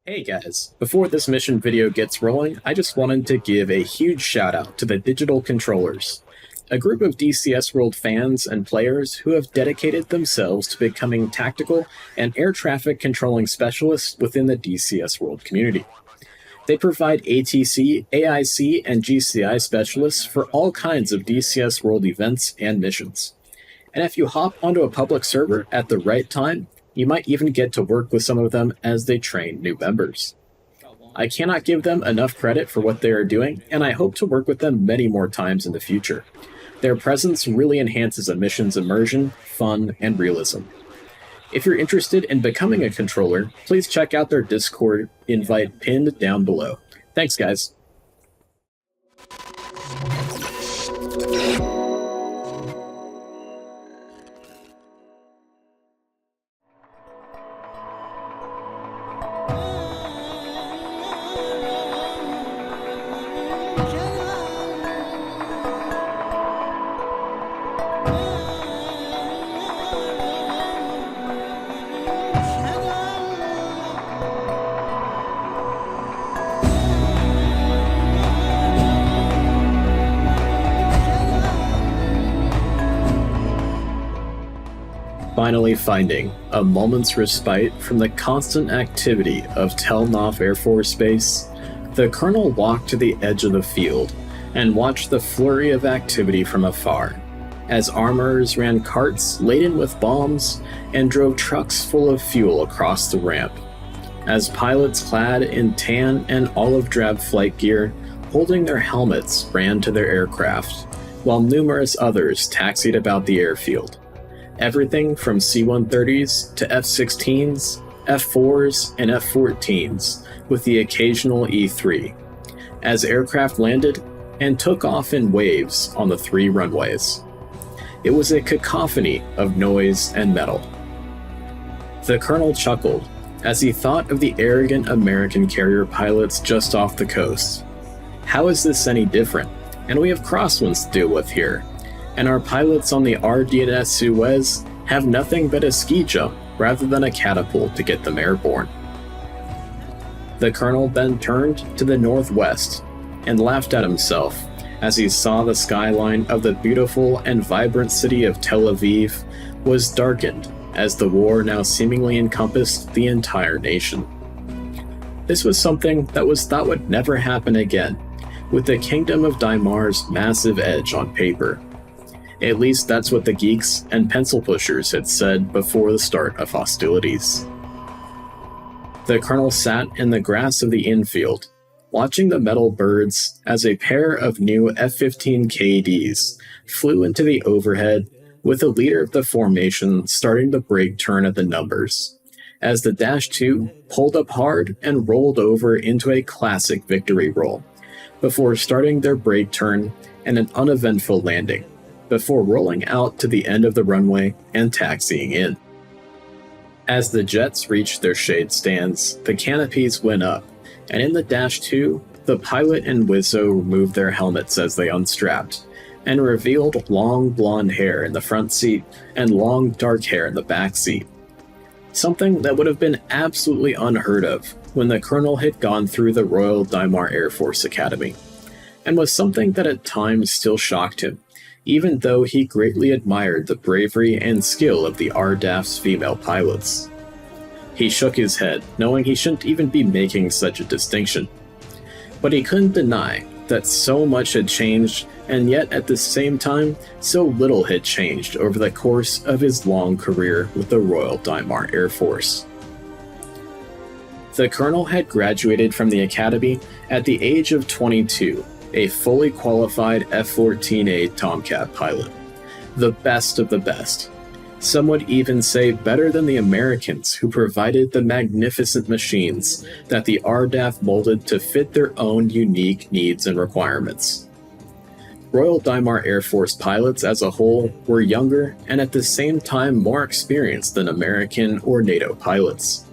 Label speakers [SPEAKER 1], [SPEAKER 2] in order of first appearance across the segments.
[SPEAKER 1] Hey guys, before this mission video gets rolling, I just wanted to give a huge shout out to the Digital Controllers, a group of DCS World fans and players who have dedicated themselves to becoming tactical and air traffic controlling specialists within the DCS World community. They provide ATC, AIC, and GCI specialists for all kinds of DCS World events and missions. And if you hop onto a public server at the right time, you might even get to work with some of them as they train new members. I cannot give them enough credit for what they are doing, and I hope to work with them many more times in the future. Their presence really enhances a mission's immersion, fun, and realism. If you're interested in becoming a controller, please check out their Discord invite pinned down below. Thanks, guys. Finally finding a moment's respite from the constant activity of Takeoff Air Force Base, the colonel walked to the edge of the field and watched the flurry of activity from afar, as armorers ran carts laden with bombs and drove trucks full of fuel across the ramp, as pilots clad in tan and olive drab flight gear holding their helmets ran to their aircraft, while numerous others taxied about the airfield. Everything from C-130s to F-16s, F-4s, and F-14s, with the occasional E-3, as aircraft landed and took off in waves on the 3 runways. It was a cacophony of noise and metal. The colonel chuckled as he thought of the arrogant American carrier pilots just off the coast. How is this any different? And we have crosswinds to deal with here. And our pilots on the RDNS Suez have nothing but a ski jump rather than a catapult to get them airborne. The colonel then turned to the northwest and laughed at himself as he saw the skyline of the beautiful and vibrant city of Tel Aviv was darkened as the war now seemingly encompassed the entire nation. This was something that was thought would never happen again, with the Kingdom of Dhimar's massive edge on paper. At least that's what the geeks and pencil pushers had said before the start of hostilities. The colonel sat in the grass of the infield, watching the metal birds as a pair of new F-15Es flew into the overhead, with the leader of the formation starting the break turn at the numbers, as the -2 pulled up hard and rolled over into a classic victory roll, before starting their break turn and an uneventful landing, before rolling out to the end of the runway and taxiing in. As the jets reached their shade stands, the canopies went up, and in the -2, the pilot and Wizzo removed their helmets as they unstrapped, and revealed long blonde hair in the front seat and long dark hair in the back seat. Something that would have been absolutely unheard of when the colonel had gone through the Royal Dhimar Air Force Academy, and was something that at times still shocked him, even though he greatly admired the bravery and skill of the RDAF's female pilots. He shook his head, knowing he shouldn't even be making such a distinction. But he couldn't deny that so much had changed, and yet at the same time, so little had changed over the course of his long career with the Royal Dhimar Air Force. The colonel had graduated from the academy at the age of 22, a fully qualified F-14E Tomcat pilot, the best of the best. Some would even say better than the Americans who provided the magnificent machines that the RDAF molded to fit their own unique needs and requirements. Royal Dhimar Air Force pilots as a whole were younger and at the same time more experienced than American or NATO pilots.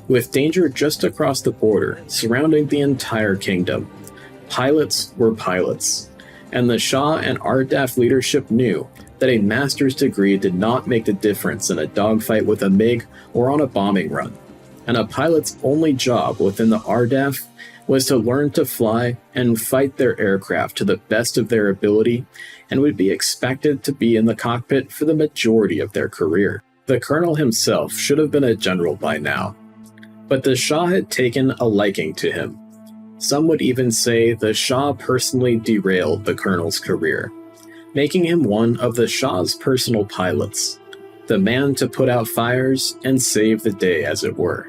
[SPEAKER 1] With danger just across the border surrounding the entire kingdom, pilots were pilots, and the Shah and RDAF leadership knew that a master's degree did not make the difference in a dogfight with a MiG or on a bombing run. and a pilot's only job within the RDAF was to learn to fly and fight their aircraft to the best of their ability, and would be expected to be in the cockpit for the majority of their career. The colonel himself should have been a general by now, but the Shah had taken a liking to him. Some would even say the Shah personally derailed the colonel's career, making him one of the Shah's personal pilots, the man to put out fires and save the day, as it were.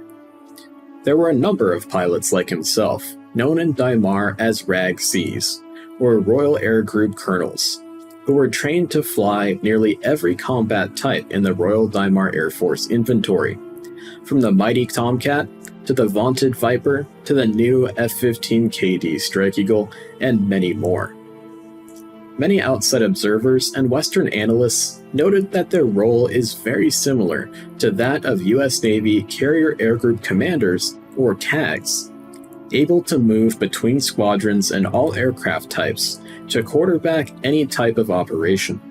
[SPEAKER 1] There were a number of pilots like himself, known in Dhimar as RAG Cs, or Royal Air Group Colonels, who were trained to fly nearly every combat type in the Royal Dhimar Air Force inventory, from the mighty Tomcat to the vaunted Viper to the new F-15KD Strike Eagle, and many more. Many outside observers and Western analysts noted that their role is very similar to that of US Navy Carrier Air Group Commanders, or CAGs, able to move between squadrons and all aircraft types to quarterback any type of operation,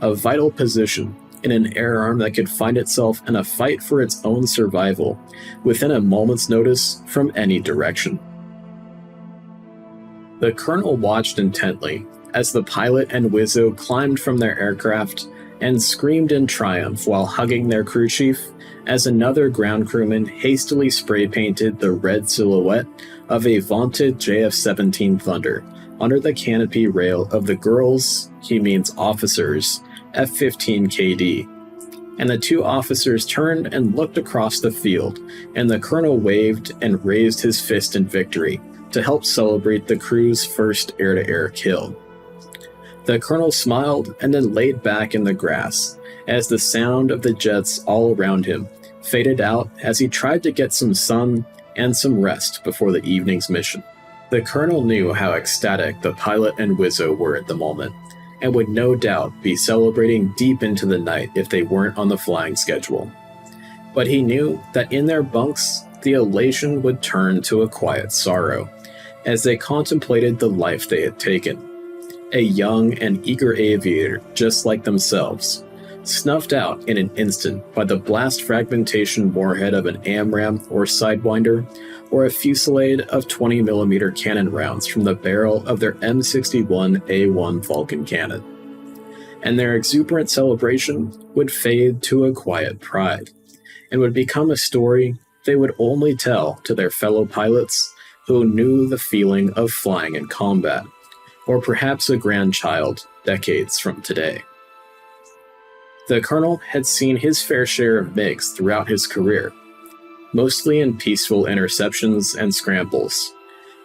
[SPEAKER 1] a vital position in an air arm that could find itself in a fight for its own survival within a moment's notice from any direction. The colonel watched intently as the pilot and Wizzo climbed from their aircraft and screamed in triumph while hugging their crew chief as another ground crewman hastily spray-painted the red silhouette of a vaunted JF-17 Thunder under the canopy rail of the girls, he means officers, F-15KD. And the two officers turned and looked across the field, and the colonel waved and raised his fist in victory to help celebrate the crew's first air-to-air kill. The colonel smiled and then laid back in the grass as the sound of the jets all around him faded out as he tried to get some sun and some rest before the evening's mission. The colonel knew how ecstatic the pilot and Wizzo were at the moment, and would no doubt be celebrating deep into the night if they weren't on the flying schedule. But he knew that in their bunks, the elation would turn to a quiet sorrow as they contemplated the life they had taken. A young and eager aviator just like themselves, snuffed out in an instant by the blast fragmentation warhead of an AMRAAM or Sidewinder, or a fusillade of 20mm cannon rounds from the barrel of their M61A1 Vulcan cannon. And their exuberant celebration would fade to a quiet pride, and would become a story they would only tell to their fellow pilots who knew the feeling of flying in combat, or perhaps a grandchild decades from today. The colonel had seen his fair share of MiGs throughout his career, mostly in peaceful interceptions and scrambles,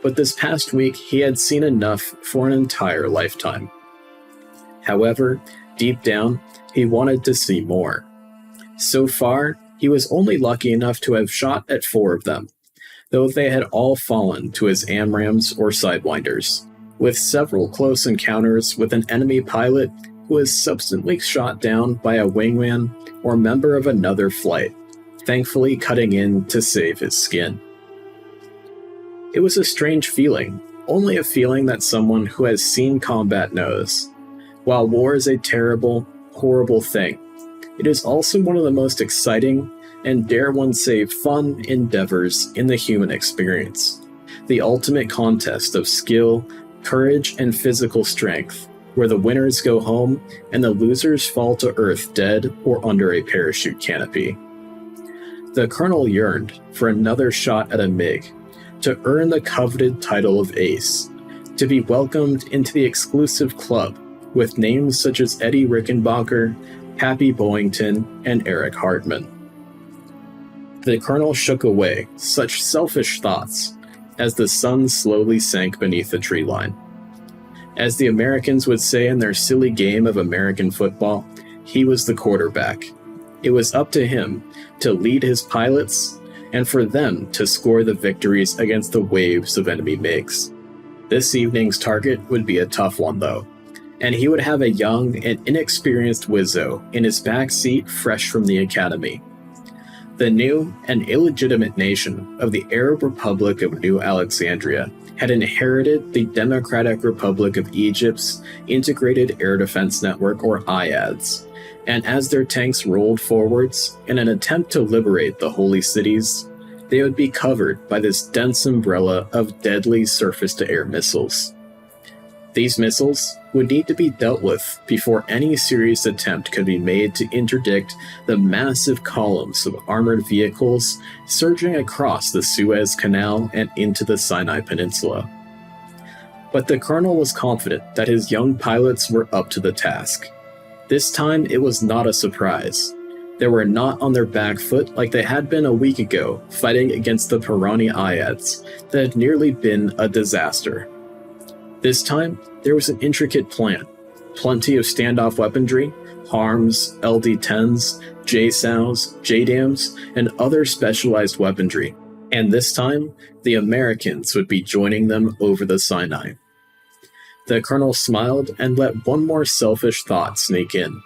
[SPEAKER 1] but this past week he had seen enough for an entire lifetime. However, deep down, he wanted to see more. So far, he was only lucky enough to have shot at 4 of them, though they had all fallen to his AMRAAMs or Sidewinders, with several close encounters with an enemy pilot who was subsequently shot down by a wingman or member of another flight, thankfully cutting in to save his skin. It was a strange feeling, only a feeling that someone who has seen combat knows. While war is a terrible, horrible thing, it is also one of the most exciting and, dare one say, fun endeavors in the human experience. The ultimate contest of skill, courage, and physical strength, where the winners go home and the losers fall to earth dead or under a parachute canopy. The colonel yearned for another shot at a MiG, to earn the coveted title of ace, to be welcomed into the exclusive club with names such as Eddie Rickenbacker, Pappy Boyington, and Eric Hartman. The colonel shook away such selfish thoughts as the sun slowly sank beneath the tree line. As the Americans would say in their silly game of American football, he was the quarterback. It was up to him to lead his pilots and for them to score the victories against the waves of enemy MiGs. This evening's target would be a tough one, though, and he would have a young and inexperienced Wizzo in his back seat fresh from the academy. The new and illegitimate nation of the Arab Republic of New Alexandria had inherited the Democratic Republic of Egypt's Integrated Air Defense Network, or IADs, and as their tanks rolled forwards in an attempt to liberate the holy cities, they would be covered by this dense umbrella of deadly surface-to-air missiles. These missiles would need to be dealt with before any serious attempt could be made to interdict the massive columns of armored vehicles surging across the Suez Canal and into the Sinai Peninsula. But the colonel was confident that his young pilots were up to the task. This time it was not a surprise. They were not on their back foot like they had been a week ago, fighting against the Pirani IADs that had nearly been a disaster. This time, there was an intricate plan. Plenty of standoff weaponry, HARMs, LD-10s, JSOWs, JDAMs, and other specialized weaponry. And this time, the Americans would be joining them over the Sinai. The colonel smiled and let one more selfish thought sneak in.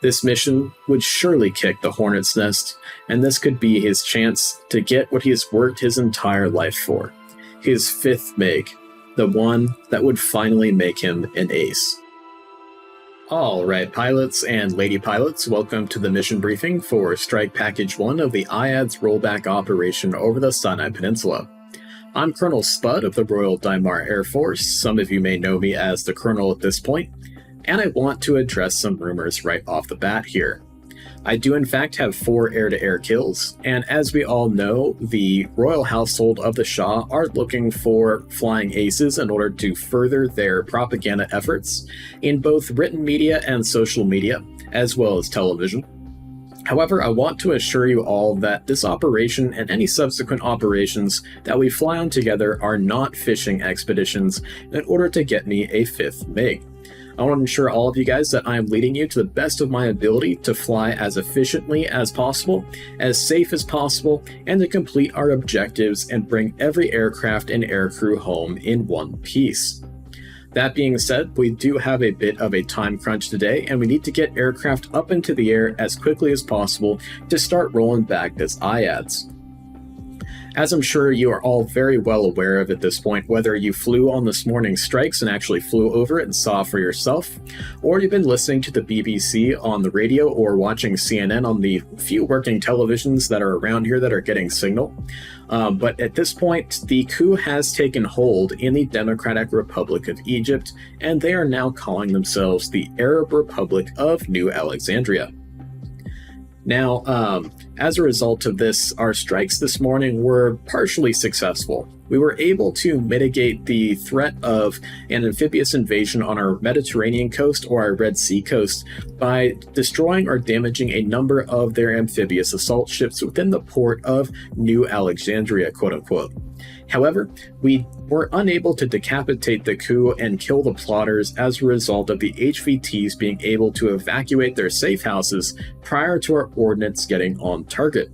[SPEAKER 1] This mission would surely kick the hornet's nest, and this could be his chance to get what he has worked his entire life for. His 5th MiG, the one that would finally make him an ace. Alright, pilots and lady pilots, welcome to the mission briefing for Strike Package 1 of the IADS rollback operation over the Sinai Peninsula. I'm Colonel Spud of the Royal Dhimar Air Force. Some of you may know me as the Colonel at this point, and I want to address some rumors right off the bat here. I do in fact have 4 air-to-air kills, and as we all know, the royal household of the Shah are looking for flying aces in order to further their propaganda efforts in both written media and social media, as well as television. However, I want to assure you all that this operation and any subsequent operations that we fly on together are not fishing expeditions in order to get me a 5th MiG. I want to ensure all of you guys that I am leading you to the best of my ability to fly as efficiently as possible, as safe as possible, and to complete our objectives and bring every aircraft and aircrew home in one piece. That being said, we do have a bit of a time crunch today, and we need to get aircraft up into the air as quickly as possible to start rolling back this IADS. As I'm sure you are all very well aware of at this point, whether you flew on this morning's strikes and actually flew over it and saw for yourself, or you've been listening to the BBC on the radio or watching CNN on the few working televisions that are around here that are getting signal. But at this point, the coup has taken hold in the Democratic Republic of Egypt, and they are now calling themselves the Arab Republic of New Alexandria. Now, as a result of this, our strikes this morning were partially successful. We were able to mitigate the threat of an amphibious invasion on our Mediterranean coast or our Red Sea coast by destroying or damaging a number of their amphibious assault ships within the port of New Alexandria, quote unquote. However, we were unable to decapitate the coup and kill the plotters as a result of the HVTs being able to evacuate their safe houses prior to our ordnance getting on target.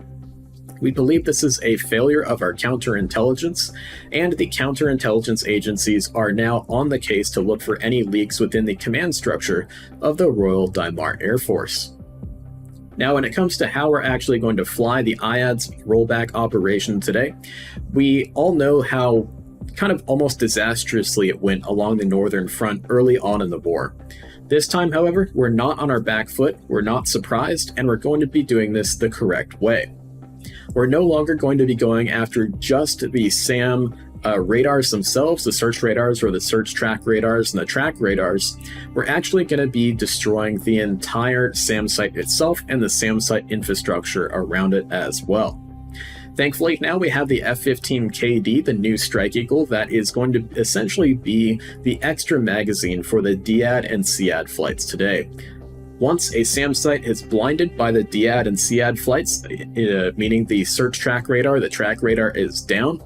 [SPEAKER 1] We believe this is a failure of our counterintelligence, and the counterintelligence agencies are now on the case to look for any leaks within the command structure of the Royal Dhimar Air Force. Now, when it comes to how we're actually going to fly the IADS rollback operation today, we all know how kind of almost disastrously it went along the northern front early on in the war. This time, however, we're not on our back foot, we're not surprised, and we're going to be doing this the correct way. We're no longer going to be going after just the SAM radars themselves, the search radars or the search track radars and the track radars. We're actually going to be destroying the entire SAM site itself and the SAM site infrastructure around it as well. Thankfully, now we have the F-15KD, the new Strike Eagle, that is going to essentially be the extra magazine for the DIAD and SEAD flights today. Once a SAM site is blinded by the DIAD and SEAD flights, meaning the search track radar, the track radar is down,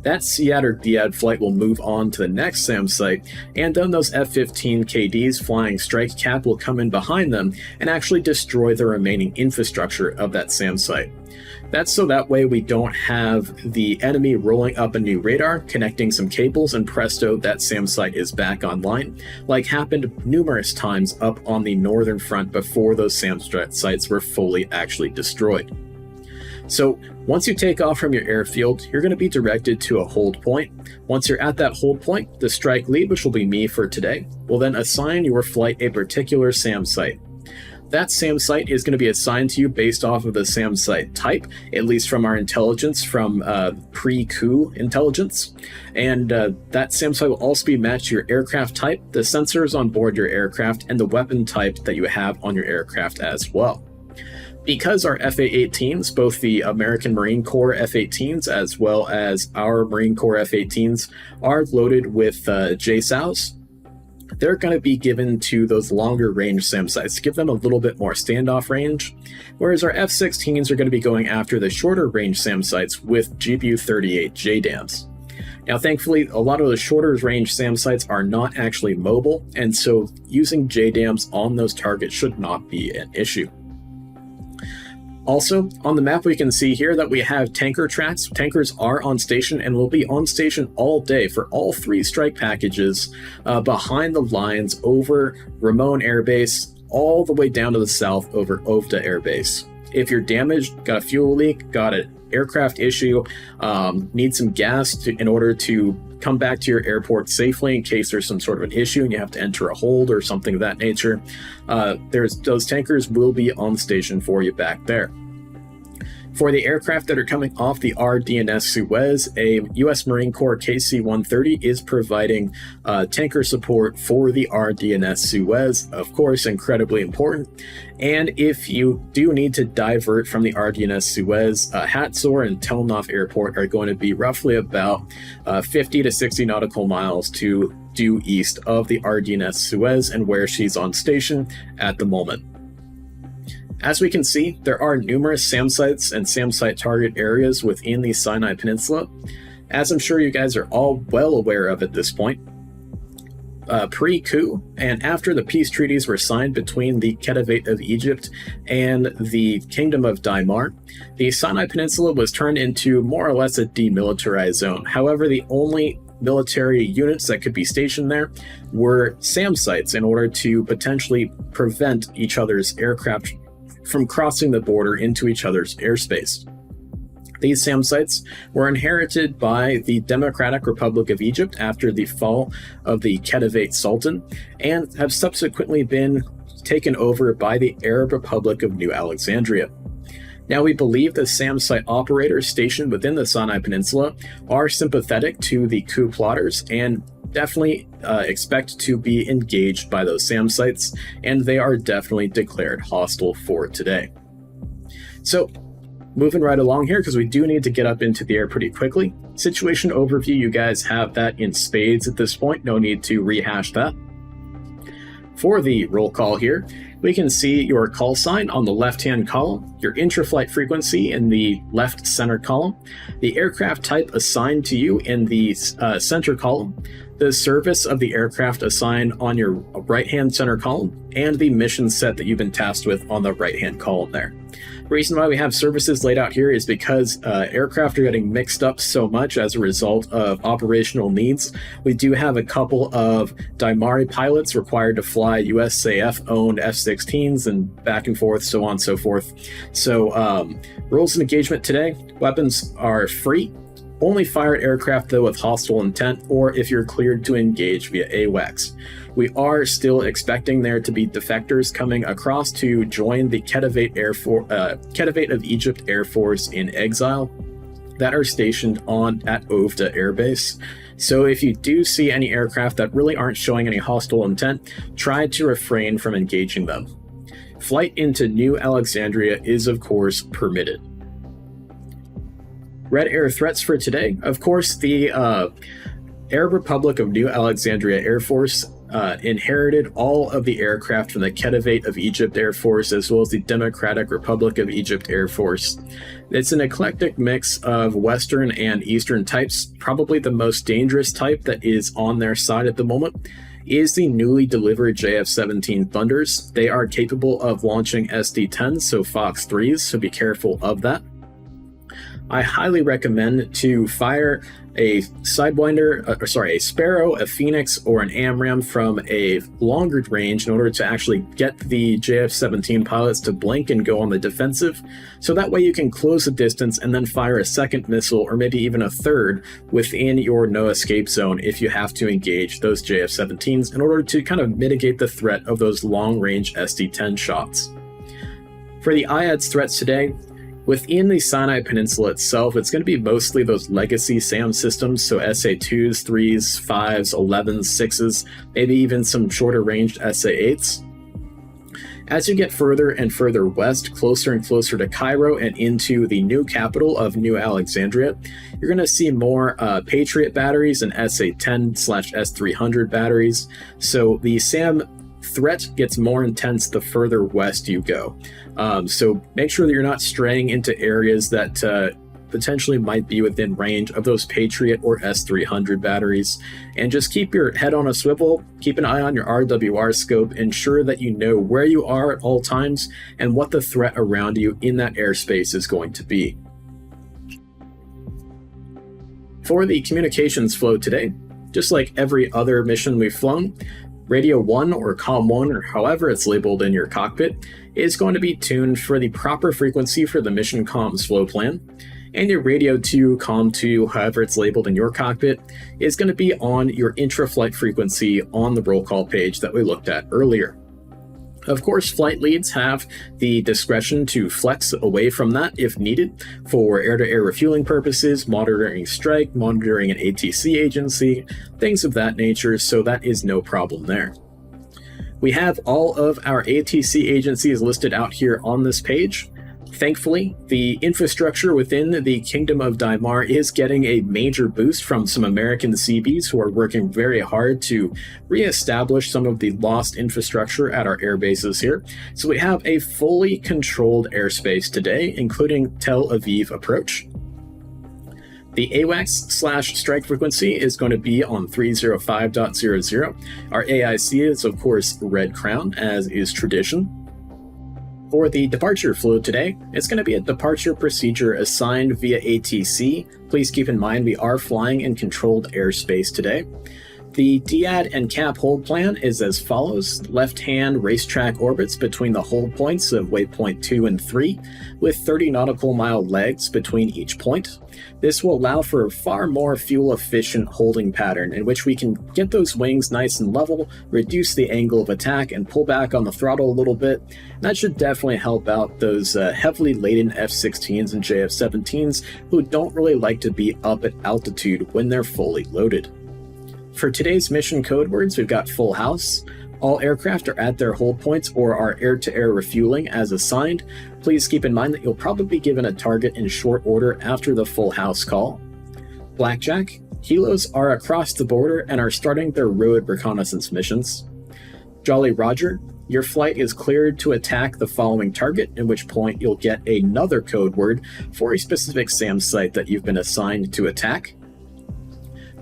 [SPEAKER 1] that SEAD or DIAD flight will move on to the next SAM site, and then those F-15KDs flying Strike Cap will come in behind them and actually destroy the remaining infrastructure of that SAM site. That's so that way we don't have the enemy rolling up a new radar, connecting some cables, and presto, that SAM site is back online, like happened numerous times up on the northern front before those SAM sites were fully actually destroyed. So once you take off from your airfield, you're going to be directed to a hold point. Once you're at that hold point, the strike lead, which will be me for today, will then assign your flight a particular SAM site. that SAM site is going to be assigned to you based off of the SAM site type, at least from our intelligence from pre-coup intelligence. And that SAM site will also be matched to your aircraft type, the sensors on board your aircraft, and the weapon type that you have on your aircraft as well. Because our F-18s, both the American Marine Corps F-18s as well as our Marine Corps F-18s, are loaded with JSOWs, they're going to be given to those longer range SAM sites to give them a little bit more standoff range, whereas our F-16s are going to be going after the shorter range SAM sites with GBU-38 JDAMs. Now, thankfully, a lot of the shorter range SAM sites are not actually mobile, and so using JDAMs on those targets should not be an issue. Also, on the map we can see here that we have tanker tracks. Tankers are on station and will be on station all day for all 3 strike packages behind the lines over Ramon Air Base, all the way down to the south over Ovda Air Base. If you're damaged, got a fuel leak, got an aircraft issue, need some gas in order to come back to your airport safely in case there's some sort of an issue and you have to enter a hold or something of that nature, those tankers will be on station for you back there. For the aircraft that are coming off the RDNS Suez, a U.S. Marine Corps KC-130 is providing tanker support for the RDNS Suez, of course, incredibly important. And if you do need to divert from the RDNS Suez, Hatzor and Tel Nof Airport are going to be roughly about 50 to 60 nautical miles to due east of the RDNS Suez and where she's on station at the moment. As we can see, there are numerous SAM sites and SAM site target areas within the Sinai Peninsula. As I'm sure you guys are all well aware of at this point, pre-coup and after the peace treaties were signed between the Khedivate of Egypt and the Kingdom of Dhimar, the Sinai Peninsula was turned into more or less a demilitarized zone. However, the only military units that could be stationed there were SAM sites in order to potentially prevent each other's aircraft from crossing the border into each other's airspace. These SAM sites were inherited by the Democratic Republic of Egypt after the fall of the Khedivate Sultan and have subsequently been taken over by the Arab Republic of New Alexandria. Now, we believe the SAM site operators stationed within the Sinai Peninsula are sympathetic to the coup plotters and definitely expect to be engaged by those SAM sites, and they are definitely declared hostile for today. So, moving right along here, because we do need to get up into the air pretty quickly. Situation overview, you guys have that in spades at this point, no need to rehash that. For the roll call here, we can see your call sign on the left-hand column, your intra-flight frequency in the left center column, the aircraft type assigned to you in the center column, the service of the aircraft assigned on your right-hand center column, and the mission set that you've been tasked with on the right-hand column there. The reason why we have services laid out here is because aircraft are getting mixed up so much as a result of operational needs. We do have a couple of Dhimari pilots required to fly USAF-owned F-16s and back and forth, so on and so forth. So rules of engagement today, weapons are free. Only fire at aircraft, though, with hostile intent, or if you're cleared to engage via AWACS. We are still expecting there to be defectors coming across to join the Khedivate of Egypt Air Force in exile that are stationed at Ovda Air Base. So if you do see any aircraft that really aren't showing any hostile intent, try to refrain from engaging them. Flight into New Alexandria is, of course, permitted. Red Air threats for today. Of course, the Arab Republic of New Alexandria Air Force inherited all of the aircraft from the Khedivate of Egypt Air Force as well as the Democratic Republic of Egypt Air Force. It's an eclectic mix of Western and Eastern types. Probably the most dangerous type that is on their side at the moment is the newly delivered JF-17 Thunders. They are capable of launching SD-10s, so Fox 3s, so be careful of that. I highly recommend to fire a Sidewinder, a Sparrow, a Phoenix, or an AMRAAM from a longer range in order to actually get the JF-17 pilots to blink and go on the defensive. So that way you can close the distance and then fire a second missile or maybe even a third within your no escape zone if you have to engage those JF-17s in order to kind of mitigate the threat of those long range SD-10 shots. For the IADs threats today, within the Sinai Peninsula itself, it's going to be mostly those legacy SAM systems, so SA2s, 3s, 5s, 11s, 6s, maybe even some shorter ranged SA8s. As you get further and further west, closer and closer to Cairo and into the new capital of New Alexandria, you're going to see more Patriot batteries and SA-10/S300 batteries. So the SAM threat gets more intense the further west you go. So make sure that you're not straying into areas that potentially might be within range of those Patriot or S300 batteries, and just keep your head on a swivel, keep an eye on your RWR scope, ensure that you know where you are at all times and what the threat around you in that airspace is going to be. For the communications flow today, just like every other mission we've flown, Radio 1 or COM 1, or however it's labeled in your cockpit, is going to be tuned for the proper frequency for the mission comms flow plan. And your Radio 2, COM 2, however it's labeled in your cockpit, is going to be on your intra-flight frequency on the roll call page that we looked at earlier. Of course, flight leads have the discretion to flex away from that if needed for air-to-air refueling purposes, monitoring strike, monitoring an ATC agency, things of that nature, so that is no problem there. We have all of our ATC agencies listed out here on this page. Thankfully, the infrastructure within the Kingdom of Dhimar is getting a major boost from some American Seabees who are working very hard to reestablish some of the lost infrastructure at our air bases here. So we have a fully controlled airspace today, including Tel Aviv approach. The AWACS/strike frequency is going to be on 305.00. Our AIC is, of course, Red Crown, as is tradition. For the departure flow today, it's going to be a departure procedure assigned via ATC. Please keep in mind we are flying in controlled airspace today. The DIAD and CAP hold plan is as follows. Left-hand racetrack orbits between the hold points of waypoint 2 and 3, with 30 nautical mile legs between each point. This will allow for a far more fuel-efficient holding pattern in which we can get those wings nice and level, reduce the angle of attack, and pull back on the throttle a little bit. That should definitely help out those heavily laden F-16s and JF-17s who don't really like to be up at altitude when they're fully loaded. For today's mission code words, we've got full house. All aircraft are at their hold points or are air-to-air refueling as assigned. Please keep in mind that you'll probably be given a target in short order after the full house call. Blackjack, helos are across the border and are starting their road reconnaissance missions. Jolly Roger, your flight is cleared to attack the following target, at which point you'll get another code word for a specific SAM site that you've been assigned to attack.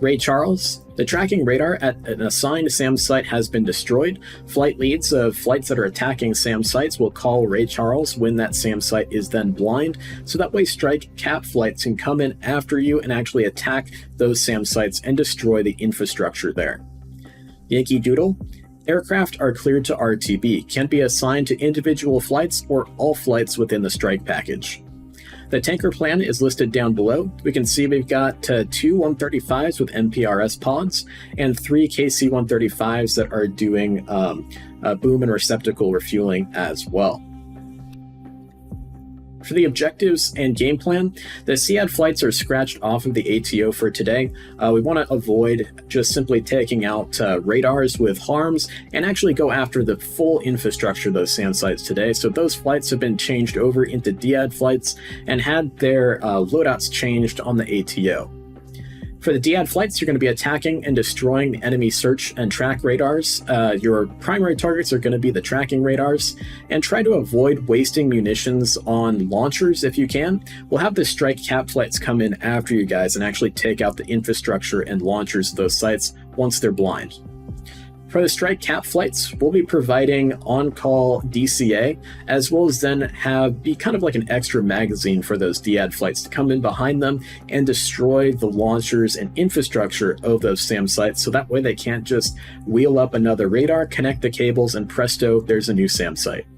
[SPEAKER 1] Ray Charles, the tracking radar at an assigned SAM site has been destroyed. Flight leads of flights that are attacking SAM sites will call Ray Charles when that SAM site is then blind, so that way strike cap flights can come in after you and actually attack those SAM sites and destroy the infrastructure there. Yankee Doodle, aircraft are cleared to RTB, can be assigned to individual flights or all flights within the strike package. The tanker plan is listed down below. We can see we've got 2 135s with MPRS pods and 3 KC-135s that are doing boom and receptacle refueling as well. For the objectives and game plan, the SEAD flights are scratched off of the ATO for today. We want to avoid just simply taking out radars with harms and actually go after the full infrastructure of those SAM sites today. So those flights have been changed over into DIAD flights and had their loadouts changed on the ATO. For the DIAD flights, you're going to be attacking and destroying the enemy search and track radars. Your primary targets are going to be the tracking radars, and try to avoid wasting munitions on launchers if you can. We'll have the strike cap flights come in after you guys and actually take out the infrastructure and launchers of those sites once they're blind. For the strike cap flights, we'll be providing on-call DCA, as well as then be kind of like an extra magazine for those DIAD flights to come in behind them and destroy the launchers and infrastructure of those SAM sites, so that way they can't just wheel up another radar, connect the cables, and presto, there's a new SAM site.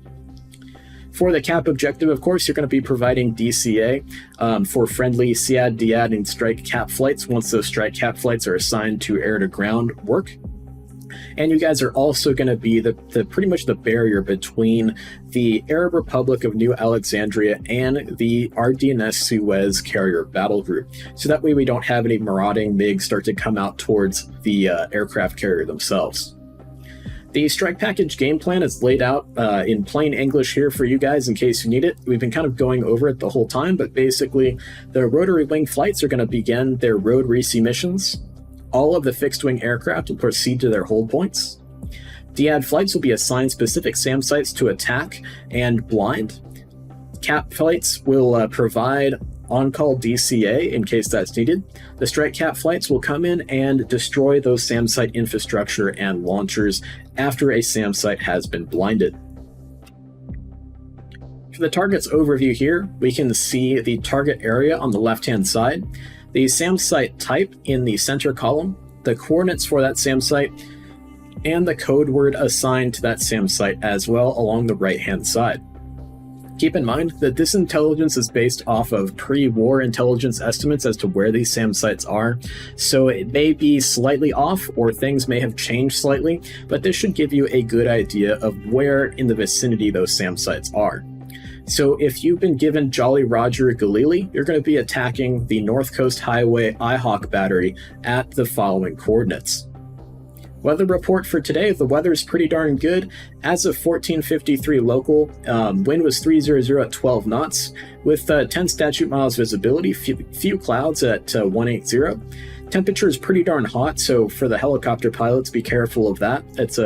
[SPEAKER 1] For the cap objective, of course, you're going to be providing DCA for friendly SEAD, DIAD, and strike cap flights once those strike cap flights are assigned to air-to-ground work. And you guys are also going to be the pretty much the barrier between the Arab Republic of New Alexandria and the RDNS Suez carrier battle group. So that way we don't have any marauding MiGs start to come out towards the aircraft carrier themselves. The strike package game plan is laid out in plain English here for you guys in case you need it. We've been kind of going over it the whole time, but basically the rotary wing flights are going to begin their road recy missions. All of the fixed-wing aircraft will proceed to their hold points. DIAD flights will be assigned specific SAM sites to attack and blind. CAP flights will provide on-call DCA in case that's needed. The strike cap flights will come in and destroy those SAM site infrastructure and launchers after a SAM site has been blinded. For the target's overview here, we can see the target area on the left-hand side, the SAM site type in the center column, the coordinates for that SAM site, and the code word assigned to that SAM site as well along the right-hand side. Keep in mind that this intelligence is based off of pre-war intelligence estimates as to where these SAM sites are, so it may be slightly off or things may have changed slightly, but this should give you a good idea of where in the vicinity those SAM sites are. So if you've been given Jolly Roger Galili, you're going to be attacking the North Coast Highway IHawk battery at the following coordinates. Weather report for today, the weather is pretty darn good. As of 14:53 local, wind was 300 at 12 knots, with 10 statute miles visibility, few clouds at 180. Temperature is pretty darn hot, so for the helicopter pilots, be careful of that. It's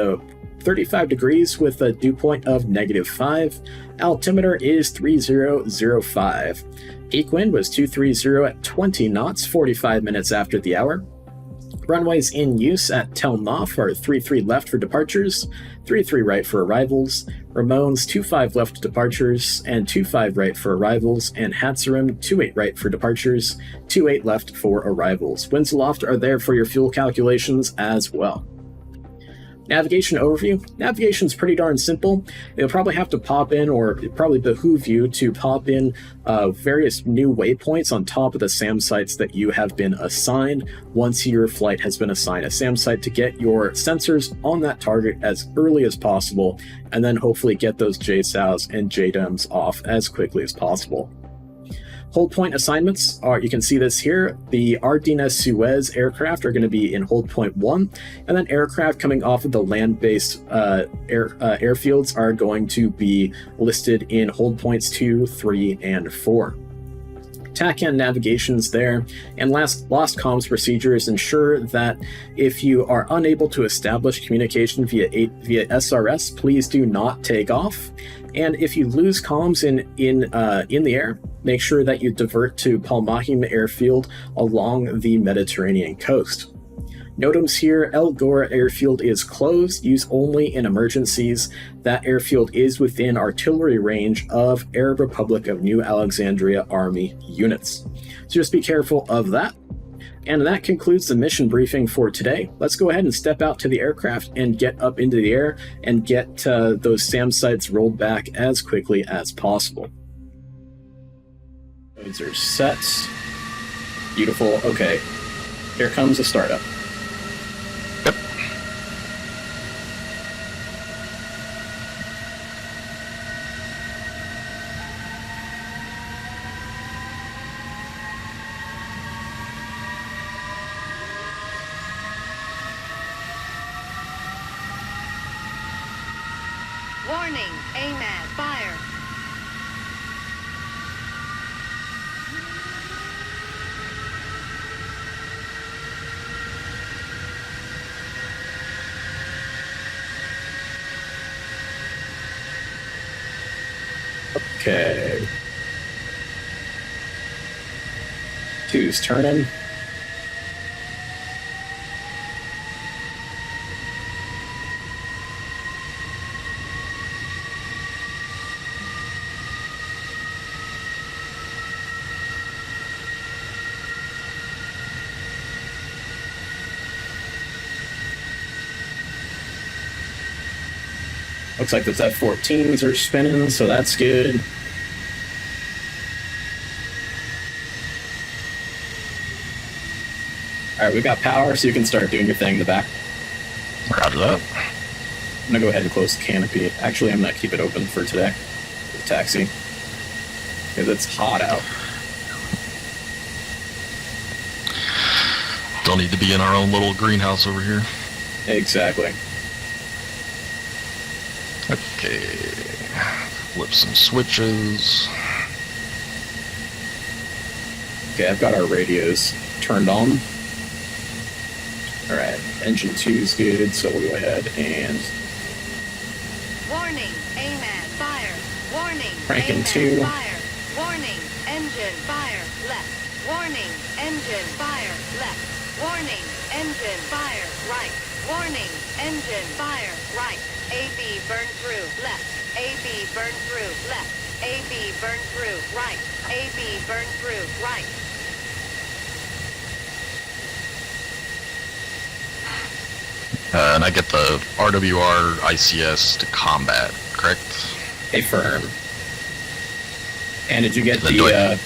[SPEAKER 1] 35 degrees with a dew point of -5. Altimeter is 3005. Peak wind was 230 at 20 knots, 45 minutes after the hour. Runways in use at Tel Naf are 33 left for departures, 33 right for arrivals, Ramones 25 left departures, and 25 right for arrivals, and Hatzerim 28 right for departures, 28 left for arrivals. Winds aloft are there for your fuel calculations as well. Navigation overview. Navigation's pretty darn simple. You'll probably have to pop in, or it probably behoove you to pop in various new waypoints on top of the SAM sites that you have been assigned once your flight has been assigned a SAM site, to get your sensors on that target as early as possible, and then hopefully get those JSOWs and JDEMs off as quickly as possible. Hold point assignments are, you can see this here, the RDNS Suez aircraft are going to be in hold point 1, and then aircraft coming off of the land-based airfields are going to be listed in hold points 2, 3, and 4. TACAN navigations there, and lost comms procedures ensure that if you are unable to establish communication via SRS, please do not take off. And if you lose comms in the air, make sure that you divert to Palmahim Airfield along the Mediterranean coast. NOTAMs here, El Gora Airfield is closed, use only in emergencies. That airfield is within artillery range of Arab Republic of New Alexandria Army units. So just be careful of that. And that concludes the mission briefing for today. Let's go ahead and step out to the aircraft and get up into the air and get those SAM sites rolled back as quickly as possible. Those are set. Beautiful. Okay. Here comes the startup.
[SPEAKER 2] Yep.
[SPEAKER 3] Warning, AMAD, fire.
[SPEAKER 1] Okay. 2's turning. Looks like those F-14s are spinning, so that's good. Alright, we got power, so you can start doing your thing in the back.
[SPEAKER 2] Roger that.
[SPEAKER 1] I'm gonna go ahead and close the canopy. Actually, I'm gonna keep it open for today. The taxi. Because it's hot out.
[SPEAKER 2] Don't need to be in our own little greenhouse over here.
[SPEAKER 1] Exactly.
[SPEAKER 2] Okay. Flip some switches.
[SPEAKER 1] Okay, I've got our radios turned on. Alright, engine 2 is good, so we'll go ahead and
[SPEAKER 3] Warning, AMAD, fire. Warning,
[SPEAKER 1] Cranking
[SPEAKER 3] AMAD,
[SPEAKER 1] 2.
[SPEAKER 3] fire. Warning, engine, fire, left. Warning, engine, fire, left. Warning, engine, fire, right. Warning, engine, fire, right. AB burn through, left. AB burn through, left. AB burn through, right. AB burn through, right.
[SPEAKER 2] And I get the RWR ICS to combat, correct?
[SPEAKER 1] affirm. And did you get
[SPEAKER 2] Then
[SPEAKER 1] the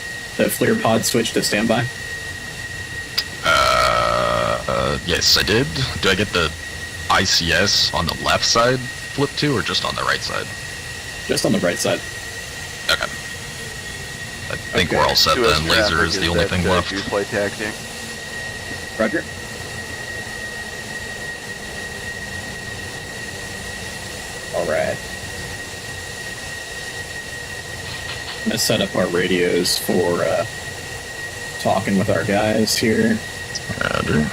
[SPEAKER 1] FLIR pod switch to standby?
[SPEAKER 2] Yes, I did. Do I get the ICS on the left side flip to, or just on the right side?
[SPEAKER 1] Just on the right side.
[SPEAKER 2] Okay. I think
[SPEAKER 1] Okay.
[SPEAKER 2] we're all set
[SPEAKER 4] US
[SPEAKER 2] then. Laser
[SPEAKER 4] traffic
[SPEAKER 2] is the only
[SPEAKER 4] at,
[SPEAKER 2] thing left.
[SPEAKER 4] Juice Flight taxiing.
[SPEAKER 1] Roger. Alright. I'm gonna set up our radios for talking with our guys here.
[SPEAKER 2] Roger.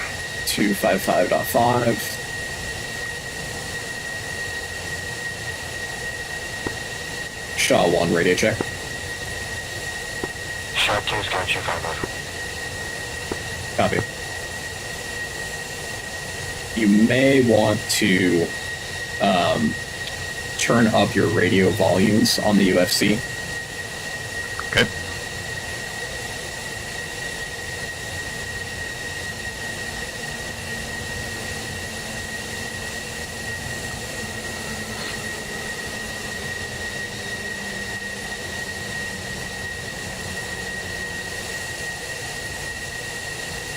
[SPEAKER 1] 255.5. Shaw 1 radio check.
[SPEAKER 5] Shaw 2 is going 255.
[SPEAKER 1] Copy. You may want to turn up your radio volumes on the UFC.
[SPEAKER 2] Okay.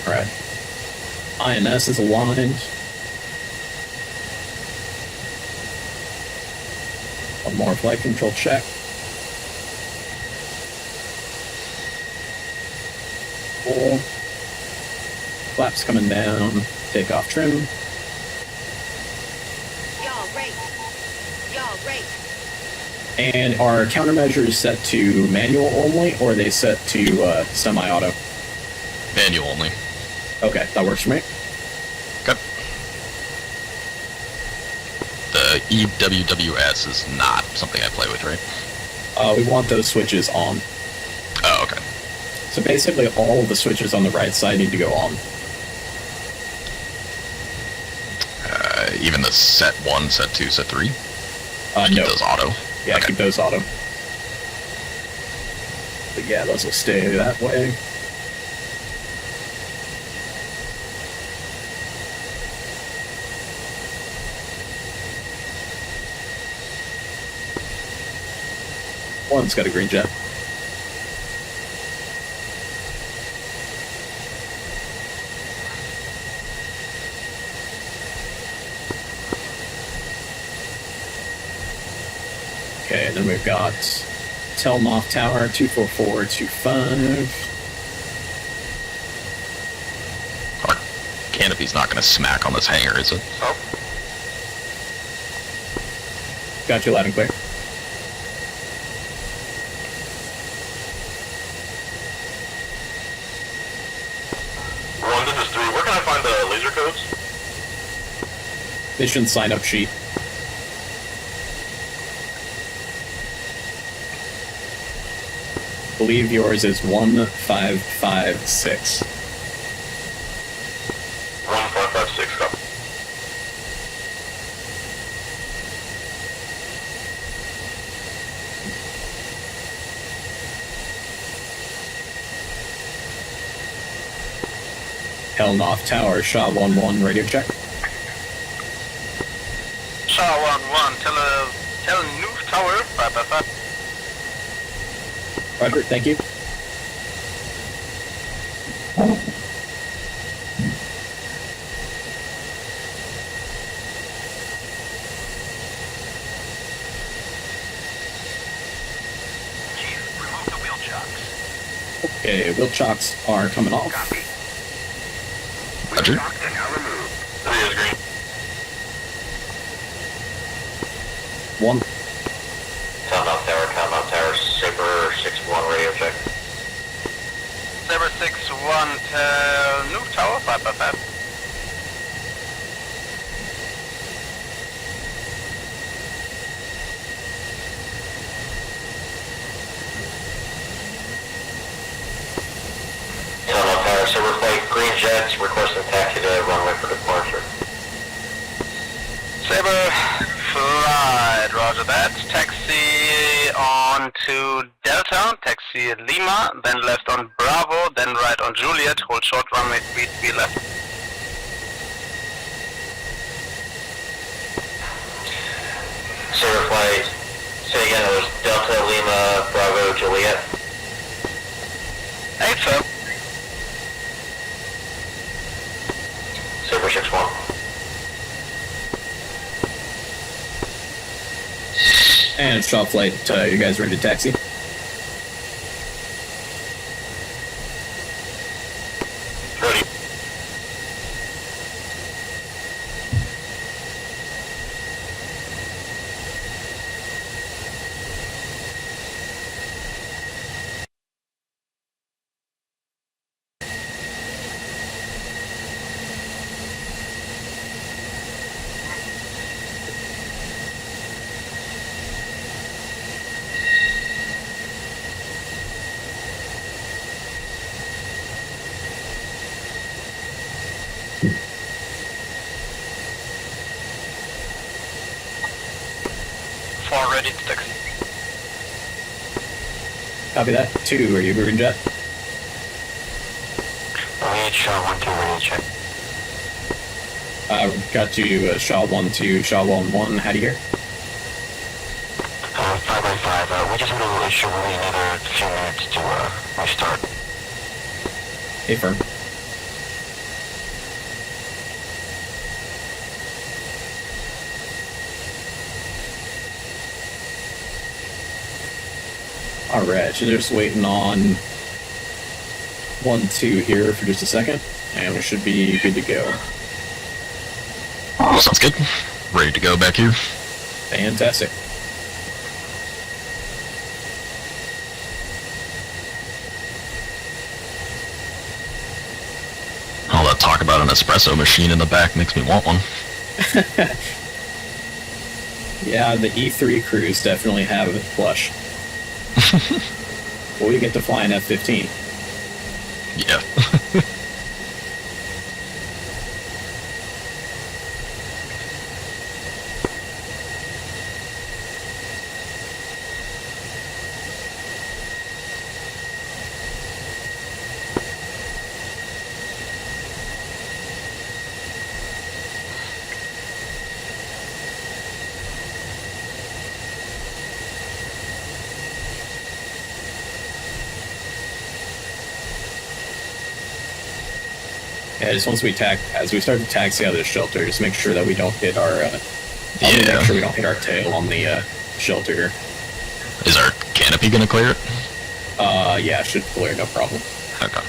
[SPEAKER 1] Alright. INS is aligned. One more flight control check. Cool. Flaps coming down. Takeoff trim.
[SPEAKER 3] Y'all race. Y'all race.
[SPEAKER 1] And are countermeasures set to manual only, or are they set to semi-auto?
[SPEAKER 2] Manual only.
[SPEAKER 1] Okay, that works for me.
[SPEAKER 2] Okay. The EWWS is not something I play with, right?
[SPEAKER 1] We want those switches on.
[SPEAKER 2] Oh, okay.
[SPEAKER 1] So basically all of the switches on the right side need to go on.
[SPEAKER 2] Even the set 1, set 2, set 3? Keep
[SPEAKER 1] No.
[SPEAKER 2] those auto.
[SPEAKER 1] Yeah,
[SPEAKER 2] Okay.
[SPEAKER 1] keep those auto. But yeah, those will stay that way. One's got a green jet. Okay, and then we've got Telnoff Tower 24425.
[SPEAKER 2] Our canopy's not going to smack on this hangar, is it?
[SPEAKER 5] Oh,
[SPEAKER 1] Got you loud and clear.
[SPEAKER 5] one, this is 3. Where can I find the laser codes?
[SPEAKER 1] Mission sign up sheet. Believe yours is 1556.
[SPEAKER 5] 1556, copy.
[SPEAKER 1] Telnoff Tower, Shaw 11, radio check.
[SPEAKER 5] Shaw 1-1, tell Noof Tower, 555.
[SPEAKER 1] Roger, thank you. Okay, wheel chocks are coming off.
[SPEAKER 4] Copy.
[SPEAKER 2] Roger.
[SPEAKER 4] Wheel chocks are now removed.
[SPEAKER 5] 3 is green.
[SPEAKER 1] 1.
[SPEAKER 5] Countdown tower, Saber 6-1 radio check. Saber 6-1, new tower, 555. Countdown tower, Saber flight, green jets, requesting taxi to runway for departure. Saber flight, roger that. Taxi on to Delta, taxi Lima, then left on Bravo, then right on Juliet, hold short runway 3 left. Saber flight, say again, it was Delta, Lima, Bravo, Juliet. 8 sir. Saber 6-1.
[SPEAKER 1] And shop flight, you guys ready to taxi?
[SPEAKER 5] Ready. Ready to taxi.
[SPEAKER 1] Copy that. 2, are you moving jet?
[SPEAKER 5] Lead Shaw 1-2 radio check.
[SPEAKER 1] Got you, Shaw 1-2, Shaw 1-1, how do you hear?
[SPEAKER 5] 5x5, we just had a little issue, we'll need another few minutes to restart.
[SPEAKER 1] Hey, firm. Alright, so just waiting on 1-2 here for just a second, and we should be good to go.
[SPEAKER 2] Sounds good. Ready to go back here.
[SPEAKER 1] Fantastic.
[SPEAKER 2] All that talk about an espresso machine in the back makes me want one.
[SPEAKER 1] Yeah, the E3 crews definitely have it plush. Well, we get to fly an F-15.
[SPEAKER 2] Yeah.
[SPEAKER 1] Yeah, just once we as we start to taxi out of the shelter, just make sure that we don't hit our, make sure we don't hit our tail on the shelter.
[SPEAKER 2] Is our canopy gonna clear it?
[SPEAKER 1] Yeah, it should clear, no problem.
[SPEAKER 2] Okay.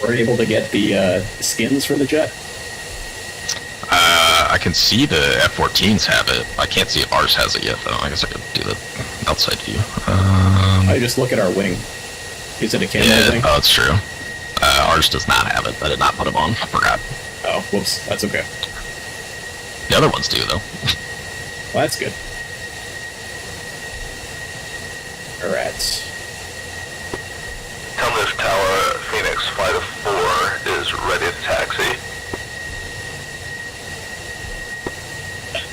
[SPEAKER 1] We're able to get the skins for the jet.
[SPEAKER 2] I can see the F-14s have it. I can't see if ours has it yet, though. I guess I could do the outside view.
[SPEAKER 1] I just look at our wing. Is it a camo wing?
[SPEAKER 2] Oh, that's true. Ours does not have it. I did not put them on. I forgot.
[SPEAKER 1] Oh, whoops. That's okay.
[SPEAKER 2] The other ones do, though.
[SPEAKER 1] Well, that's good. Alright.
[SPEAKER 5] Helmut Tower, Phoenix Flight of 4 is ready to taxi.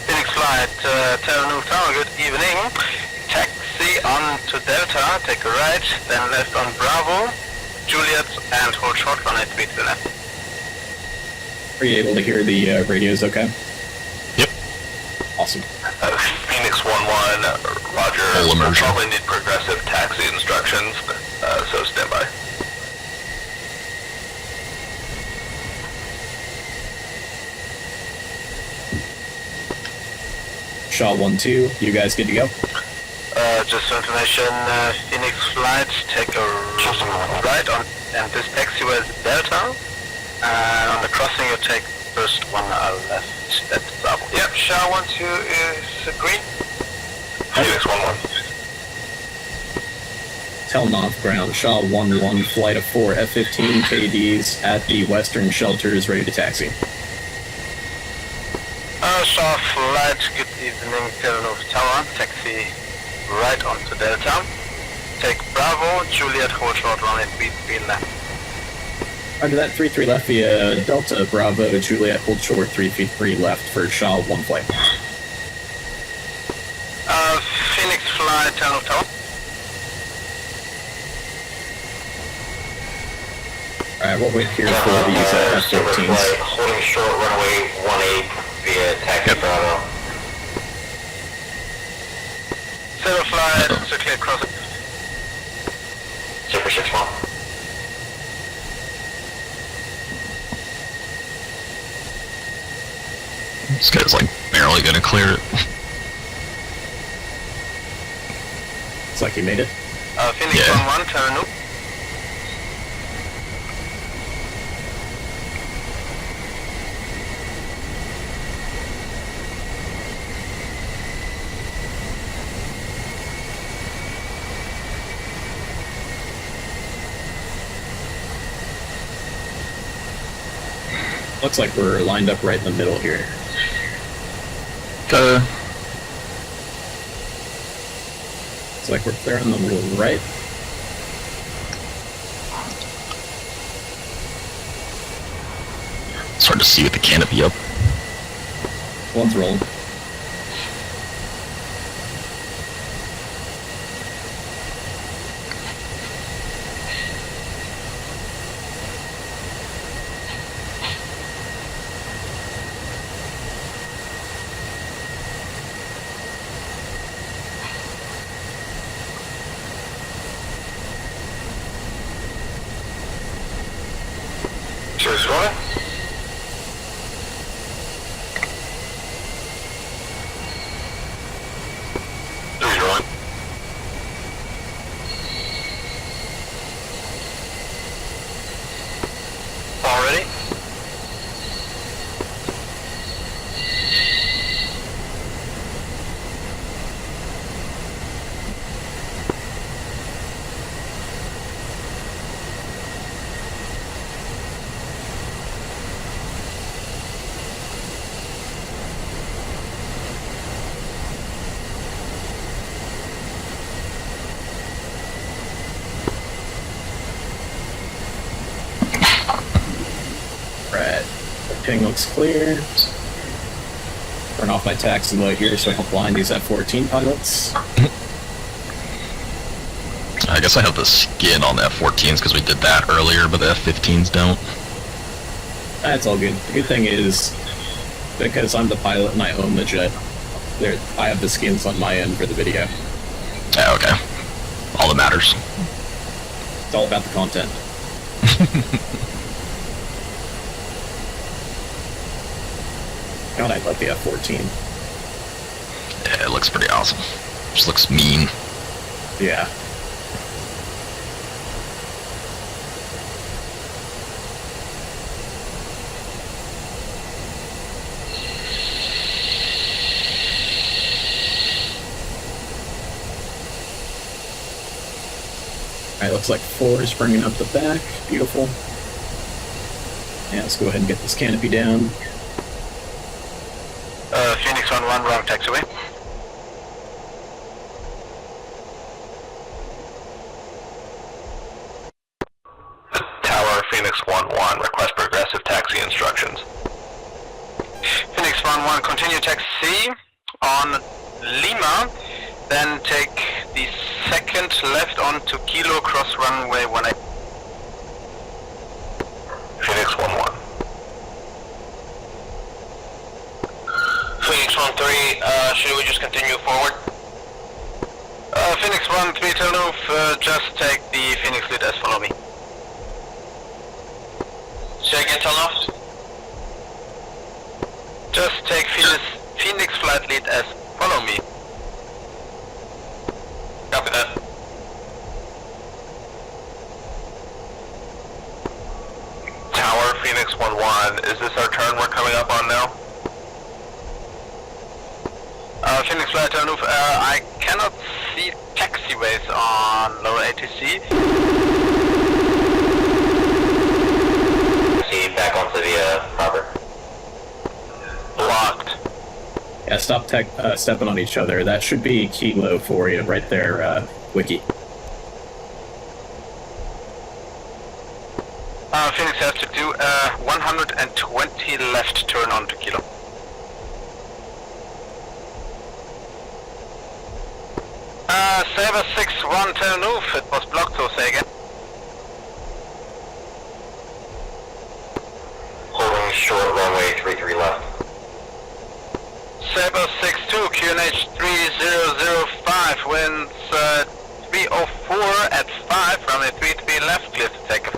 [SPEAKER 5] Phoenix Flight, Terranuf Tower, good evening. Taxi on to Delta, take a right, then left on Bravo, Juliet, and hold short on 3 to the left.
[SPEAKER 1] Are you able to hear the radios okay?
[SPEAKER 2] Yep.
[SPEAKER 1] Awesome.
[SPEAKER 5] Phoenix 1-1, roger.
[SPEAKER 2] Full immersion.
[SPEAKER 5] We'll probably need progressive taxi instructions, so stand by.
[SPEAKER 1] Shaw 1-2, you guys good to go?
[SPEAKER 5] Just for information, Phoenix flight, take a right on, and this taxiway is Delta. On the crossing you take first one left, that's Bravo. Yep, Shaw 1-2 is green. Phoenix 1-1.
[SPEAKER 1] Tell North ground, Shaw 1-1, flight of 4 F-15 KDs at the western shelters, ready to taxi.
[SPEAKER 5] Shaw flight, good evening, Kingdom Tower, taxi right onto Delta. Take Bravo, Juliet, hold short runway 33 left.
[SPEAKER 1] Roger that, 33 left via Delta, Bravo, Juliet, hold short 333 left for Shaw 1 flight.
[SPEAKER 5] Phoenix flight, Kingdom Tower.
[SPEAKER 1] Alright, we'll wait here for these F-14s.
[SPEAKER 4] Holding short runway 18 via taxi Bravo.
[SPEAKER 5] Zero flight, circulate crossing.
[SPEAKER 4] Super 6-1.
[SPEAKER 2] This guy's like barely gonna clear it.
[SPEAKER 1] Looks like he made it.
[SPEAKER 5] Phoenix
[SPEAKER 2] Yeah.
[SPEAKER 5] 1-1, Terranu.
[SPEAKER 1] Looks like we're lined up right in the middle here. Looks like we're clear on the right.
[SPEAKER 2] It's hard to see with the canopy up.
[SPEAKER 1] One's rolling.
[SPEAKER 4] Cheers, rolling. Three's rolling.
[SPEAKER 5] All ready?
[SPEAKER 1] Right. The ping looks clear. Turn off my taxi mode here so I can blind these F-14 pilots.
[SPEAKER 2] I guess I have the skin on the F-14s because we did that earlier, but the F-15s don't.
[SPEAKER 1] That's all good. The good thing is, because I'm the pilot and I own the jet, I have the skins on my end for the video.
[SPEAKER 2] Yeah, okay. All that matters.
[SPEAKER 1] It's all about the content. God, I love the F-14.
[SPEAKER 2] Yeah, it looks pretty awesome. Just looks mean.
[SPEAKER 1] Yeah. Alright, looks like 4 is bringing up the back. Beautiful. Yeah, let's go ahead and get this canopy down.
[SPEAKER 5] Phoenix 1-1, wrong taxiway.
[SPEAKER 4] Tower, Phoenix 1-1, request progressive taxi instructions.
[SPEAKER 5] Phoenix 1-1, continue taxi on Lima, then take the second left onto Kilo, cross runway 18.
[SPEAKER 4] Phoenix 1-1. Phoenix 1-3, should we just continue forward?
[SPEAKER 5] Phoenix 1-3, Takeoff, just take the Phoenix lead as follow me.
[SPEAKER 4] Say again, Takeoff?
[SPEAKER 5] Just take Phoenix flight lead as follow Phoenix 1-1, is this our turn we're coming up on now? Phoenix Flight Turn Move, I cannot see taxiways on lower ATC.
[SPEAKER 4] See back onto the harbor.
[SPEAKER 5] Blocked.
[SPEAKER 1] Yeah, stop stepping on each other. That should be Kilo for you right there, Wiki.
[SPEAKER 5] Phoenix has to do 120 left turn onto Kilo. Saber 6-1 turn move, it was blocked, so say again.
[SPEAKER 4] Holding short runway 33 left.
[SPEAKER 5] Saber 6-2, QNH 3005, winds 304 at 5, runway 33 left, clear to take off.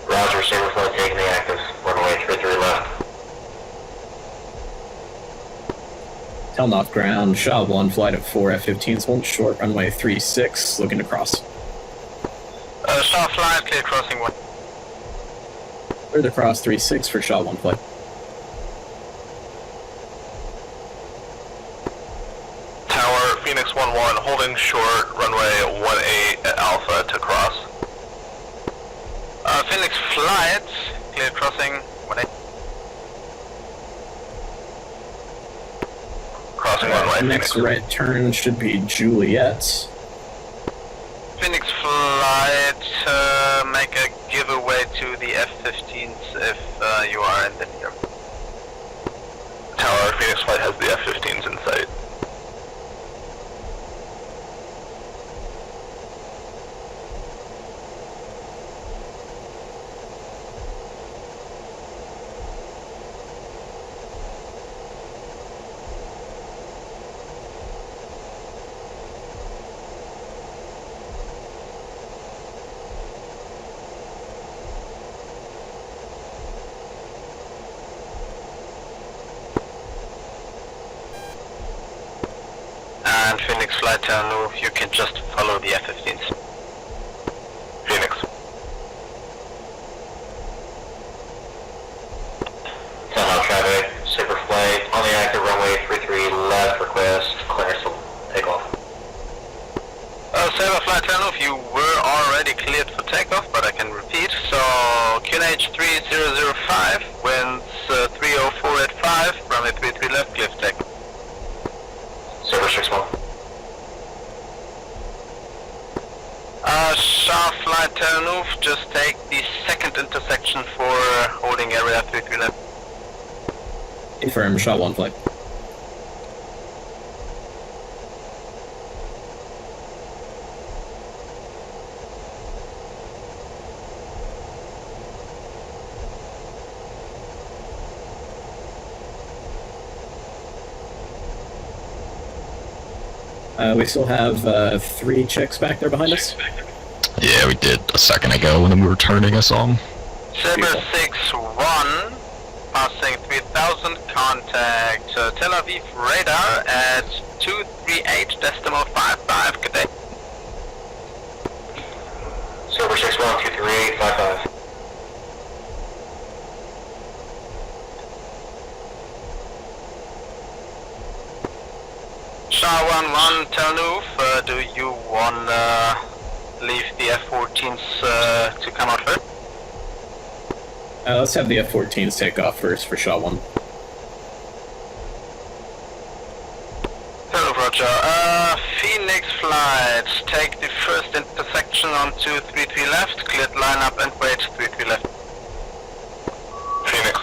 [SPEAKER 4] Roger, Saber flight taking the active. Runway 33 left.
[SPEAKER 1] Telling off ground, SHA-1 flight of 4 F-15s, hold short, runway 36, looking to cross.
[SPEAKER 5] SHA flight, clear crossing 1.
[SPEAKER 1] Clear to cross 36 for SHA-1 flight.
[SPEAKER 5] Tower, Phoenix 1-1, holding short, runway 18 at Alpha to cross. Phoenix flight, clear crossing 18. Crossing runway,
[SPEAKER 1] Next
[SPEAKER 5] Phoenix.
[SPEAKER 1] right turn should be Juliet.
[SPEAKER 5] Phoenix flight, make a giveaway to the F-15s if you are in the near. Tower, Phoenix flight has the F-15s in sight. And Phoenix flight turn move, you can just follow the F-15s. Phoenix.
[SPEAKER 4] Sound traffic, Saber flight on the active runway 33 left, request clearance to takeoff.
[SPEAKER 5] Saber flight turn move, you were already cleared for takeoff, but I can repeat. So, QNH 3005, winds 304 at 5, runway 33 left, clear for takeoff.
[SPEAKER 4] Saber 6-1.
[SPEAKER 5] SHA flight turn move, just take the second intersection for holding area 33 left.
[SPEAKER 1] Confirm, SHA-1 flight. We still have 3 checks back there behind us.
[SPEAKER 2] Yeah, we did a second ago when we were turning us on.
[SPEAKER 5] Saber 6-1, passing 3000, contact Tel Aviv radar at 238.55, good day.
[SPEAKER 4] Saber 6-1, 238.55.
[SPEAKER 5] SHA-1-1, Tel Aviv, do you wanna leave the F-14s to come out first?
[SPEAKER 1] Let's have the F-14s take off first for SHA-1.
[SPEAKER 5] Hello, Roger. Phoenix flight, take the first intersection on 233 left, cleared line up and wait, 33 left. Phoenix.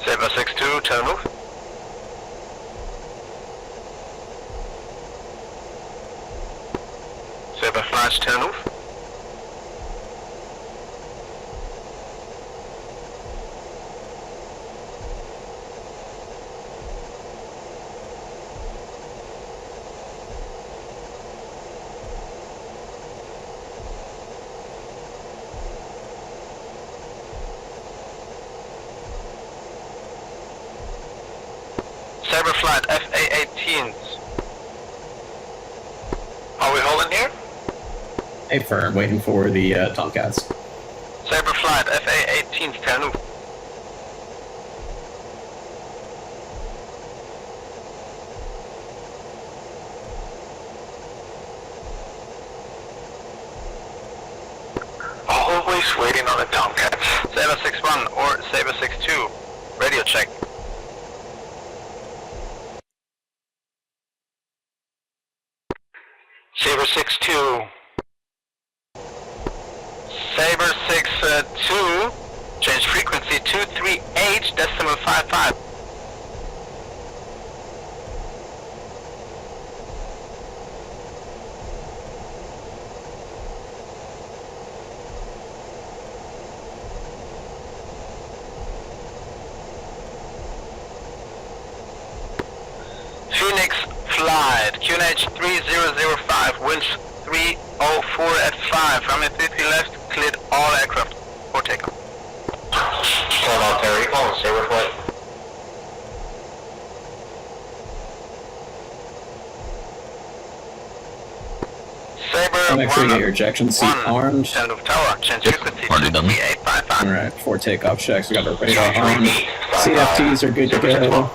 [SPEAKER 5] Saber 6-2, turn move. Saber flight, turn move. Saber flight, FA-18s. Are we holding here?
[SPEAKER 1] Hey, firm, waiting for the Tomcats.
[SPEAKER 5] Saber flight, FA-18s, Ternu.
[SPEAKER 4] Always waiting on the Tomcats.
[SPEAKER 5] Saber 6-1 or Saber 6-2. Radio check.
[SPEAKER 4] Saber 6-2.
[SPEAKER 5] Saber 6-2. Change frequency 238.55. Phoenix flight, QNH 3005, winds 304 at 5, runway 33 left, cleared all aircraft for takeoff.
[SPEAKER 4] Hold on, Terry, you calling Saber flight?
[SPEAKER 5] Saber
[SPEAKER 1] Make sure you get your
[SPEAKER 5] 1,
[SPEAKER 1] ejection seat armed.
[SPEAKER 5] Sound of tower, change frequency
[SPEAKER 2] already done.
[SPEAKER 5] 23855.
[SPEAKER 1] Alright, 4 takeoff checks. We got our radar on. CFTs are good to go.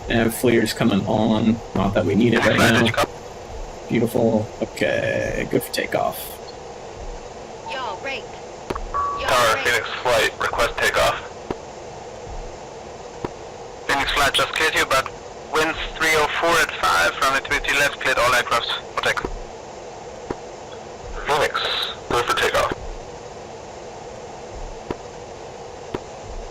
[SPEAKER 1] And FLIR's coming on. Not that we need it right now. Beautiful. Okay, good for takeoff.
[SPEAKER 3] Y'all rate.
[SPEAKER 5] Tower, Phoenix flight, request takeoff. Phoenix flight just cleared you, but winds 304 at 5, runway 23 left, cleared all aircraft for takeoff.
[SPEAKER 4] Phoenix, go for takeoff.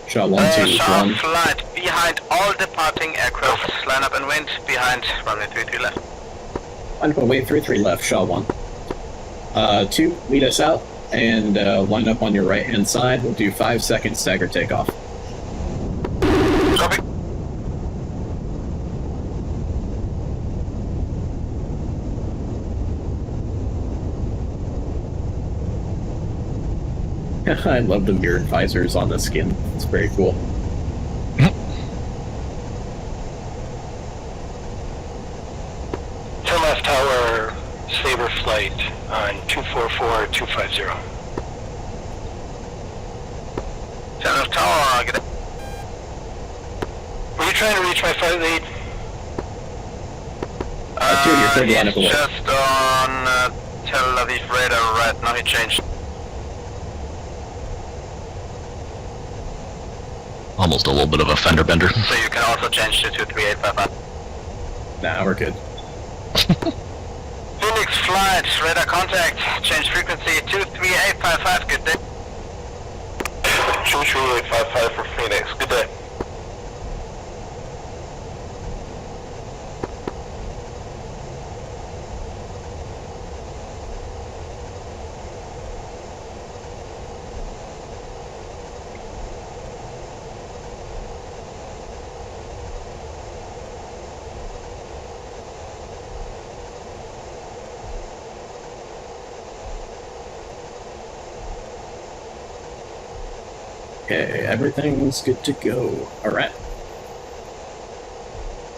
[SPEAKER 1] Shot 1, 2,
[SPEAKER 5] Sharp
[SPEAKER 1] 1.
[SPEAKER 5] flight behind all departing aircraft. Line up and wind behind runway 23 left.
[SPEAKER 1] Line up and wait, 3 left, shot 1. 2, lead us out, and line up on your right-hand side. We'll do 5-second stagger takeoff.
[SPEAKER 5] Copy.
[SPEAKER 1] I love the mirrored visors on the skin. It's very cool.
[SPEAKER 4] Turn left tower, Saber flight on 244-250.
[SPEAKER 5] Turn left tower, get it.
[SPEAKER 4] Were you trying to reach my flight lead?
[SPEAKER 1] Dude, you're third line up away.
[SPEAKER 5] Just on Tel Aviv radar right now, he changed.
[SPEAKER 2] Almost a little bit of a fender bender.
[SPEAKER 5] So you can also change to 23855.
[SPEAKER 1] Nah, we're good.
[SPEAKER 5] Phoenix flight, radar contact, change frequency 23855, good day.
[SPEAKER 4] 23855 for Phoenix, good day.
[SPEAKER 1] Okay, everything's good to go. Alright.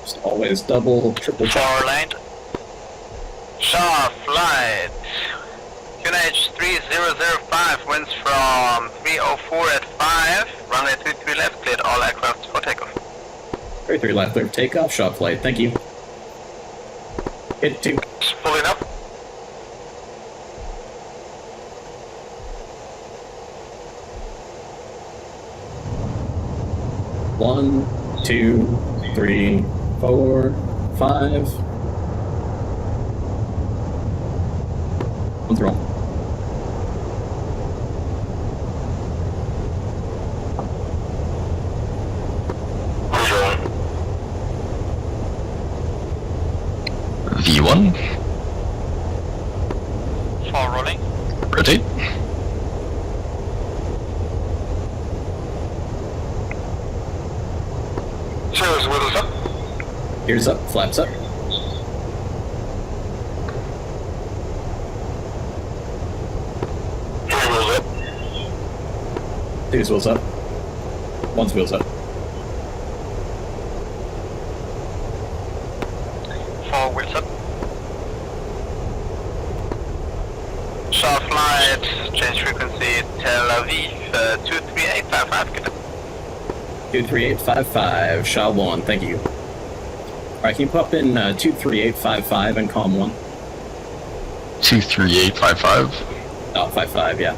[SPEAKER 1] Just always double, triple check.
[SPEAKER 5] Tower lane. Sharp flight. QNH 3005, winds from 304 at 5, runway 33 left, cleared all aircraft for takeoff.
[SPEAKER 1] 3 left, clear for takeoff, shot flight. Thank you. Hit 2.
[SPEAKER 5] Pulling up.
[SPEAKER 1] One, 2, 3, 4, 5. One's wrong.
[SPEAKER 4] Who's rolling?
[SPEAKER 2] V1,
[SPEAKER 5] Fall rolling.
[SPEAKER 2] rotate.
[SPEAKER 4] Cheers, wheels up.
[SPEAKER 1] Ears up, flaps up.
[SPEAKER 4] Here, wheels up.
[SPEAKER 1] 2's wheels up. 1's wheels up.
[SPEAKER 5] Juliet, change frequency Tel Aviv, 23855, good.
[SPEAKER 1] 23855, SHA 1, thank you. Alright, can you pop in 23855 and COM 1?
[SPEAKER 2] 23855.
[SPEAKER 1] Oh, 55, yeah.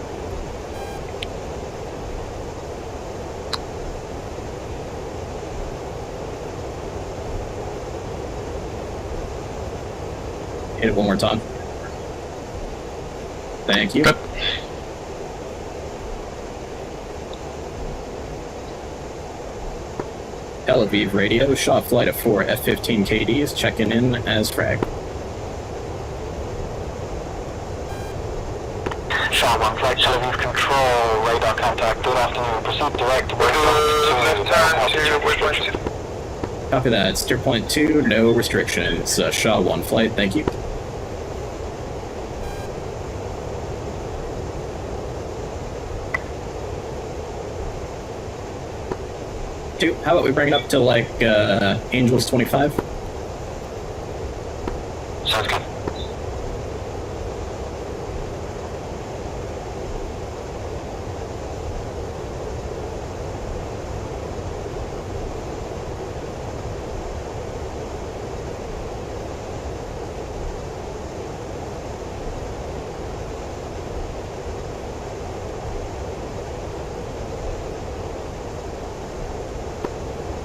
[SPEAKER 1] Hit it one more time. Thank you.
[SPEAKER 2] Good.
[SPEAKER 1] Tel Aviv radio, SHA flight of 4 F-15 is checking in as frag.
[SPEAKER 4] SHA 1 flight, Tel Aviv control, radar contact, good afternoon, proceed direct to
[SPEAKER 1] Copy that, steer point 2, no restrictions. SHA 1 flight, thank you. Two, how about we bring it up to like Angels 25?
[SPEAKER 4] Sounds good.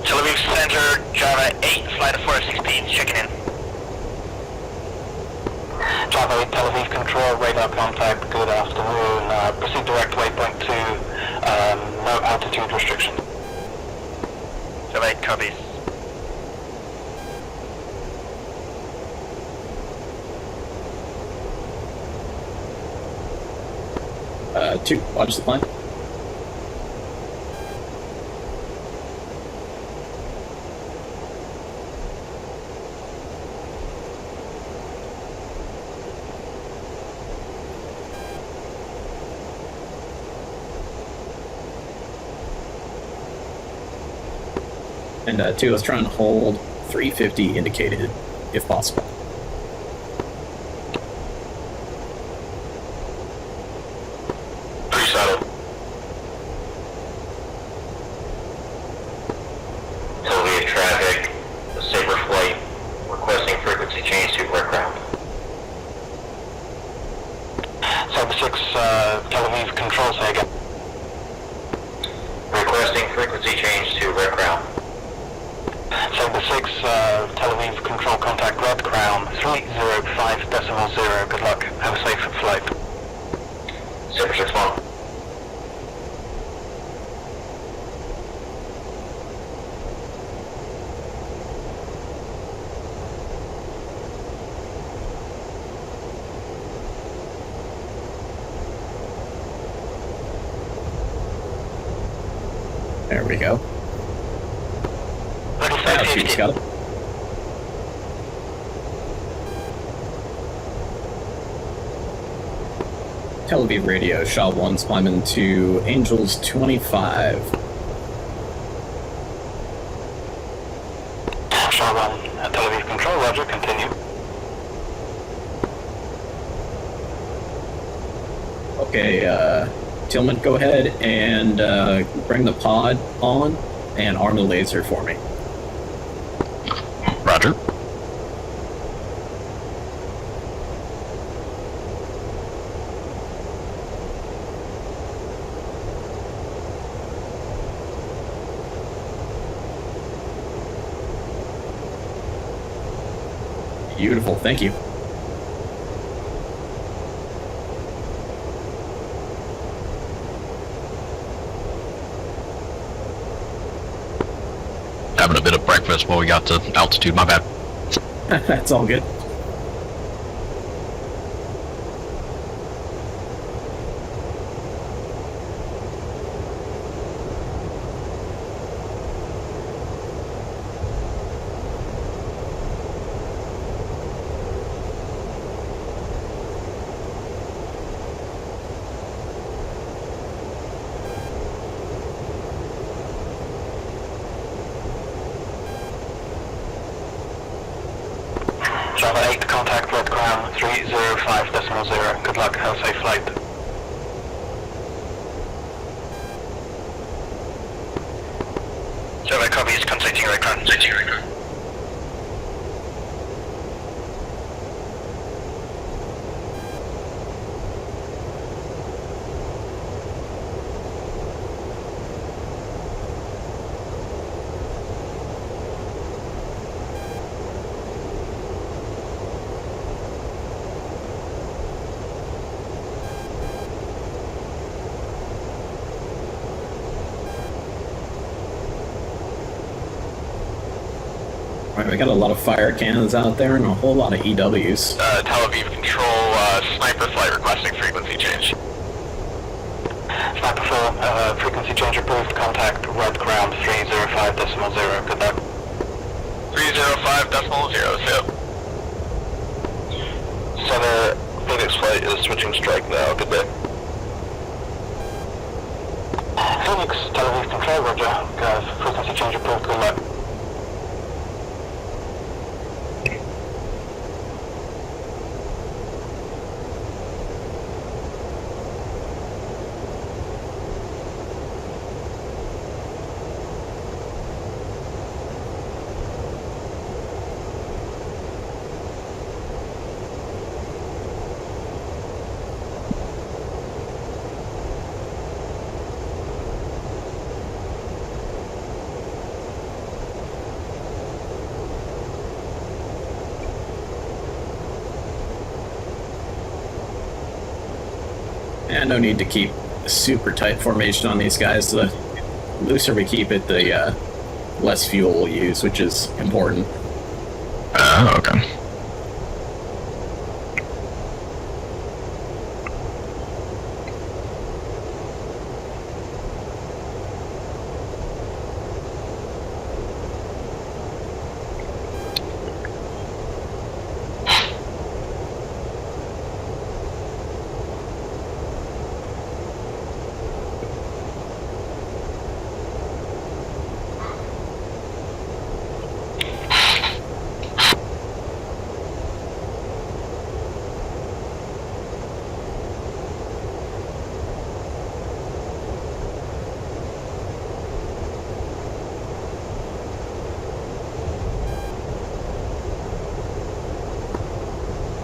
[SPEAKER 5] Tel Aviv Center, Java 8, flight of 4F-16, checking in.
[SPEAKER 4] Java 8, Tel Aviv control, radar contact, good afternoon, proceed direct waypoint 2, no altitude restriction.
[SPEAKER 5] Java 8 copies.
[SPEAKER 1] Two, watch the plane. And two, let's try and hold 350 indicated, if possible.
[SPEAKER 4] Pretty solid. Tel Aviv traffic, a saber flight, requesting frequency change to aircraft. Saber 6, Tel Aviv control, say again. Requesting frequency change to red crown. Saber 6, Tel Aviv control contact red crown, 305.0. Good luck. Have a safe flight. Saber 6 1.
[SPEAKER 1] There we go.
[SPEAKER 4] Ready,
[SPEAKER 1] Yeah, shoot's got it. Tel Aviv radio, SHA 1's climbing to Angels 25.
[SPEAKER 4] SHA 1, Tel Aviv control, roger, continue.
[SPEAKER 1] Okay, Tillman, go ahead and bring the pod on and arm the laser for me.
[SPEAKER 2] Roger.
[SPEAKER 1] Beautiful, thank you.
[SPEAKER 2] Having a bit of breakfast while we got to altitude, my bad.
[SPEAKER 1] That's all good.
[SPEAKER 4] Java 8, contact red crown, 305.0. Good luck, have a safe flight.
[SPEAKER 1] Alright, we got a lot of fire cannons out there and a whole lot of EWs.
[SPEAKER 5] Tel Aviv Control, sniper flight requesting frequency change.
[SPEAKER 4] Sniper 4, frequency change approved. Contact red ground 305.0. Good luck.
[SPEAKER 5] 305.0, so.
[SPEAKER 4] Center Phoenix flight is switching strike now. Good day. Phoenix, Tel Aviv Control, roger. Frequency change approved. Good luck.
[SPEAKER 1] And no need to keep a super tight formation on these guys. The looser we keep it, the less fuel we'll use, which is important.
[SPEAKER 2] Okay.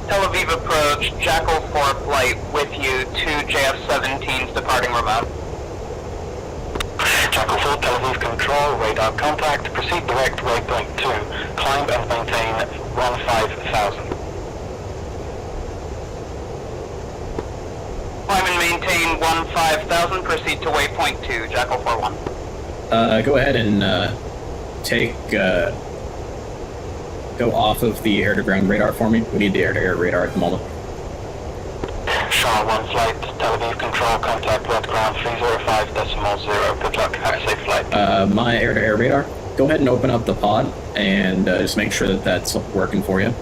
[SPEAKER 5] Tel Aviv approach, Jackal 4 flight with you to JF-17's departing remote.
[SPEAKER 4] Jackal 4, Tel Aviv Control, radar contact. Proceed direct waypoint 2. Climb and maintain 15,000.
[SPEAKER 5] Climb and maintain 15,000, proceed to waypoint 2, Jackal 4-1.
[SPEAKER 1] Go ahead and take go off of the air-to-ground radar for me. We need the air-to-air radar at the moment.
[SPEAKER 4] Shaw 1 flight, Tel Aviv Control, contact red ground 305.0. Good luck, have a safe flight.
[SPEAKER 1] My air-to-air radar, go ahead and open up the pod and just make sure that that's working for you.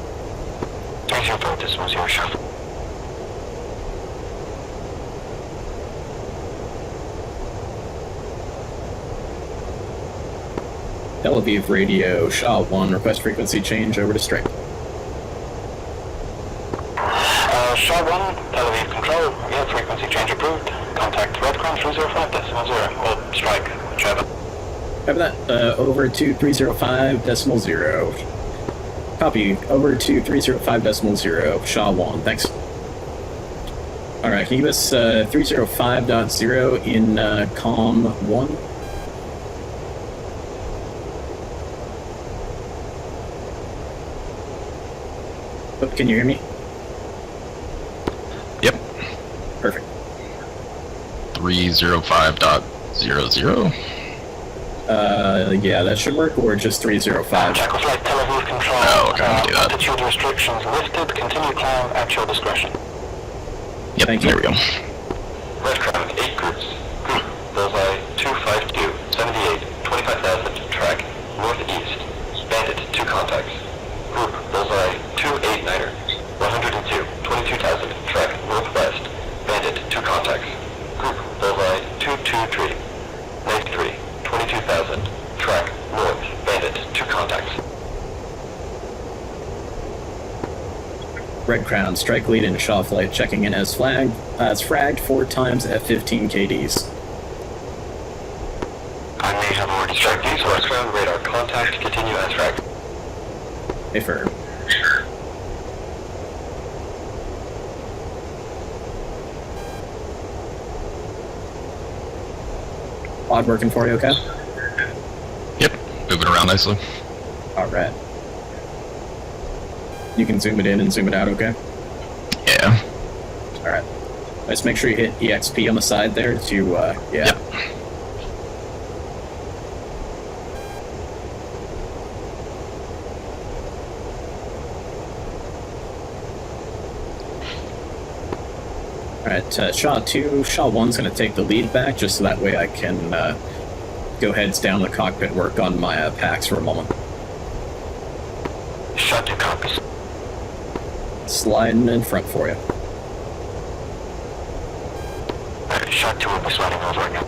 [SPEAKER 4] 305.0, Shaw.
[SPEAKER 1] Tel Aviv radio, Shaw 1, request frequency change over to strike.
[SPEAKER 4] Shaw 1, Tel Aviv Control, yeah, frequency change approved. Contact red ground 305.0, or strike, whichever.
[SPEAKER 1] Have that, over to 305.0. Copy, over to 305.0, Shaw 1, thanks. Alright, can you give us 305.0 in COM 1? Oh, can you hear me?
[SPEAKER 2] Yep.
[SPEAKER 1] Perfect.
[SPEAKER 2] 305.00.
[SPEAKER 1] Yeah, that should work, or just 305.
[SPEAKER 4] Jackal flight, Tel Aviv Control.
[SPEAKER 2] Oh, okay, I'll do that.
[SPEAKER 4] Altitude restrictions lifted. Continue climb at your discretion.
[SPEAKER 2] Yep,
[SPEAKER 1] Thank you.
[SPEAKER 2] there we go.
[SPEAKER 4] Red ground, 8 groups. Group, bullseye, 252, 78, 25,000, track, northeast. Bandit, 2 contacts. Group, bullseye, 289er, 102, 22,000, track, northwest. Bandit, 2 contacts. Group, bullseye, 223, 93, 22,000, track, north. Bandit, 2 contacts.
[SPEAKER 1] Red Crown, strike lead in Shaw flight, checking in as flagged. It's fragged 4 times F-15 KDs.
[SPEAKER 4] I may have already struck these. Red ground, radar contact, continue as fragged.
[SPEAKER 1] Affirm. Pod working for you, okay?
[SPEAKER 2] Yep, moving around nicely.
[SPEAKER 1] Alright. You can zoom it in and zoom it out, okay?
[SPEAKER 2] Yeah.
[SPEAKER 1] Alright. Let's make sure you hit EXP on the side there to, yeah.
[SPEAKER 2] Yep.
[SPEAKER 1] Alright, Shaw 2, Shaw 1's going to take the lead back, just so that way I can go heads down the cockpit, work on my packs for a moment.
[SPEAKER 4] Shaw 2 copies.
[SPEAKER 1] Sliding in front for you.
[SPEAKER 4] Shaw 2 will be sliding over again.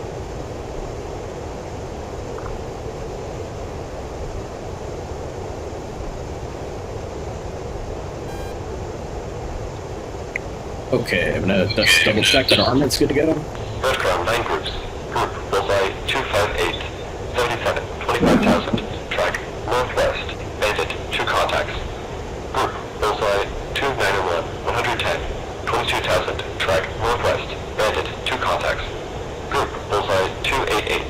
[SPEAKER 1] Okay, I'm gonna just double check that armored's good to go.
[SPEAKER 4] Red Crown, 9 groups. Group, bullseye, 258, 77, 25,000. Track, northwest, bandit, 2 contacts. Group, bullseye, 291, 110, 22,000. Track, northwest, bandit, 2 contacts. Group, bullseye, 288,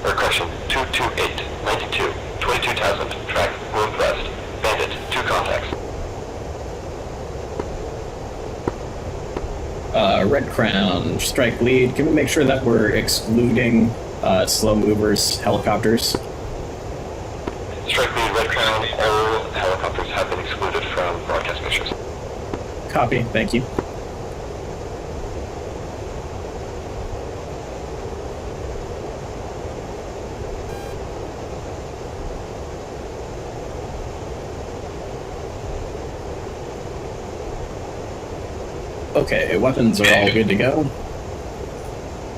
[SPEAKER 4] or correction, 228, 92, 22,000. Track, northwest, bandit, 2 contacts.
[SPEAKER 1] Red Crown, strike lead. Can we make sure that we're excluding slow movers, helicopters?
[SPEAKER 4] Strike lead, Red Crown, all helicopters have been excluded from broadcast pictures.
[SPEAKER 1] Copy, thank you. Okay, weapons are all good to go.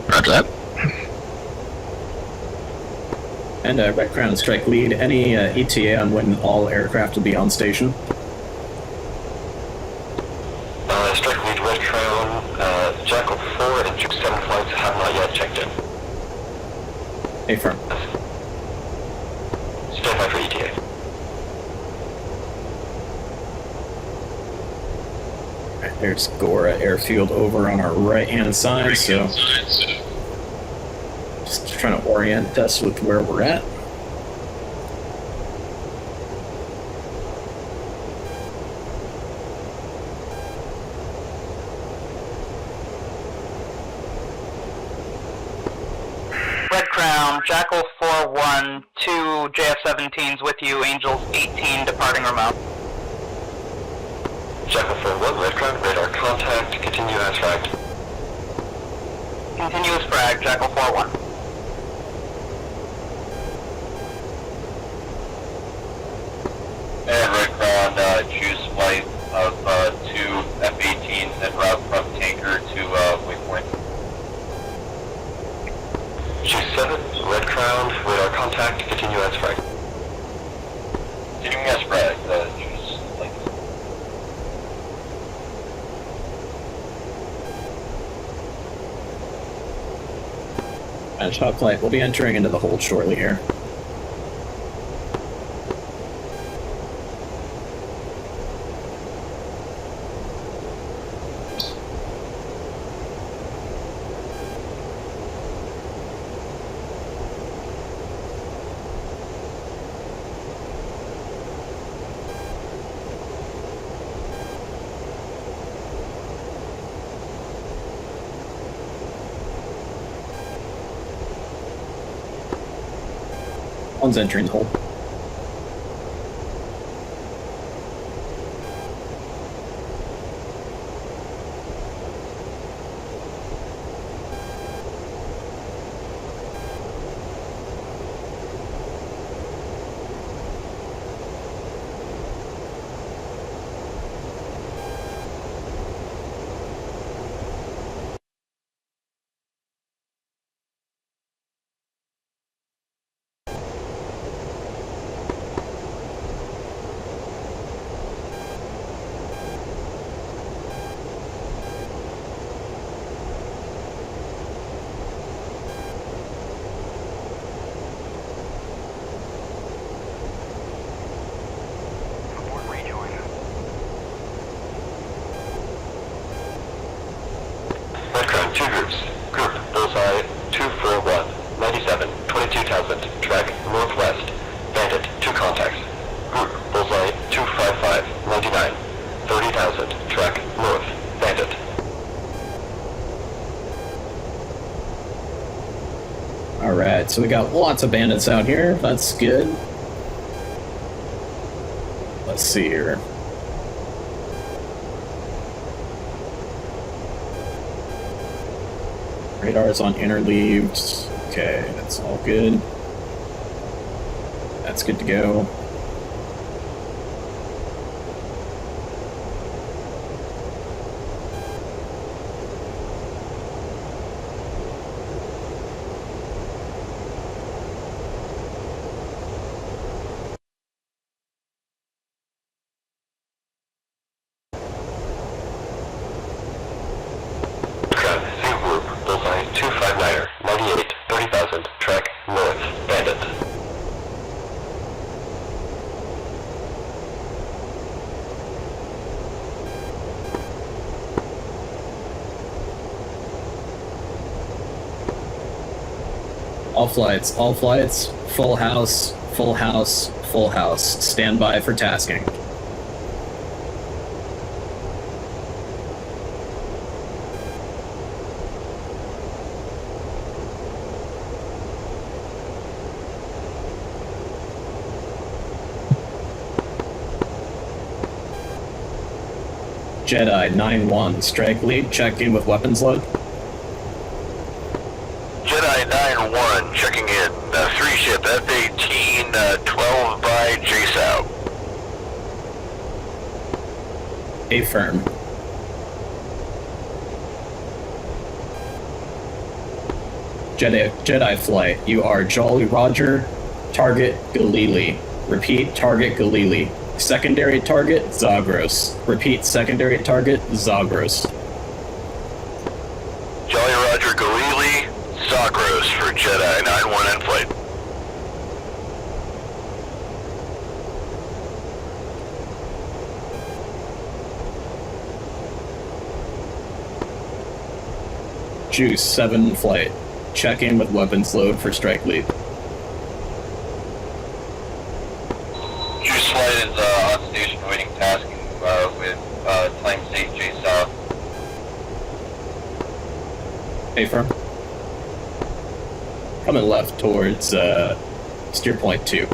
[SPEAKER 2] Roger that.
[SPEAKER 1] And Red Crown, strike lead. Any ETA on when all aircraft will be on station?
[SPEAKER 4] Strike lead, Red Crown, Jackal 4 and Juke 7 flights have not yet checked in.
[SPEAKER 1] Affirm.
[SPEAKER 4] Stand by for ETA.
[SPEAKER 1] Alright, there's Gora Airfield over on our right-hand side, so just trying to orient us with where we're at.
[SPEAKER 5] Red Crown, Jackal 4-1, 2 JF-17s with you, Angels 18 departing remote.
[SPEAKER 4] Jackal 4-1, Red Crown, radar contact, continue as fragged.
[SPEAKER 5] Continuous frag, Jackal 4-1.
[SPEAKER 6] And Red Crown, choose flight of 2 F-18s en route from tanker to waypoint.
[SPEAKER 4] Juke 7, Red Crown, radar contact, continue as fragged.
[SPEAKER 6] Continuing as frag, choose flight.
[SPEAKER 1] And top flight, we'll be entering into the hold shortly here. One's entering the hole.
[SPEAKER 4] Red Crown, 2 groups. Group, bullseye, 241, 97, 22,000. Track, northwest, bandit, 2 contacts. Group, bullseye, 255, 99, 30,000. Track, north, bandit.
[SPEAKER 1] Alright, so we got lots of bandits out here. That's good. Let's see here. Radar is on interleaved. Okay, that's all good. That's good to go. All flights, full house, full house, full house. Stand by for tasking. Jedi 9-1, strike lead, check in with weapons load.
[SPEAKER 5] Jedi 9-1, checking in. 3-ship F-18, 12 by JSOW.
[SPEAKER 1] Affirm. Jedi flight, you are Jolly Roger, target Galili. Repeat, target Galili. Secondary target, Zagros. Repeat, secondary target, Zagros.
[SPEAKER 5] Jolly Roger Galili, Zagros for Jedi 9-1 end flight.
[SPEAKER 1] Juice 7 flight. Check in with weapons load for strike lead.
[SPEAKER 6] Juice flight is on station awaiting tasking with time state JSOW.
[SPEAKER 1] Affirm. Coming left towards steer point 2.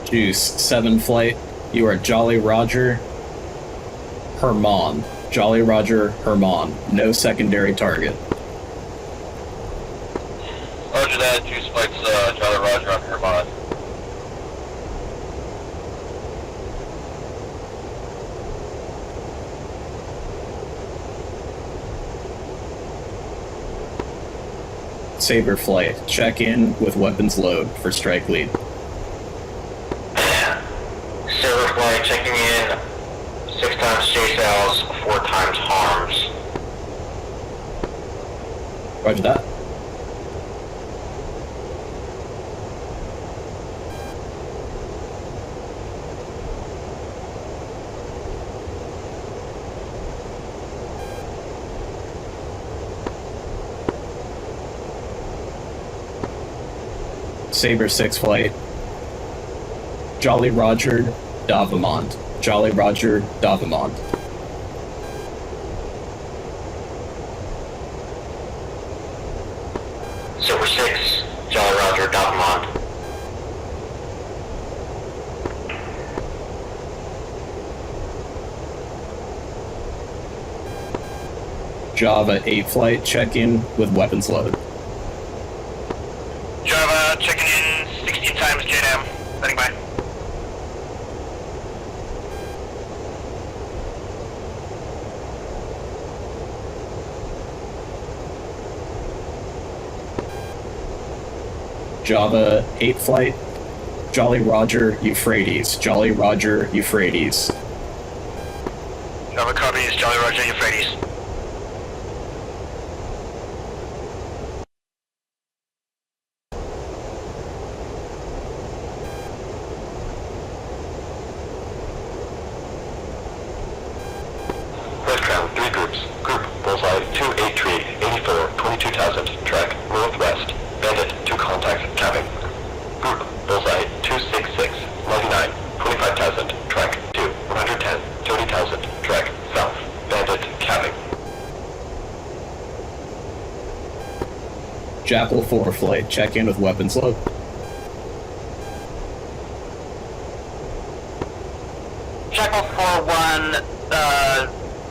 [SPEAKER 1] Juice 7 flight, you are Jolly Roger Herman. Jolly Roger Herman. No secondary target.
[SPEAKER 6] Roger that, Juice flight's Jolly Roger on Herman.
[SPEAKER 1] Saber flight, check in with weapons load for strike lead.
[SPEAKER 4] Saber flight checking in 6 times JSOWs, 4 times harms.
[SPEAKER 1] Roger that. Saber 6 flight. Jolly Roger Davamont. Jolly Roger Davamont.
[SPEAKER 4] Saber 6, Jolly Roger Davamont.
[SPEAKER 1] Java 8 flight, check in with weapons load.
[SPEAKER 5] Java checking in 16 times JDAM. Standing by.
[SPEAKER 1] Java 8 flight, Jolly Roger Euphrates. Jolly Roger Euphrates.
[SPEAKER 5] Java copies, Jolly Roger Euphrates.
[SPEAKER 1] Jackal 4 flight, check in with weapons load.
[SPEAKER 5] Jackal 4-1,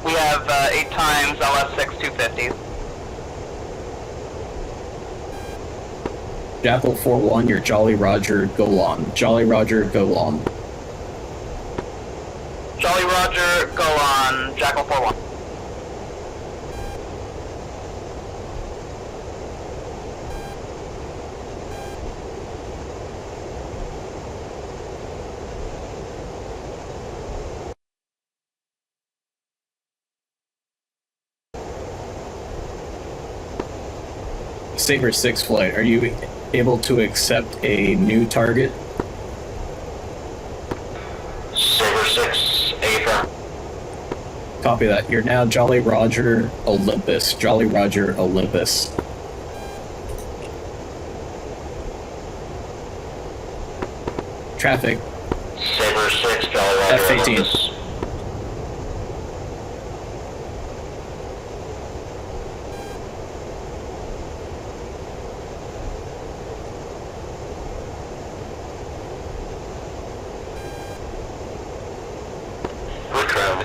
[SPEAKER 5] we have 8 times LS6 250.
[SPEAKER 1] Jackal 4-1, you're Jolly Roger, go on. Jolly Roger, go on.
[SPEAKER 5] Jolly Roger, go on. Jackal 4-1.
[SPEAKER 1] Saber 6 flight, are you able to accept a new target?
[SPEAKER 6] Saber 6, affirm.
[SPEAKER 1] Copy that. You're now Jolly Roger Olympus. Jolly Roger Olympus. Traffic.
[SPEAKER 6] Saber 6, Jolly Roger
[SPEAKER 1] F-15.
[SPEAKER 6] Olympus.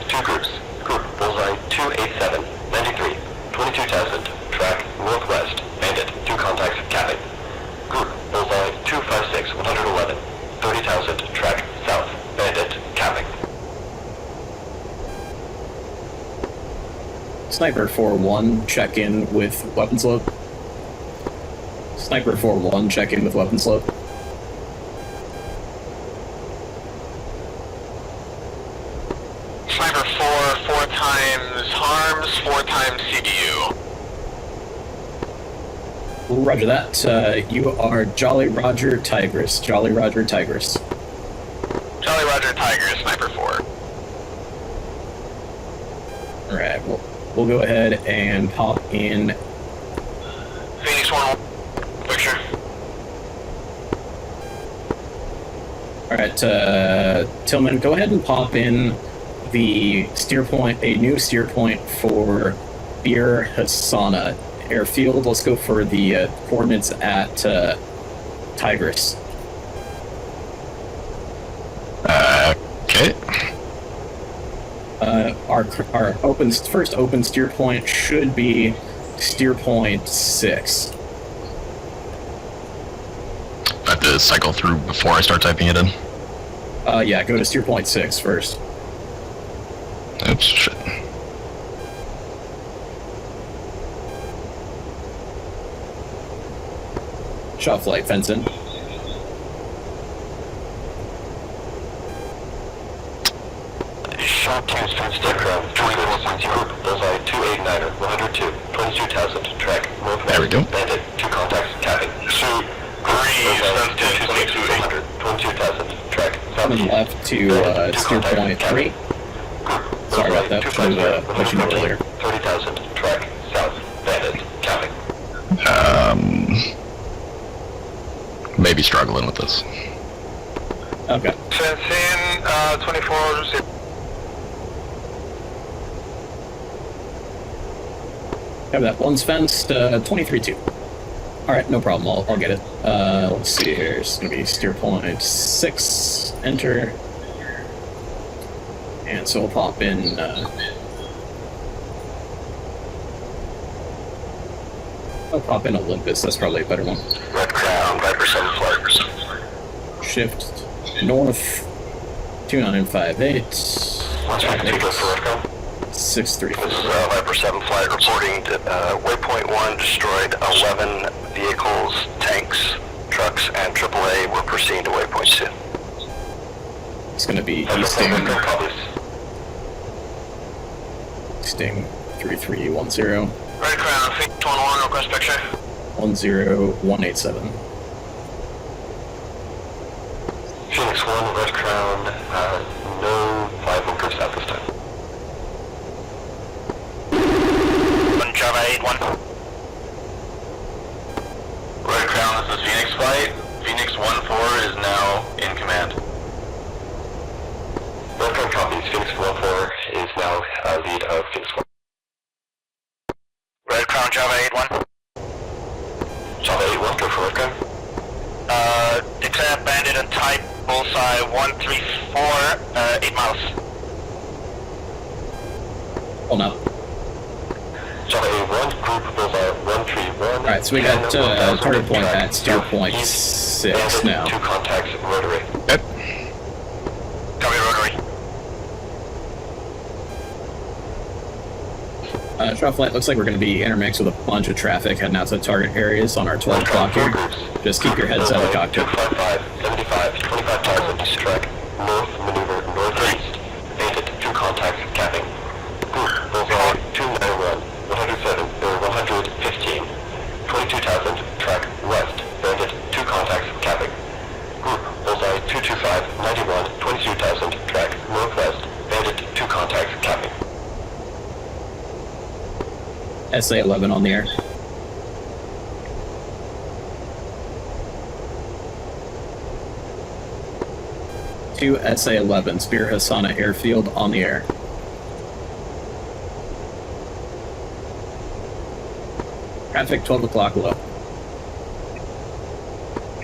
[SPEAKER 6] Two groups. Group Bullseye 287, 93, 22,000, track northwest, bandit, 2 contacts, capping. Group Bullseye 256, 111, 30,000, track south, bandit, capping.
[SPEAKER 1] Sniper 4-1, check in with weapons load. Sniper 4-1, check in with weapons load.
[SPEAKER 5] Sniper 4 times harms, 4 times CDU.
[SPEAKER 1] Roger that. You are Jolly Roger Tigress. Jolly Roger Tigress.
[SPEAKER 5] Jolly Roger Tiger, Sniper 4.
[SPEAKER 1] Alright, we'll go ahead and pop in.
[SPEAKER 5] Phoenix 1, picture.
[SPEAKER 1] Alright, Tillman, go ahead and pop in the steer point, a new steer point for Bir Hassana Airfield. Let's go for the coordinates at Tigress.
[SPEAKER 2] Okay.
[SPEAKER 1] Our first open steer point should be steer point 6.
[SPEAKER 2] I have to cycle through before I start typing it in.
[SPEAKER 1] Yeah, go to steer point 6 first.
[SPEAKER 2] Oops, shit.
[SPEAKER 1] Shot flight, fence in.
[SPEAKER 6] Shot 2, fence aircraft, 24.0, Bullseye 289er, 102, 22,000, track northwest,
[SPEAKER 2] There we go.
[SPEAKER 6] bandit, 2 contacts, capping. Shoot, breeze, fence 226, 22,000, track south.
[SPEAKER 1] Coming left to steer point 3. Sorry about that, pushing over later.
[SPEAKER 6] 30,000, track south, bandit, capping.
[SPEAKER 2] Maybe struggling with this.
[SPEAKER 1] Okay.
[SPEAKER 5] Fence in, 24,
[SPEAKER 1] Have that. One's fenced, 23-2. Alright, no problem, I'll get it. Let's see here, it's gonna be steer point 6, enter. And so we'll pop in, I'll pop in Olympus, that's probably a better one.
[SPEAKER 6] Red Crown, Viper 7 flight.
[SPEAKER 1] Shift north, 2958.
[SPEAKER 6] Once we can take us for Red Crown.
[SPEAKER 1] 634.
[SPEAKER 6] This is Viper 7 flight reporting that waypoint 1 destroyed 11 vehicles, tanks, trucks, and AAA. We're proceeding to waypoint 2.
[SPEAKER 1] It's gonna be Easting 3310.
[SPEAKER 5] Red Crown, Phoenix 1-1, request picture.
[SPEAKER 1] 10187.
[SPEAKER 6] Phoenix 1, Red Crown, no 5 bunkers at this time.
[SPEAKER 5] Java 8-1. Red Crown, this is Phoenix flight. Phoenix 1-4 is now in command.
[SPEAKER 6] Red Crown copies. Phoenix 1-4 is now lead of Phoenix 1.
[SPEAKER 5] Red Crown, Java 8-1.
[SPEAKER 6] Java
[SPEAKER 5] Bullseye 134, 8 miles.
[SPEAKER 1] Hold up.
[SPEAKER 6] Java A1, group bullseye 131.
[SPEAKER 1] Alright, so we got target point at steer point 6 now.
[SPEAKER 6] 2 contacts rotary.
[SPEAKER 2] Yep.
[SPEAKER 5] Copy rotary.
[SPEAKER 1] Drop flight looks like we're going to be intermixed with a bunch of traffic heading out to the target areas on our 12 o'clock here. Just keep your heads out of the cockpit.
[SPEAKER 6] 255, 75, 25,000, track north, maneuver northeast. Painted, 2 contacts, capping. Group, bullseye 291, 107, or 115. 22,000, track west. Bandit, 2 contacts, capping. Group, bullseye 225, 91, 22,000, track northwest. Bandit, 2 contacts, capping.
[SPEAKER 1] SA-11 on the air. Two SA-11, Spear Hassana Airfield on the air. Traffic 12 o'clock low.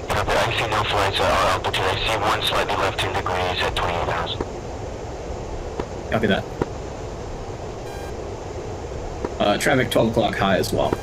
[SPEAKER 6] Copy, I see no flights are altitude. I see one slightly left in degrees at 28,000.
[SPEAKER 1] Copy that. Traffic 12 o'clock high as well.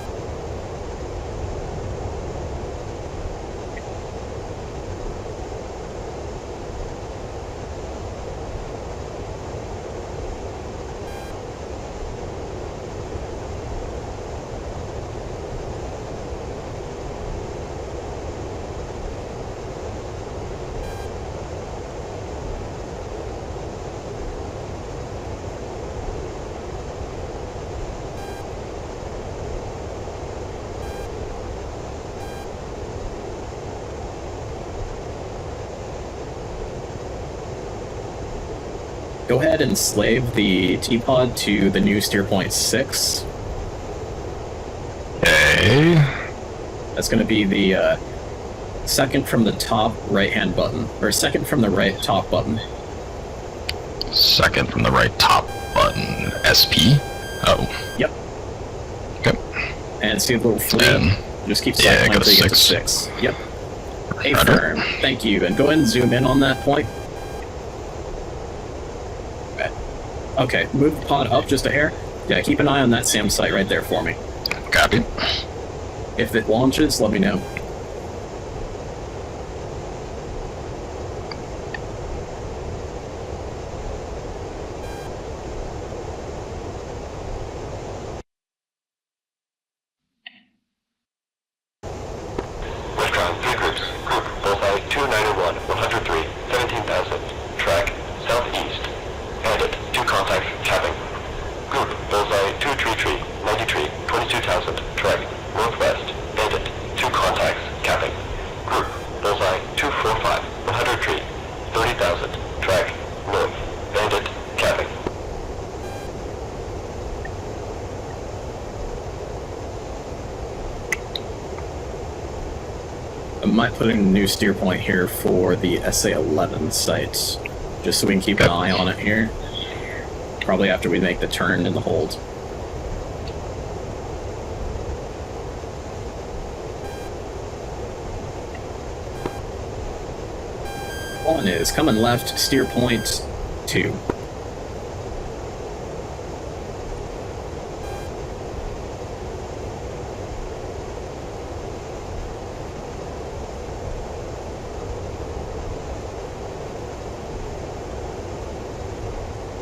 [SPEAKER 1] Go ahead and slave the T-pod to the new steer point 6.
[SPEAKER 2] Okay.
[SPEAKER 1] That's going to be the second from the top right-hand button, or second from the right top button.
[SPEAKER 2] Second from the right top button. SP? Oh.
[SPEAKER 1] Yep.
[SPEAKER 2] Okay.
[SPEAKER 1] And see the little fleet.
[SPEAKER 2] And
[SPEAKER 1] just keep
[SPEAKER 2] yeah,
[SPEAKER 1] cycling
[SPEAKER 2] go to
[SPEAKER 1] until you get to
[SPEAKER 2] 6.
[SPEAKER 1] 6. Yep. Hey,
[SPEAKER 2] Roger.
[SPEAKER 1] firm. Thank you. And go ahead and zoom in on that point. Okay, move the pod up just a hair. Yeah, keep an eye on that SAM site right there for me.
[SPEAKER 2] Copy.
[SPEAKER 1] If it launches, let me know.
[SPEAKER 6] Westbound, 3 groups. Group, bullseye 291, 103, 17,000. Track southeast. Bandit, 2 contacts, capping. Group, bullseye 233, 93, 22,000. Track northwest. Bandit, 2 contacts, capping. Group, bullseye 245, 103, 30,000. Track north. Bandit, capping.
[SPEAKER 1] I might put in a new steer point here for the SA-11 sites, just so we can keep an eye on it here. Probably after we make the turn in the hold. One is coming left, steer point 2.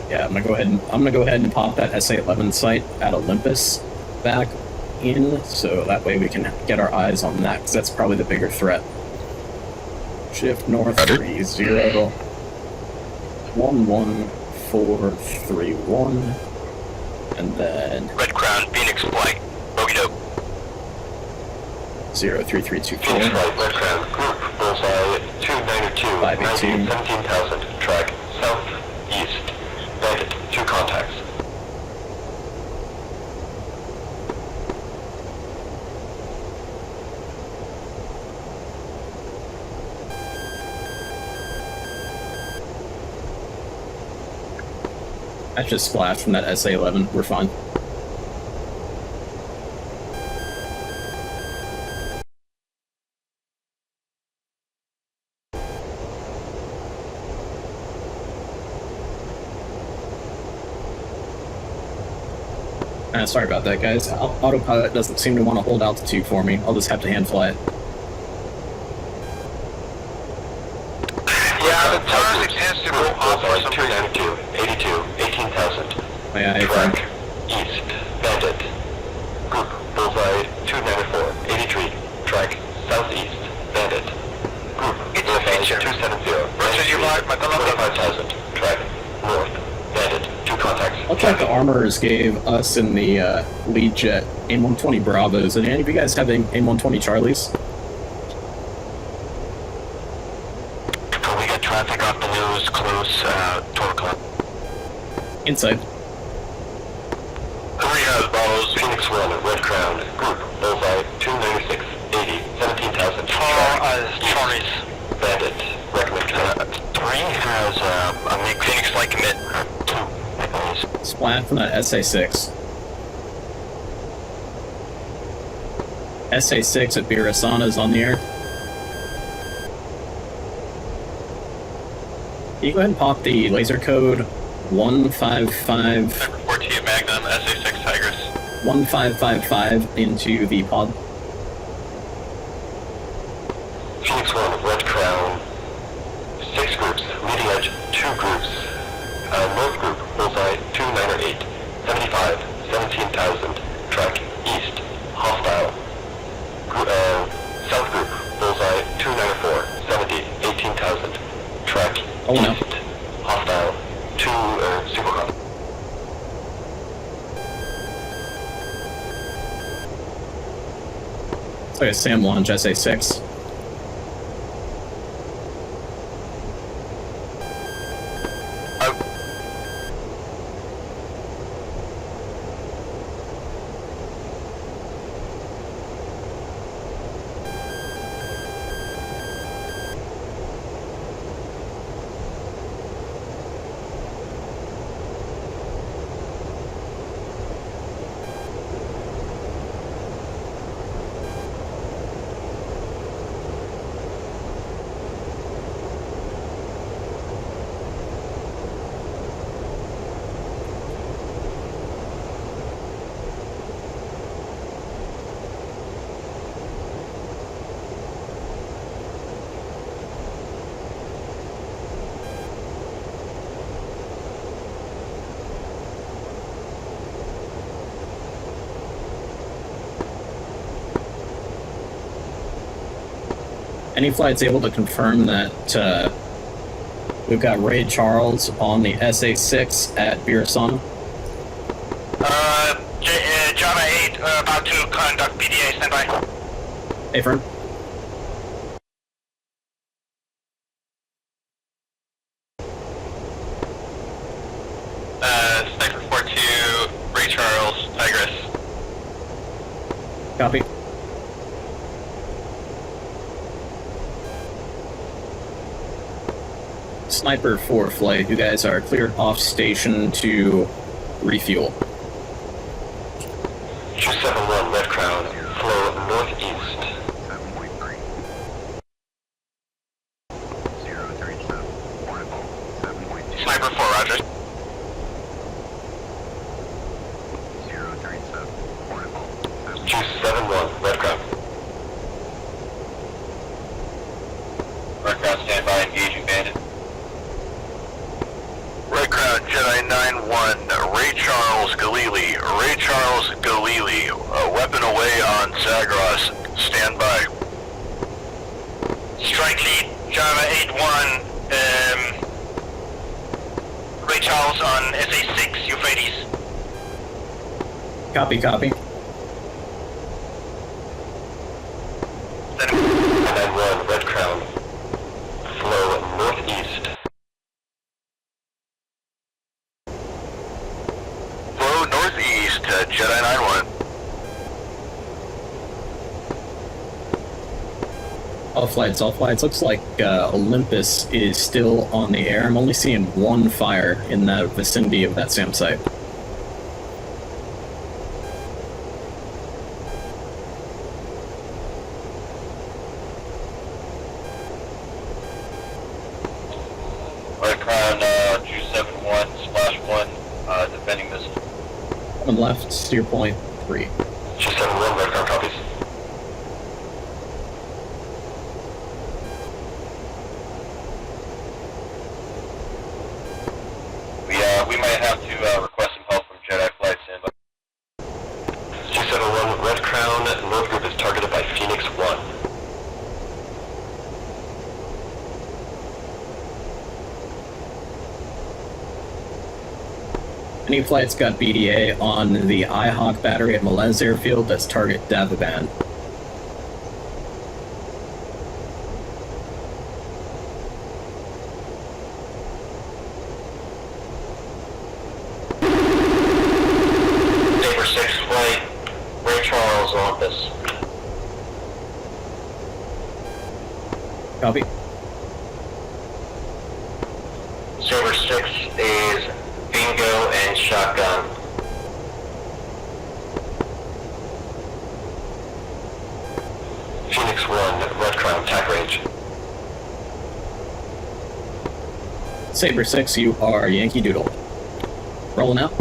[SPEAKER 1] Yeah, I'm gonna go ahead and pop that SA-11 site at Olympus back in, so that way we can get our eyes on that, because that's probably the bigger threat. Shift north 30 11431, and then
[SPEAKER 5] Red Crown, Phoenix flight. Bogey dope.
[SPEAKER 1] 03324.
[SPEAKER 6] Phoenix flight, Red Crown, group, bullseye 292,
[SPEAKER 1] 582.
[SPEAKER 6] 17,000. Track southeast. Bandit, 2 contacts.
[SPEAKER 1] That just splashed from that SA-11. We're fine. Sorry about that, guys. Autopilot doesn't seem to want to hold altitude for me. I'll just have to hand fly it.
[SPEAKER 5] Yeah, the turn intends to go up for some
[SPEAKER 6] 292, 82, 18,000.
[SPEAKER 1] Oh, yeah,
[SPEAKER 6] Track east, bandit. Group, bullseye 294, 83. Track southeast, bandit. Group,
[SPEAKER 5] It's a
[SPEAKER 6] bullseye
[SPEAKER 5] feature.
[SPEAKER 6] 270,
[SPEAKER 5] Roger, you mark, Madonna.
[SPEAKER 6] 25,000. Track north, bandit. 2 contacts.
[SPEAKER 1] Looks like the armorers gave us in the lead jet AIM-120 Bravos. Did any of you guys have AIM-120 Charlies?
[SPEAKER 6] We got traffic off the news, close, 12 o'clock.
[SPEAKER 1] Inside.
[SPEAKER 6] 3 has Bravos. Phoenix 1, Red Crown. Group, bullseye 296, 80, 17,000.
[SPEAKER 5] Charlie's.
[SPEAKER 6] Bandit, recommend turn. 3 has a MiG Phoenix flight commit. 2,
[SPEAKER 1] Splat from that SA-6. SA-6 at Birasana is on the air. Can you go ahead and pop the laser code 155...
[SPEAKER 5] 14 Magnum, SA-6 Tigers.
[SPEAKER 1] 1555 into the pod?
[SPEAKER 6] Phoenix 1, Red Crown. 6 groups, leading edge 2 groups. North group, bullseye 298, 75, 17,000. Track east, hostile. South group, bullseye 294, 70, 18,000. Track
[SPEAKER 1] Oh, no.
[SPEAKER 6] east, hostile. 2 supercon.
[SPEAKER 1] It's like a SAM launch SA-6. Any flight's able to confirm that we've got Ray Charles on the SA-6 at Birasana?
[SPEAKER 5] Java 8, about to conduct PDA, stand by.
[SPEAKER 1] Affirm.
[SPEAKER 5] Sniper 4-2, Ray Charles, Tigress.
[SPEAKER 1] Copy. Sniper 4 flight, you guys are cleared off station to refuel.
[SPEAKER 6] 271, Red Crown. Flow northeast.
[SPEAKER 7] 7.3. 037. Portable. 7.2.
[SPEAKER 5] Sniper 4, roger.
[SPEAKER 7] 037. Portable.
[SPEAKER 6] 271, Red Crown.
[SPEAKER 5] Red Crown, stand by, engaging bandit. Red Crown, Jedi 9-1, Ray Charles Galili. Ray Charles Galili, weapon away on Zagros, stand by. Strike lead, Java 8-1, Ray Charles on SA-6, Euphrates.
[SPEAKER 1] Copy, copy.
[SPEAKER 6] 9-1, Red Crown. Flow northeast.
[SPEAKER 5] Flow northeast, Jedi 9-1.
[SPEAKER 1] All flights, all flights. Looks like Olympus is still on the air. I'm only seeing one fire in the vicinity of that SAM site.
[SPEAKER 5] Red Crown, 271, splash 1, defending missile.
[SPEAKER 1] One left, steer point 3.
[SPEAKER 6] G71, red ground copies.
[SPEAKER 8] We might have to request some help from Jedi flights in.
[SPEAKER 6] G71, red crown, north group is targeted by Phoenix 1.
[SPEAKER 1] Any flights got BDA on the IHawk battery at Melez Airfield, that's target Davaban.
[SPEAKER 6] Saber 6 flight, Ray Charles office.
[SPEAKER 1] Copy.
[SPEAKER 6] Saber 6 is bingo and shotgun. Phoenix 1, red crown, tack range.
[SPEAKER 1] Saber 6, you are Yankee Doodle. Rolling out.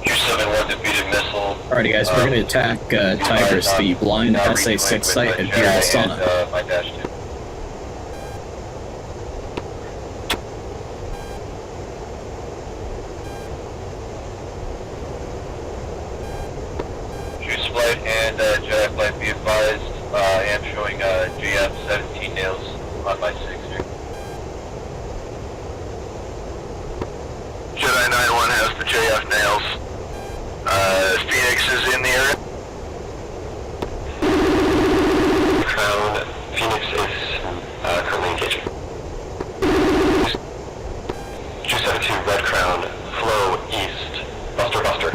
[SPEAKER 8] Q71 defeated missile.
[SPEAKER 1] Alrighty guys, we're gonna attack Tigris, the blind SA-6 site at Deir Hassana.
[SPEAKER 8] My dash 2. Juice flight and Jedi flight, be advised. I am showing JF-17 nails on my 6 here. Jedi 9-1 has the JF nails. Phoenix is in the area.
[SPEAKER 6] Crown, Phoenix is currently engaging. Q72, red crown, flow east, buster buster.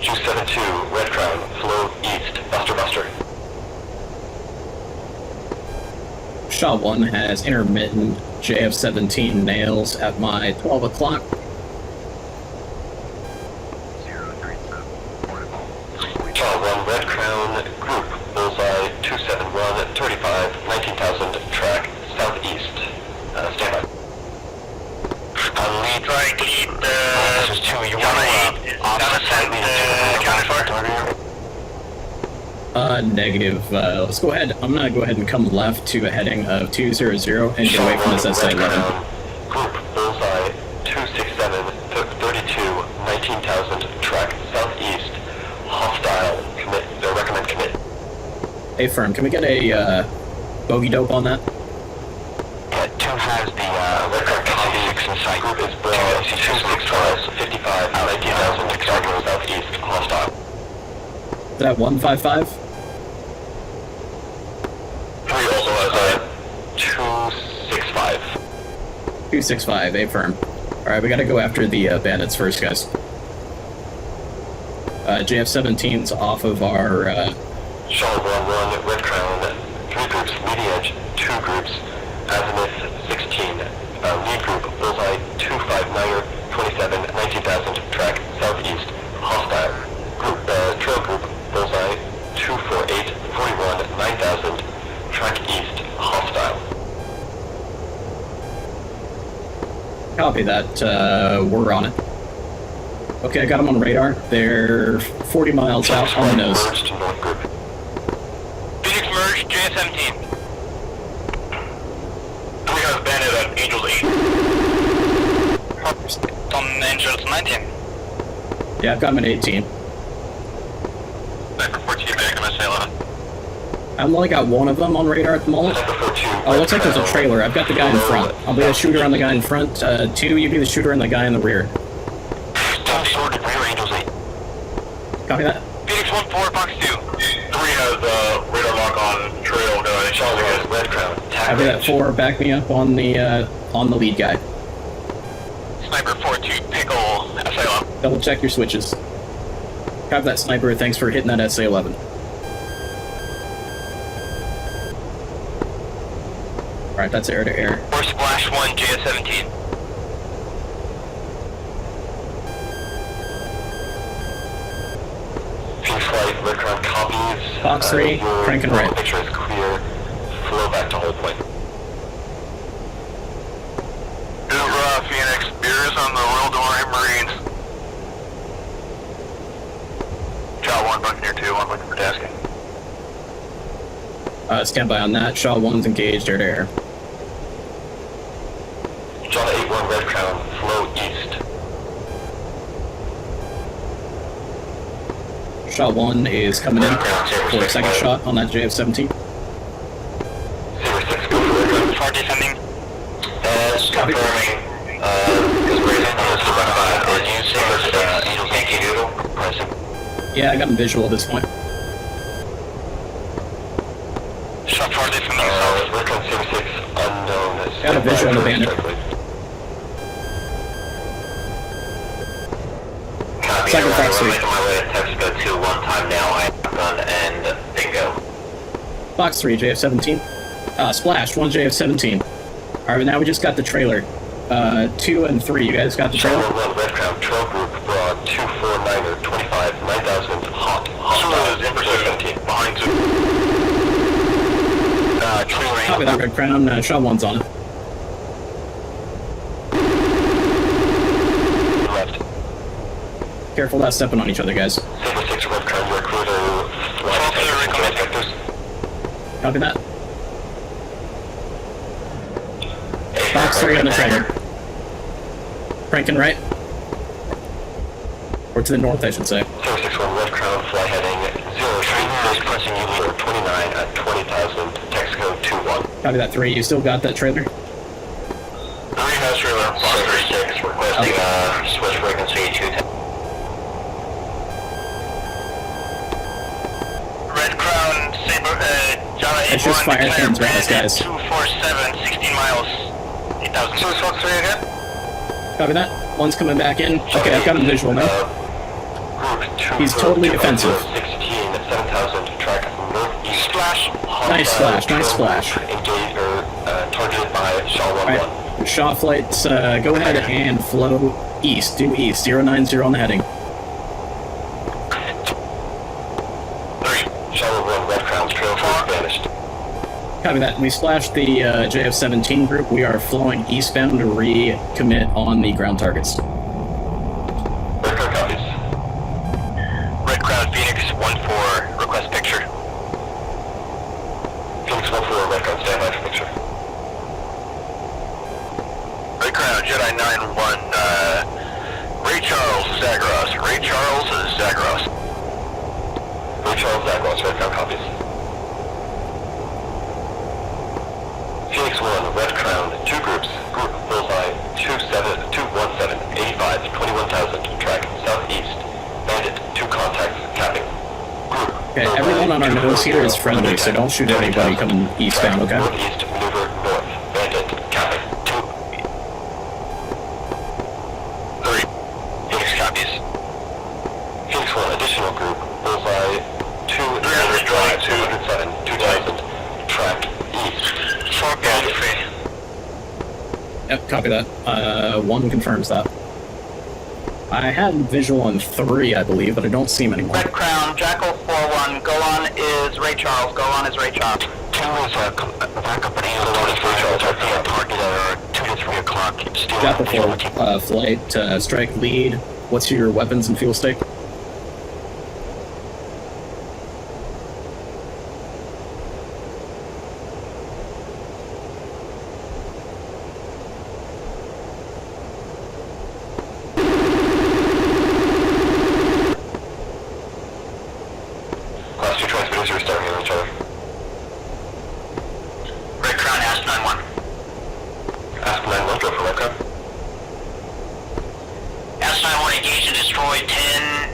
[SPEAKER 6] Q72, red crown, flow east, buster buster.
[SPEAKER 1] Shaw 1 has intermittent JF-17 nails at my 12 o'clock.
[SPEAKER 7] 037, portable.
[SPEAKER 6] Shaw 1, red crown, group, bullseye, 271, 35, 19,000, track, southeast. Stand by.
[SPEAKER 5] Lead try to keep
[SPEAKER 6] This is 2, you want to offset
[SPEAKER 5] accounted for?
[SPEAKER 1] Negative. Let's go ahead. I'm gonna go ahead and come left to a heading of 200 and get away from this SA-11.
[SPEAKER 6] Group, bullseye, 267, 32, 19,000, track, southeast, hostile, commit, recommend commit.
[SPEAKER 1] Hey firm, can we get a bogey dope on that?
[SPEAKER 6] 2 has the record copy 6 in sight. Group is broad, 265, 55, 19,000, target southeast, hostile.
[SPEAKER 1] Is that 155?
[SPEAKER 6] 3 also has a 265.
[SPEAKER 1] 265, A firm. Alright, we gotta go after the bandits first, guys. JF-17's off of our,
[SPEAKER 6] Shaw 1-1, red crown, 3 groups, leading edge, 2 groups, azimuth 16, lead group, bullseye, 259er, 27, 19,000, track, southeast, hostile. Group, trail group, bullseye, 248, 41, 9,000, track east, hostile.
[SPEAKER 1] copy that, we're on it. Okay, I got them on radar. They're 40 miles out on the nose.
[SPEAKER 6] Merged to north group.
[SPEAKER 5] Phoenix merge, JF-17. We have bandit at Angels 8. On Angels 19.
[SPEAKER 1] Yeah, I've got them at 18.
[SPEAKER 5] Sniper 14 back on SA-11.
[SPEAKER 1] I've only got one of them on radar at the moment.
[SPEAKER 6] Sniper 42,
[SPEAKER 1] Oh, looks like there's a trailer. I've got the guy in front. I'll be the shooter on the guy in front. 2, you be the shooter on the guy in the rear.
[SPEAKER 6] Down sorted, rear Angels 8.
[SPEAKER 1] Copy that?
[SPEAKER 5] Phoenix 1-4, Fox 2. 3 has radar lock on trail going.
[SPEAKER 6] Shaw 1, red crown, tag
[SPEAKER 1] Copy that
[SPEAKER 6] range.
[SPEAKER 1] 4. Back me up on the lead guy.
[SPEAKER 5] Sniper 4-2, pickle SA-11.
[SPEAKER 1] Double check your switches. Copy that, sniper. Thanks for hitting that SA-11. Alright, that's air to air.
[SPEAKER 5] Or Splash 1, JF-17.
[SPEAKER 1] Box 3,
[SPEAKER 6] your
[SPEAKER 1] cranking right.
[SPEAKER 6] picture is clear. Flow back to hold point.
[SPEAKER 7] Phoenix, beers on the Royal Dhimar Marines. Shot 1, Buccaneer 2, 1 looking for tasking.
[SPEAKER 1] Stand by on that. Shaw 1's engaged air to air.
[SPEAKER 6] Java 8-1 Red Crown, flow east.
[SPEAKER 1] Shaw 1 is coming in for a second shot on that JF-17.
[SPEAKER 6] Saber 6, go for Red Crown.
[SPEAKER 5] Far descending.
[SPEAKER 6] That's confirming. Because we're in the and you Saber 6, Yankee Doodle, pressing.
[SPEAKER 1] Yeah, I got him visual at this point.
[SPEAKER 5] Shot far descending south.
[SPEAKER 6] Red Crown Saber 6, unknown.
[SPEAKER 1] Got a visual on the bandit.
[SPEAKER 6] Copy,
[SPEAKER 1] Second
[SPEAKER 6] we're
[SPEAKER 1] Fox 3.
[SPEAKER 6] making my way to Texaco 2 one time now. I have gun and bingo.
[SPEAKER 1] Box 3, JF-17. Splash, 1 JF-17. Alright, now we just got the trailer. 2 and 3, you guys got the trailer?
[SPEAKER 6] Channel 1 Red Crown, trail group, broad, 249er, 25, 9,000, hot,
[SPEAKER 5] Zulu is in pursuit. Behind 2. Tree range.
[SPEAKER 1] Copy that, Red Crown. Shaw 1's on it.
[SPEAKER 6] left.
[SPEAKER 1] Careful not stepping on each other, guys.
[SPEAKER 6] Saber 6 Red Crown, your crew to flight vectors.
[SPEAKER 1] Copy that. Box 3 on the trailer. Cranking right. Or to the north, I should say.
[SPEAKER 6] 061 Red Crown, fly heading 03, pressing you for 29 at 20,000, Texaco 21.
[SPEAKER 1] Copy that 3. You still got that trailer?
[SPEAKER 6] 3 has trailer, Saber 6, requesting switch frequency 210.
[SPEAKER 5] Red Crown, Saber, Java 8-1.
[SPEAKER 1] That's just fire fans, right, guys?
[SPEAKER 5] 247, 16 miles. 8,000. So Fox 3 again?
[SPEAKER 1] Copy that. 1's coming back in. Okay, I've got him visual now. He's totally defensive.
[SPEAKER 6] 16, 7,000, track northeast.
[SPEAKER 5] Splash.
[SPEAKER 1] Nice splash, nice splash.
[SPEAKER 6] Engaged or targeted by Shaw 1-1.
[SPEAKER 1] Alright, Shaw flights, go ahead and flow east. Due east, 090 on the heading.
[SPEAKER 6] 3. Shaw 1 Red Crown's trail group vanished.
[SPEAKER 1] Copy that. We splashed the JF-17 group. We are flowing eastbound to recommit on the ground targets.
[SPEAKER 6] Red Crown copies.
[SPEAKER 5] Red Crown, Phoenix 1-4, request picture.
[SPEAKER 6] Phoenix 1-4, Red Crown, stand by for picture.
[SPEAKER 5] Red Crown, Jedi 9-1, Ray Charles, Zagros. Ray Charles, Zagros.
[SPEAKER 6] Ray Charles, Zagros, Red Crown copies. Phoenix 1, Red Crown, 2 groups, group bullseye, 217, 85, 21,000, track southeast, bandit, 2 contacts, capping. Group,
[SPEAKER 1] Okay, everyone on our nose here is friendly, so don't shoot anybody coming eastbound, okay?
[SPEAKER 6] Northeast, maneuver north, bandit, capping.
[SPEAKER 5] 3. Phoenix copies.
[SPEAKER 6] Phoenix 1, additional group, bullseye, 200 drive, 207, 2,000, track east.
[SPEAKER 5] 4 Gallifrey.
[SPEAKER 1] Yep, copy that. 1 confirms that. I had visual on 3, I believe, but I don't see him anymore.
[SPEAKER 5] Red Crown, Jackal 4-1, go on is Ray Charles, go on is Ray Charles.
[SPEAKER 6] 2 is back up at the other one is Ray Charles, target at 2 to 3 o'clock.
[SPEAKER 1] Jackal 4, flight, strike lead. What's your weapons and fuel stake?
[SPEAKER 6] Last 2 transmitters are starting on each other.
[SPEAKER 5] Red Crown, Asp 9-1.
[SPEAKER 6] Asp 9-1, go for Red Crown.
[SPEAKER 5] Asp 9-1 engaged and destroyed 10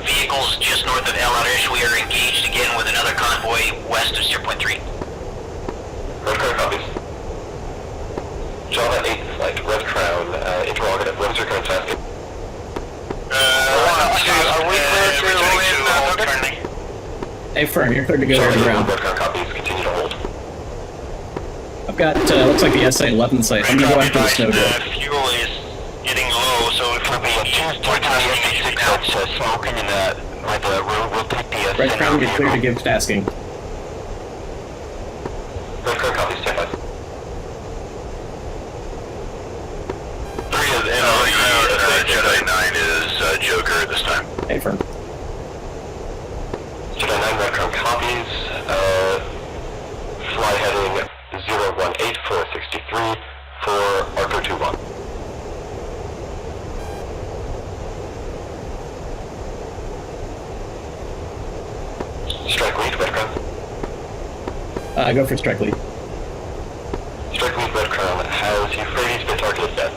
[SPEAKER 5] vehicles just north of El Arish. We are engaged again with another convoy west of 0.3.
[SPEAKER 6] Red Crown copies. Java 8 flight, Red Crown, interrogative, what is your current task?
[SPEAKER 5] Are we clear to roll in friendly?
[SPEAKER 1] Hey, firm, you're clear to go to the ground.
[SPEAKER 6] Red Crown copies, continue to hold.
[SPEAKER 1] I've got, looks like the SA-11 site. I'm gonna go after the snowdrift.
[SPEAKER 5] Fuel is getting low, so if we're being used to smoking in that
[SPEAKER 4] Right, we'll take the
[SPEAKER 1] Red
[SPEAKER 4] center
[SPEAKER 1] Crown, get clear to
[SPEAKER 4] vehicle.
[SPEAKER 1] give tasking.
[SPEAKER 6] Red Crown copies, stand by.
[SPEAKER 7] 3 is in Jedi 9 is Joker at this time.
[SPEAKER 1] Affirm.
[SPEAKER 6] Jedi 9 Red Crown copies. Fly heading 018463 for Arco 21. Strike lead, Red Crown.
[SPEAKER 1] Go for strike lead.
[SPEAKER 6] Strike lead, Red Crown. Has Euphrates been targeted yet?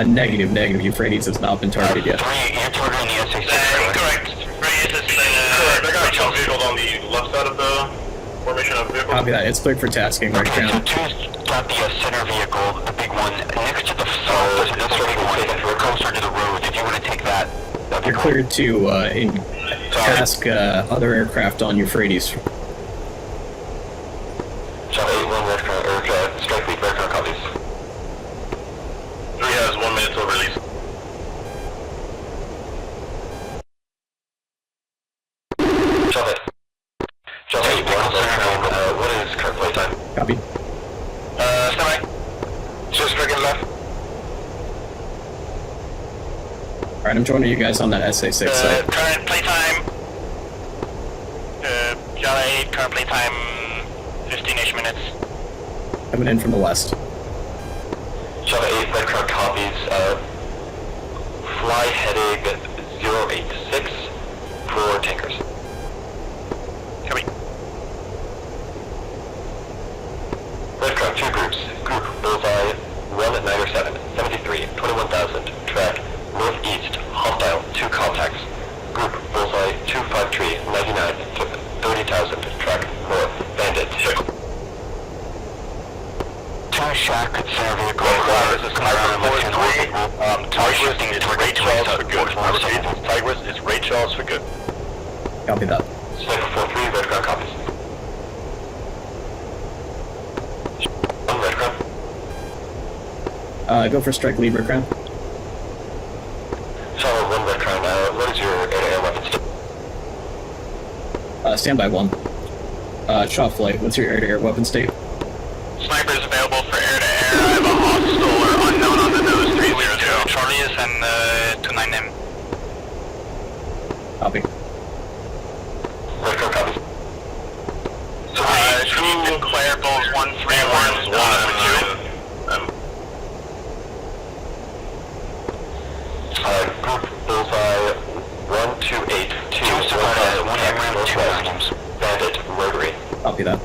[SPEAKER 1] Negative. Euphrates has not been targeted yet.
[SPEAKER 4] 3, you're targeting the SA-6, correct?
[SPEAKER 5] Correct. Radius is
[SPEAKER 7] Correct, I got some vehicles on the left side of the formation of vehicles.
[SPEAKER 1] Copy that. It's clear for tasking. Red
[SPEAKER 4] Okay, so
[SPEAKER 1] Crown.
[SPEAKER 4] 2's got the center vehicle, the big one. Next to the south, there's another big one closer to the road. If you want to take that, that'd be
[SPEAKER 1] You're
[SPEAKER 4] great.
[SPEAKER 1] cleared to task other aircraft on Euphrates.
[SPEAKER 6] Shot 8-1 Red Crown, or strike lead, Red Crown copies.
[SPEAKER 7] 3 has 1 minute till release.
[SPEAKER 6] Shot it. Shot 8-1 Red Crown, what is current playtime?
[SPEAKER 1] Copy.
[SPEAKER 7] Semi. Just striking left.
[SPEAKER 1] Alright, I'm joining you guys on that SA-6 site.
[SPEAKER 5] Current playtime. Jedi 8, current playtime 15-ish minutes.
[SPEAKER 1] Coming in from the west.
[SPEAKER 6] Shot 8 Red Crown copies. Fly heading 086 for tankers.
[SPEAKER 5] Copy.
[SPEAKER 6] Red Crown, 2 groups. Group Bullseye 197, 73, 21,000, track northeast, hostile, 2 contacts. Group Bullseye 253, 99, 30,000, track north, bandit.
[SPEAKER 4] 2 shack center vehicle.
[SPEAKER 7] This is Sniper 4-3. Tigress is Ray Charles for good. Tigress is Ray Charles for good.
[SPEAKER 1] Copy that.
[SPEAKER 6] Sniper 4-3, Red Crown copies. 1 Red Crown.
[SPEAKER 1] Go for strike lead, Red Crown.
[SPEAKER 6] Charlotte 1 Red Crown, what is your air-to-air weapon state?
[SPEAKER 1] Standby 1. Shaw flight, what's your air-to-air weapon state?
[SPEAKER 5] Sniper is available for air-to-air. I have a hostile or unknown on the nose. 302 Charlie is and 29M.
[SPEAKER 1] Copy.
[SPEAKER 6] Red Crown copies.
[SPEAKER 5] So we declare goals 131.
[SPEAKER 6] Group Bullseye 1282.
[SPEAKER 4] 2 Savannah, 1 AMRAAM, 2 Magnums.
[SPEAKER 6] Bandit, rotary.
[SPEAKER 1] Copy that.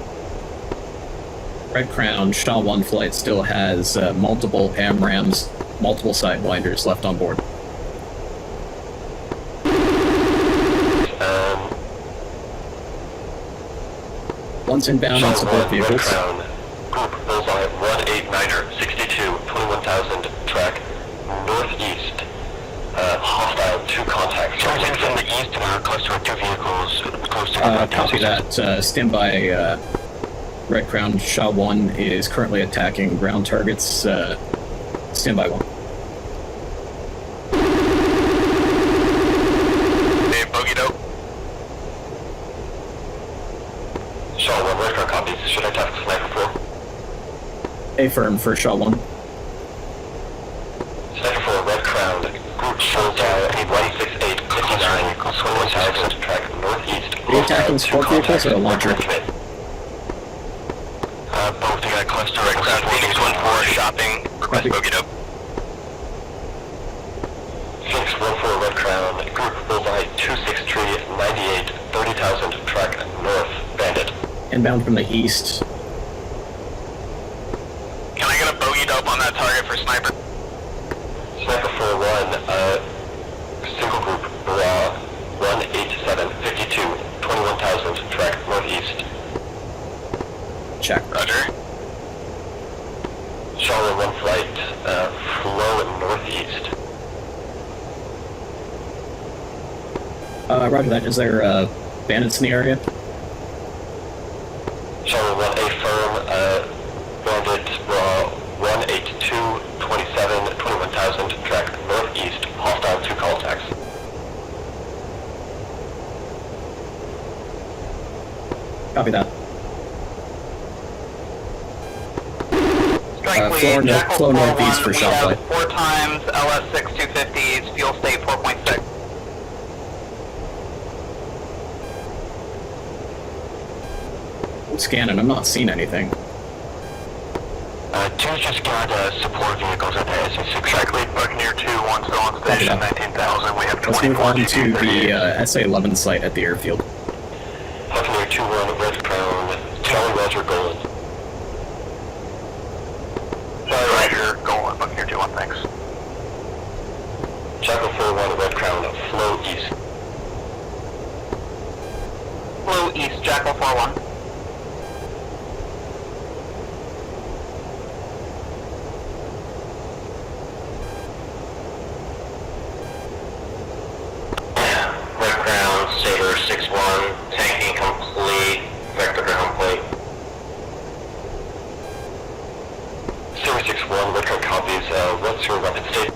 [SPEAKER 1] Red Crown, Shaw 1 flight still has multiple AMRAAMs, multiple sidewinders left on board. One's inbound on support
[SPEAKER 6] Red
[SPEAKER 1] vehicles.
[SPEAKER 6] Crown, Group Bullseye 189er, 62, 21,000, track northeast. Hostile, 2 contacts.
[SPEAKER 4] Turns in from the east and are close to our 2 vehicles, close to the
[SPEAKER 1] Copy that. Standby. Red Crown, Shaw 1 is currently attacking ground targets. Standby 1.
[SPEAKER 5] Hey, bogeyed out.
[SPEAKER 6] Shaw 1, Red Crown copies. Should I task Sniper 4?
[SPEAKER 1] Affirm for Shaw 1.
[SPEAKER 6] Sniper 4, Red Crown, Group Bullseye 168, 59, 21,000, track northeast.
[SPEAKER 1] Are you attacking support vehicles or a launcher?
[SPEAKER 4] Both, you got cluster
[SPEAKER 5] Red Crown, Phoenix 1-4, shopping. Request
[SPEAKER 1] Copy.
[SPEAKER 5] bogeyed up.
[SPEAKER 6] Sphinx 1-4, Red Crown, Group Bullseye 263, 98, 30,000, track north, bandit.
[SPEAKER 1] Inbound from the east.
[SPEAKER 5] Can I get a bogeyed up on that target for sniper?
[SPEAKER 6] Sniper 4-1, single group, Bra 187, 52, 21,000, track northeast.
[SPEAKER 1] Check.
[SPEAKER 5] Roger.
[SPEAKER 6] Charlotte 1 flight, flow northeast.
[SPEAKER 1] Roger that. Is there bandits in the area?
[SPEAKER 6] Charlotte 1 A firm, bandit, Bra 182, 27, 21,000, track northeast, hostile 2 contacts.
[SPEAKER 1] Copy that.
[SPEAKER 5] Strike
[SPEAKER 1] flow northeast for shot play.
[SPEAKER 5] 4 times LS6 250s, fuel state 4.6.
[SPEAKER 1] I'm scanning, I'm not seeing anything.
[SPEAKER 6] 2 just got support vehicles at the SA6.
[SPEAKER 4] Strike lead Buccaneer 2-1 still on station, 19,000. We have 24
[SPEAKER 1] Let's move on to
[SPEAKER 4] DC-38s.
[SPEAKER 1] the SA-11 site at the airfield.
[SPEAKER 6] Buccaneer 2-1, Red Crown, Charlie Roger, Gold.
[SPEAKER 4] Charlie Roger, Golan, Buccaneer 2-1, thanks.
[SPEAKER 6] Jackal 4-1, Red Crown, flow east.
[SPEAKER 5] Flow east, Jackal 4-1.
[SPEAKER 6] Red Crown, Saber 6-1, tanking complete, vector ground plate. Saber 6-1, Red Crown copies, what's your weapon state?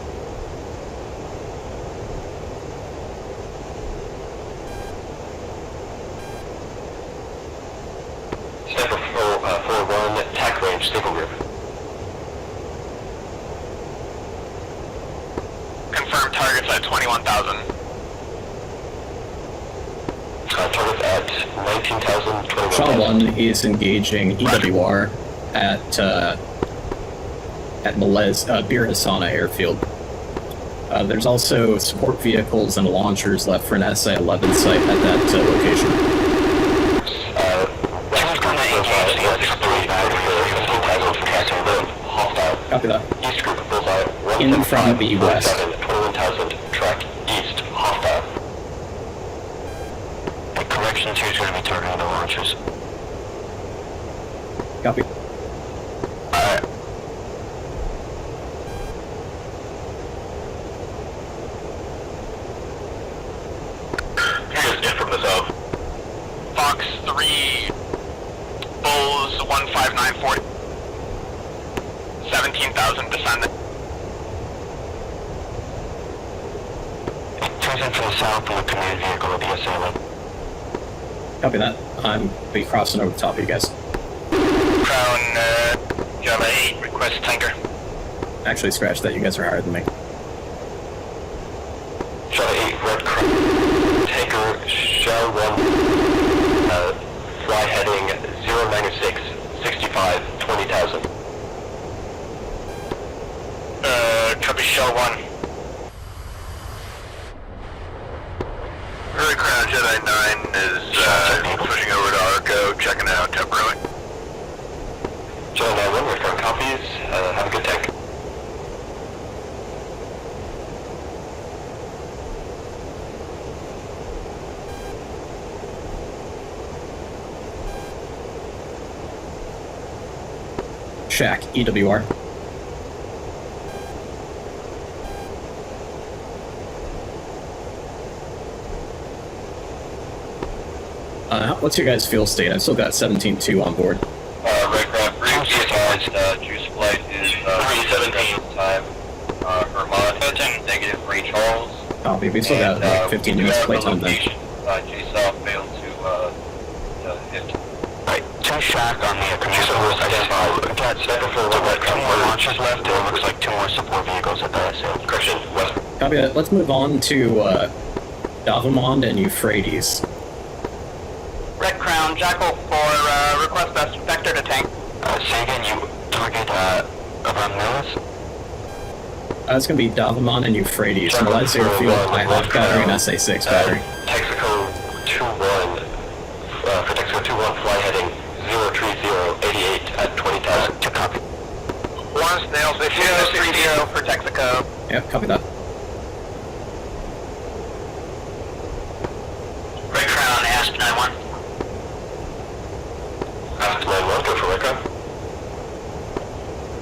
[SPEAKER 6] Sniper 4-1, tack range, single group.
[SPEAKER 4] Confirmed targets at 21,000.
[SPEAKER 6] Targets at 19,000, 21,000.
[SPEAKER 1] Shot 1 is engaging EWR at Malez, Bir Hassana airfield. There's also support vehicles and launchers left for an SA-11 site at that location.
[SPEAKER 6] Who's going to engage the other 15,000 for tracking hostile.
[SPEAKER 1] Copy that.
[SPEAKER 6] East group, bullseye,
[SPEAKER 1] In from the west.
[SPEAKER 6] 21,000, track east, hostile. The correction 2 is going to be targeting the launchers.
[SPEAKER 1] Copy.
[SPEAKER 4] Alright. Here's in from the south. Fox 3, Bulls 15940. 17,000 descendant.
[SPEAKER 6] 2's in from the south on the command vehicle of the SA-11.
[SPEAKER 1] Copy that. I'm be crossing over the top of you guys.
[SPEAKER 4] Crown, Java 8, request tanker.
[SPEAKER 1] Actually, scratch that. You guys are higher than me.
[SPEAKER 6] Java 8, Red Crown, tanker, Shell 1, fly heading 096, 65, 20,000.
[SPEAKER 4] Copy Shell 1. Red Crown Jedi 9 is pushing over to Arco, checking out temporarily.
[SPEAKER 6] Jedi 9-1, Red Crown copies, have a good tank.
[SPEAKER 1] Shack, EWR. What's your guys' fuel state? I've still got 17.2 on board.
[SPEAKER 8] Red Crown, brief advised, juice flight is 3:17 time. Vermont, negative 3 Charles.
[SPEAKER 1] Copy. We still got like 15 minutes play time then.
[SPEAKER 8] JSOF failed to hit.
[SPEAKER 6] Right, 2 Shack on the command post identified. Got Sniper 4-1, 2 more launchers left, and it looks like 2 more support vehicles at the SA. Correction, west.
[SPEAKER 1] Copy that. Let's move on to Davamond and Euphrates.
[SPEAKER 5] Red Crown, Jackal 4, request best vector to tank.
[SPEAKER 6] Say again, you target, around Millis?
[SPEAKER 1] It's going to be Davamond and Euphrates. Malez airfield, IHOP battery, and SA-6 battery.
[SPEAKER 6] Texaco 2-1, for Texaco 2-1, fly heading 03088 at 20,000. To copy.
[SPEAKER 5] 1 snails, 030 for Texaco.
[SPEAKER 1] Yep, copy that.
[SPEAKER 5] Red Crown, Asp 9-1.
[SPEAKER 6] Asp 9-1, go for Red Crown.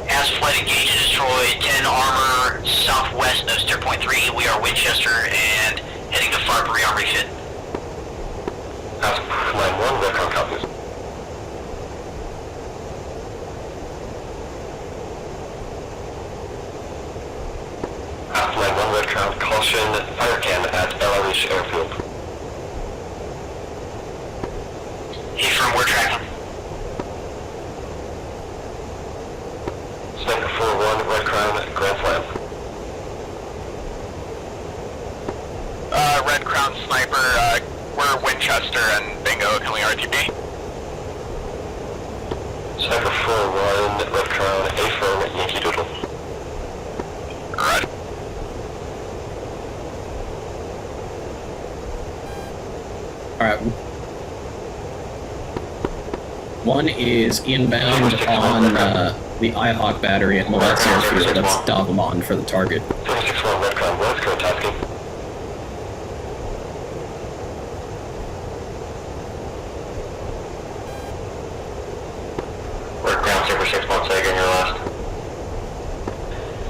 [SPEAKER 5] Asp flight engaged and destroyed 10 armor southwest of Steer Point 3. We are Winchester and heading to FARP rearm refit.
[SPEAKER 6] Asp 9-1, Red Crown copies. Asp 9-1, Red Crown, caution, fire can at LRH airfield.
[SPEAKER 5] Affirm, we're tracking.
[SPEAKER 6] Sniper 4-1, Red Crown, Grand Slam.
[SPEAKER 5] Red Crown Sniper, we're Winchester and Bingo, can we RTB?
[SPEAKER 6] Sniper 4-1, Red Crown, A-firm, Yankee Doodle.
[SPEAKER 5] Roger.
[SPEAKER 1] Alright. One is inbound on the IHawk battery at Moletz Airfield. That's Dogmon for the target.
[SPEAKER 6] 36-1, Red Crown, what is current tasking? Red Crown, Saber 6-1, say again your last.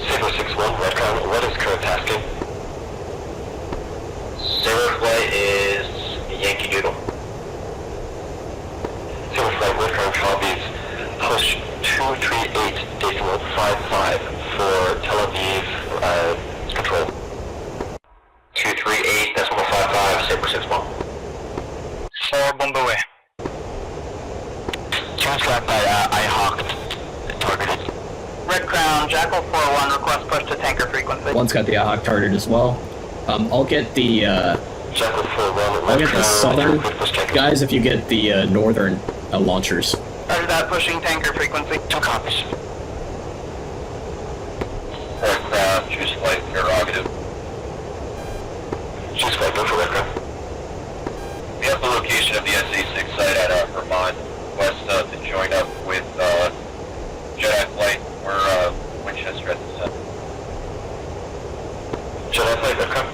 [SPEAKER 6] Saber 6-1, Red Crown, what is current tasking?
[SPEAKER 8] Saber flight is Yankee Doodle.
[SPEAKER 6] Saber flight, Red Crown copies. Push 238 decimal 55 for Tel Aviv control.
[SPEAKER 8] 238 decimal 55, Saber 6-1.
[SPEAKER 5] 4 Bombay.
[SPEAKER 6] Choose flat by IHawk targeted.
[SPEAKER 5] Red Crown, Jackal 4-1, request push to tanker frequency.
[SPEAKER 1] One's got the IHawk targeted as well. I'll get the
[SPEAKER 6] Jackal 4-1,
[SPEAKER 1] I'll get the southern guys if you get the northern launchers.
[SPEAKER 5] Roger that, pushing tanker frequency.
[SPEAKER 6] 2 copies.
[SPEAKER 8] Aircraft, choose flight, prerogative.
[SPEAKER 6] Choose flight, go for Red Crown.
[SPEAKER 8] We have the location of the SA-6 site at Vermont. Request to join up with Jedi flight. We're Winchester at the center.
[SPEAKER 6] Jedi flight, Red Crown.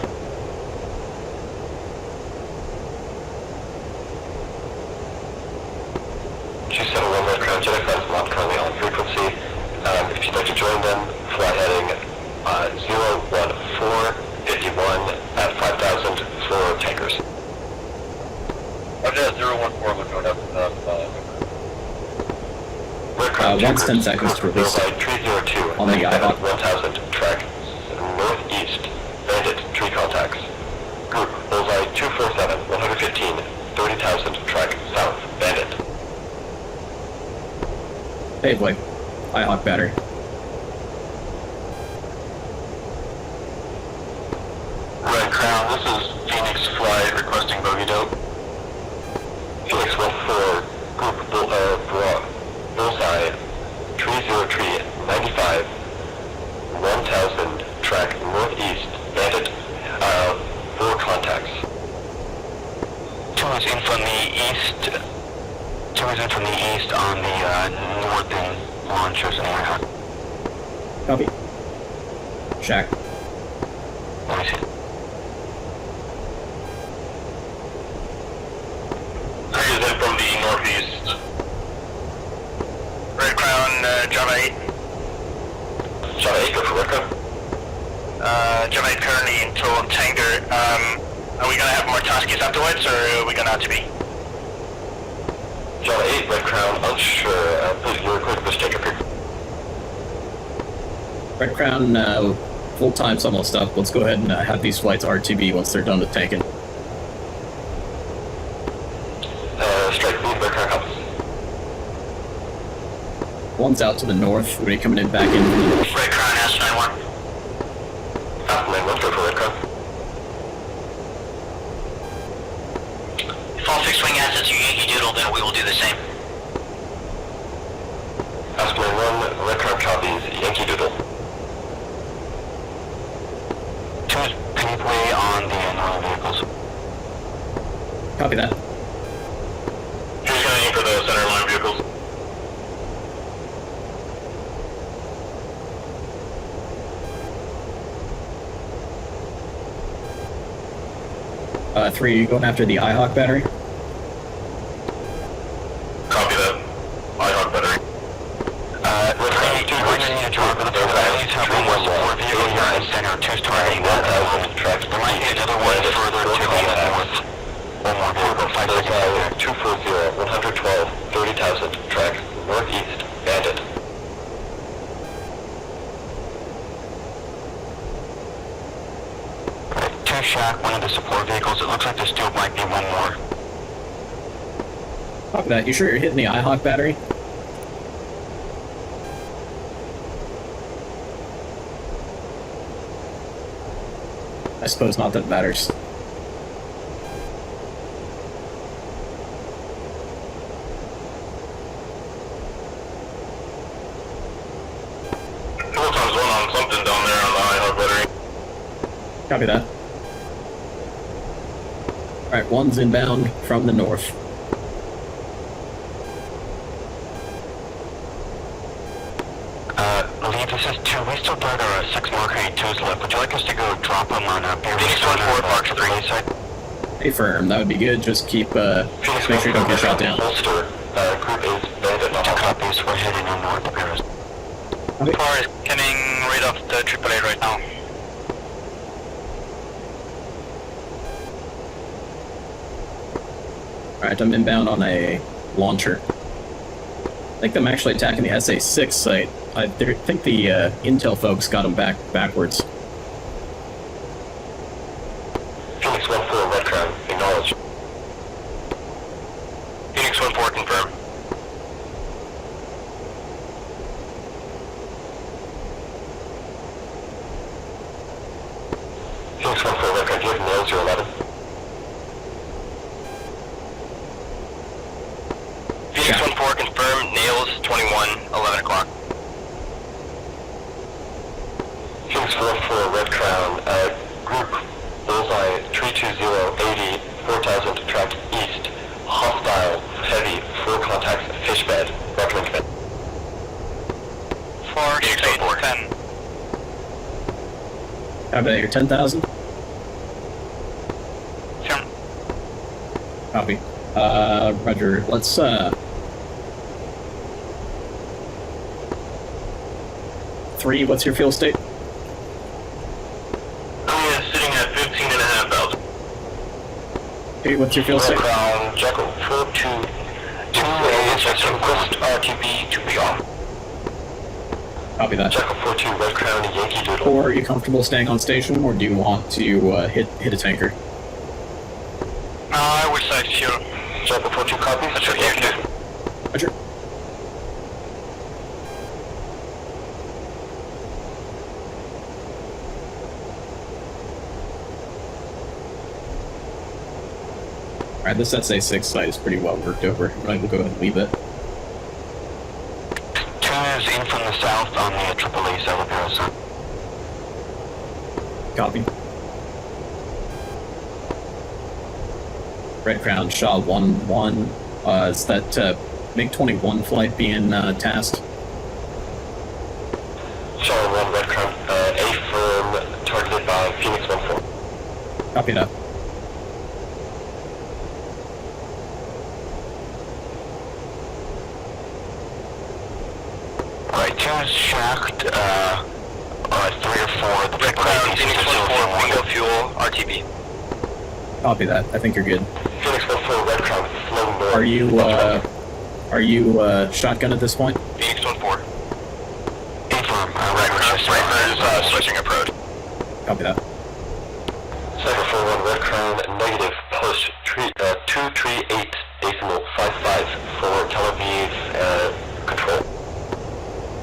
[SPEAKER 6] Choose 7-1, Red Crown. Jedi flight is not currently on frequency. If you'd like to join them, fly heading 01451 at 5,000 for tankers.
[SPEAKER 8] Roger, 014, we're going up
[SPEAKER 6] Red Crown,
[SPEAKER 1] Once 10 seconds to release
[SPEAKER 6] bullseye 302
[SPEAKER 1] on the IHawk.
[SPEAKER 6] 1000, track northeast, bandit, tree contacts. Group, bullseye 247, 115, 30,000, track south, bandit.
[SPEAKER 1] Hey, Blake. IHawk battery.
[SPEAKER 6] Red Crown, this is Phoenix flight requesting bogey dope. Phoenix 1-4, group bullseye 303, 95, 1000, track northeast, bandit, 4 contacts.
[SPEAKER 4] 2 is in from the east. 2 is in from the east on the northern launchers and IHawk.
[SPEAKER 1] Copy. Shack.
[SPEAKER 4] Let me see.
[SPEAKER 6] 3 is in from the northeast.
[SPEAKER 5] Red Crown, Java 8.
[SPEAKER 6] Java 8, go for Red Crown.
[SPEAKER 5] Java 8 currently in tow of tanker. Are we gonna have more taskies afterwards, or are we gonna RTB?
[SPEAKER 6] Java 8, Red Crown, unsure. Please, you're quick, let's take a pic.
[SPEAKER 1] Red Crown, full time's almost up. Let's go ahead and have these flights RTB once they're done with tanking.
[SPEAKER 6] Strike lead, Red Crown comes.
[SPEAKER 1] One's out to the north. We're coming in back in.
[SPEAKER 4] Red Crown, S91.
[SPEAKER 6] Aston 91, go for Red Crown.
[SPEAKER 4] If all fixed wing assets are Yankee Doodle, then we will do the same.
[SPEAKER 6] Aston 91, Red Crown copies, Yankee Doodle.
[SPEAKER 4] 2 is pinway on the northern vehicles.
[SPEAKER 1] Copy that.
[SPEAKER 6] Who's going to aim for the center line vehicles?
[SPEAKER 1] Three, are you going after the IHawk battery?
[SPEAKER 6] Copy that. IHawk battery.
[SPEAKER 4] We're going to drop it. Please have one more support vehicle here in center. 2's targeting that. There might be another one further to the north. One more vehicle, 5 seconds.
[SPEAKER 6] 240, 112, 30,000, track northeast, bandit.
[SPEAKER 4] Two Shack, one of the support vehicles. It looks like there still might be one more.
[SPEAKER 1] Copy that. You sure you're hitting the IHawk battery? I suppose not that it matters. Copy that. Alright, one's inbound from the north.
[SPEAKER 4] Lee, this is 2. We still got our 6 Mark 82s left. Would you like us to go drop them on
[SPEAKER 5] Phoenix 1-4, Park 3.
[SPEAKER 4] side?
[SPEAKER 1] Hey, firm, that would be good. Just keep, just make sure you don't get shot down.
[SPEAKER 6] Holster, group is bandit, not
[SPEAKER 4] 2 copies. We're heading on north of Paris.
[SPEAKER 5] Car is coming right off the AAA right now.
[SPEAKER 1] Alright, I'm inbound on a launcher. I think I'm actually attacking the SA-6 site. I think the Intel folks got them backwards.
[SPEAKER 6] Phoenix 1-4, Red Crown, acknowledge.
[SPEAKER 8] Phoenix 1-4, confirm.
[SPEAKER 6] Phoenix 1-4, Red Crown, do you have nails 011?
[SPEAKER 8] Phoenix 1-4, confirm, nails 21, 11 o'clock.
[SPEAKER 6] Phoenix 4-4, Red Crown, group bullseye 32080, 4000 track east, hostile, heavy, 4 contacts, fish bed, recommend command.
[SPEAKER 5] 4, 8, 10.
[SPEAKER 1] Copy that, you're 10,000?
[SPEAKER 5] Sure.
[SPEAKER 1] Copy. Roger, let's, Three, what's your fuel state?
[SPEAKER 8] Sitting at 15,500.
[SPEAKER 1] Okay, what's your fuel state?
[SPEAKER 6] Crown, Jekyll 42, 2 request RTB to be off.
[SPEAKER 1] Copy that.
[SPEAKER 6] Jekyll 42, Red Crown, Yankee Doodle.
[SPEAKER 1] Or are you comfortable staying on station, or do you want to hit a tanker?
[SPEAKER 5] I wish I sure.
[SPEAKER 6] Jekyll 42 copies.
[SPEAKER 5] That's what you can do.
[SPEAKER 1] Roger. Alright, this SA-6 site is pretty well worked over. Right, we'll go ahead and leave it.
[SPEAKER 4] 2 is in from the south on the AAA side of Paris.
[SPEAKER 1] Copy. Red Crown, Shaw 1-1. Is that MiG-21 flight being tasked?
[SPEAKER 6] Shaw 1, Red Crown, A firm, targeted by Phoenix 1-4.
[SPEAKER 1] Copy that.
[SPEAKER 4] Right, 2 is shacked, 3 or 4. The
[SPEAKER 5] Red Crown, Phoenix 1-4, bingo fuel, RTB.
[SPEAKER 1] Copy that. I think you're good.
[SPEAKER 6] Phoenix 1-4, Red Crown, flow north.
[SPEAKER 1] Are you shotgun at this point?
[SPEAKER 8] Phoenix 1-4.
[SPEAKER 4] Confirm.
[SPEAKER 8] Red Crown, Sniper is switching approach.
[SPEAKER 1] Copy that.
[SPEAKER 6] Cyber 4-1, Red Crown, negative, push 238.55 for Tel Aviv, control.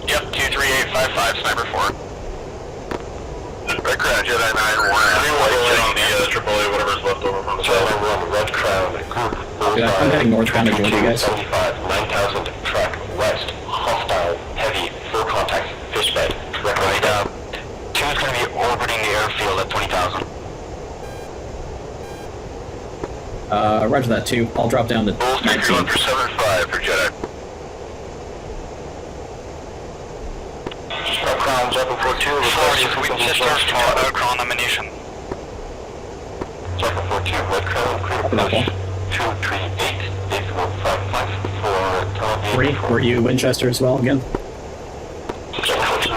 [SPEAKER 8] Yep, 23855, Sniper 4. Red Crown, Jedi 9, warning. Anyone get on the AAA, whatever's left over from the
[SPEAKER 6] Jedi 1, Red Crown, group,
[SPEAKER 1] Yeah, I'm heading northbound to join you guys.
[SPEAKER 6] 75, 9000, track west, hostile, heavy, 4 contacts, fish bed, recommend.
[SPEAKER 4] Right, 2 is going to be orbiting the airfield at 20,000.
[SPEAKER 1] Roger that too. I'll drop down to 19.
[SPEAKER 8] Going for 7-5 for Jedi.
[SPEAKER 6] Red Crown, Jekyll 42,
[SPEAKER 5] 4 is Winchester for ground ammunition.
[SPEAKER 6] Jekyll 42, Red Crown, critical
[SPEAKER 1] That
[SPEAKER 6] push,
[SPEAKER 1] one.
[SPEAKER 6] 238.55 for Tel Aviv.
[SPEAKER 1] 3, were you Winchester as well again?
[SPEAKER 8] Negative, I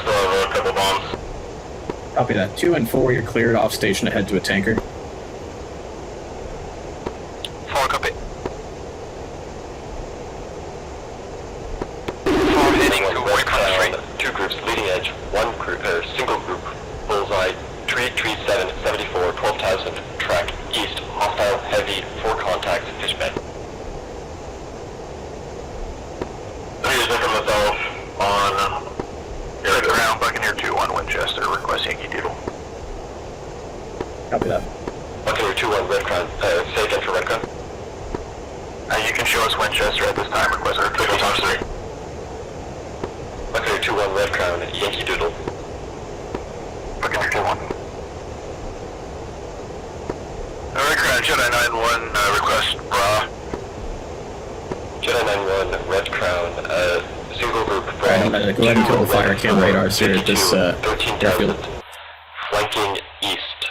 [SPEAKER 8] still have a couple bombs.
[SPEAKER 1] Copy that. 2 and 4, you're cleared off station to head to a tanker.
[SPEAKER 5] 4, copy. 4 heading to
[SPEAKER 6] Red
[SPEAKER 5] Waypoint
[SPEAKER 6] Crown,
[SPEAKER 5] 3.
[SPEAKER 6] 2 groups, leading edge, 1 group, single group, bullseye, 33774, 12,000, track east, hostile, heavy, 4 contacts, fish bed.
[SPEAKER 7] Winchester, request Yankee Doodle.
[SPEAKER 1] Copy that.
[SPEAKER 6] Buccaneer 2-1 Red Crown. Say again for Red Crown.
[SPEAKER 7] You can show us Winchester at this time, request our Takeoff times 3.
[SPEAKER 6] Buccaneer 2-1 Red Crown, Yankee Doodle.
[SPEAKER 7] Buccaneer 2-1. Red Crown, Jedi 9-1, request Bra.
[SPEAKER 6] Jedi 9-1 Red Crown, single group from...
[SPEAKER 1] Alright, I'm gonna go ahead and kill the fire cam radars here at this airfield.
[SPEAKER 6] Flanking east.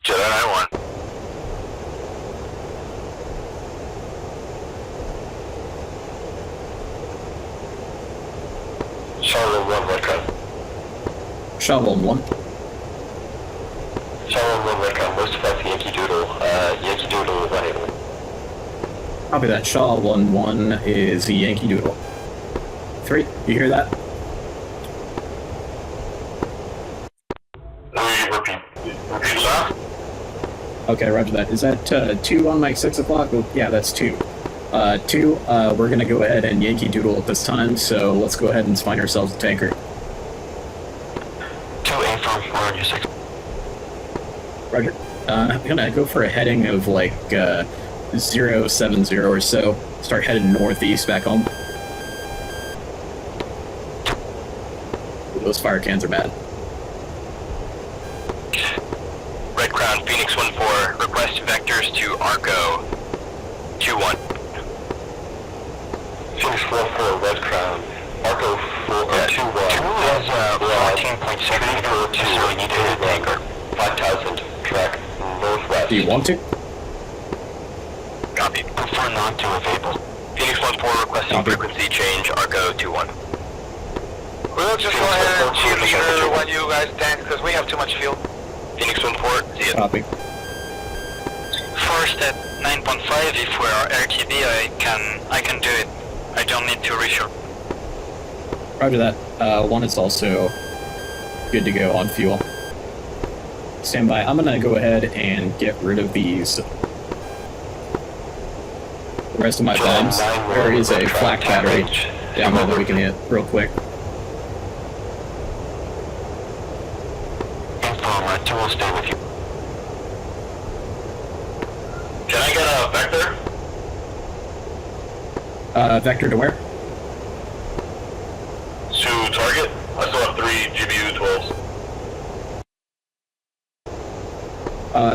[SPEAKER 7] Jedi 9-1.
[SPEAKER 6] Charlotte 1 Red Crown.
[SPEAKER 1] Shovel 1.
[SPEAKER 6] Charlotte 1 Red Crown, most flights Yankee Doodle, Yankee Doodle 181.
[SPEAKER 1] Copy that. Shaw 1-1 is Yankee Doodle. 3, you hear that?
[SPEAKER 7] Repeat that.
[SPEAKER 1] Okay, roger that. Is that 2 on my 6 o'clock? Well, yeah, that's 2. 2, we're gonna go ahead and Yankee Doodle at this time, so let's go ahead and find ourselves a tanker.
[SPEAKER 6] 2A from, we're on your 6.
[SPEAKER 1] Roger. I'm gonna go for a heading of like 070 or so. Start heading northeast back home. Those fire cans are bad.
[SPEAKER 7] Red Crown, Phoenix 1-4, request vectors to Arco 2-1.
[SPEAKER 6] Phoenix 4-4 Red Crown, Arco 2-1. 2 is 14.7 so we need to hit a tanker. 5,000, track northwest.
[SPEAKER 1] Do you want to?
[SPEAKER 7] Copy. Prefer not to if able. Phoenix 1-4 requesting
[SPEAKER 1] Copy.
[SPEAKER 7] frequency change, Arco 2-1.
[SPEAKER 9] We'll just go ahead and cheer leader when you guys tank, because we have too much fuel.
[SPEAKER 7] Phoenix 1-4, see it.
[SPEAKER 1] Copy.
[SPEAKER 9] First at 9.5, if we're RTB, I can do it. I don't need to reassure.
[SPEAKER 1] Roger that. 1 is also good to go on fuel. Stand by. I'm gonna go ahead and get rid of these. The rest of my bombs. There is a flak battery down there that we can hit real quick.
[SPEAKER 6] Info, 2 will stay with you.
[SPEAKER 7] Can I get a vector?
[SPEAKER 1] Vector to where?
[SPEAKER 7] To target? I still have 3 GBU-12s.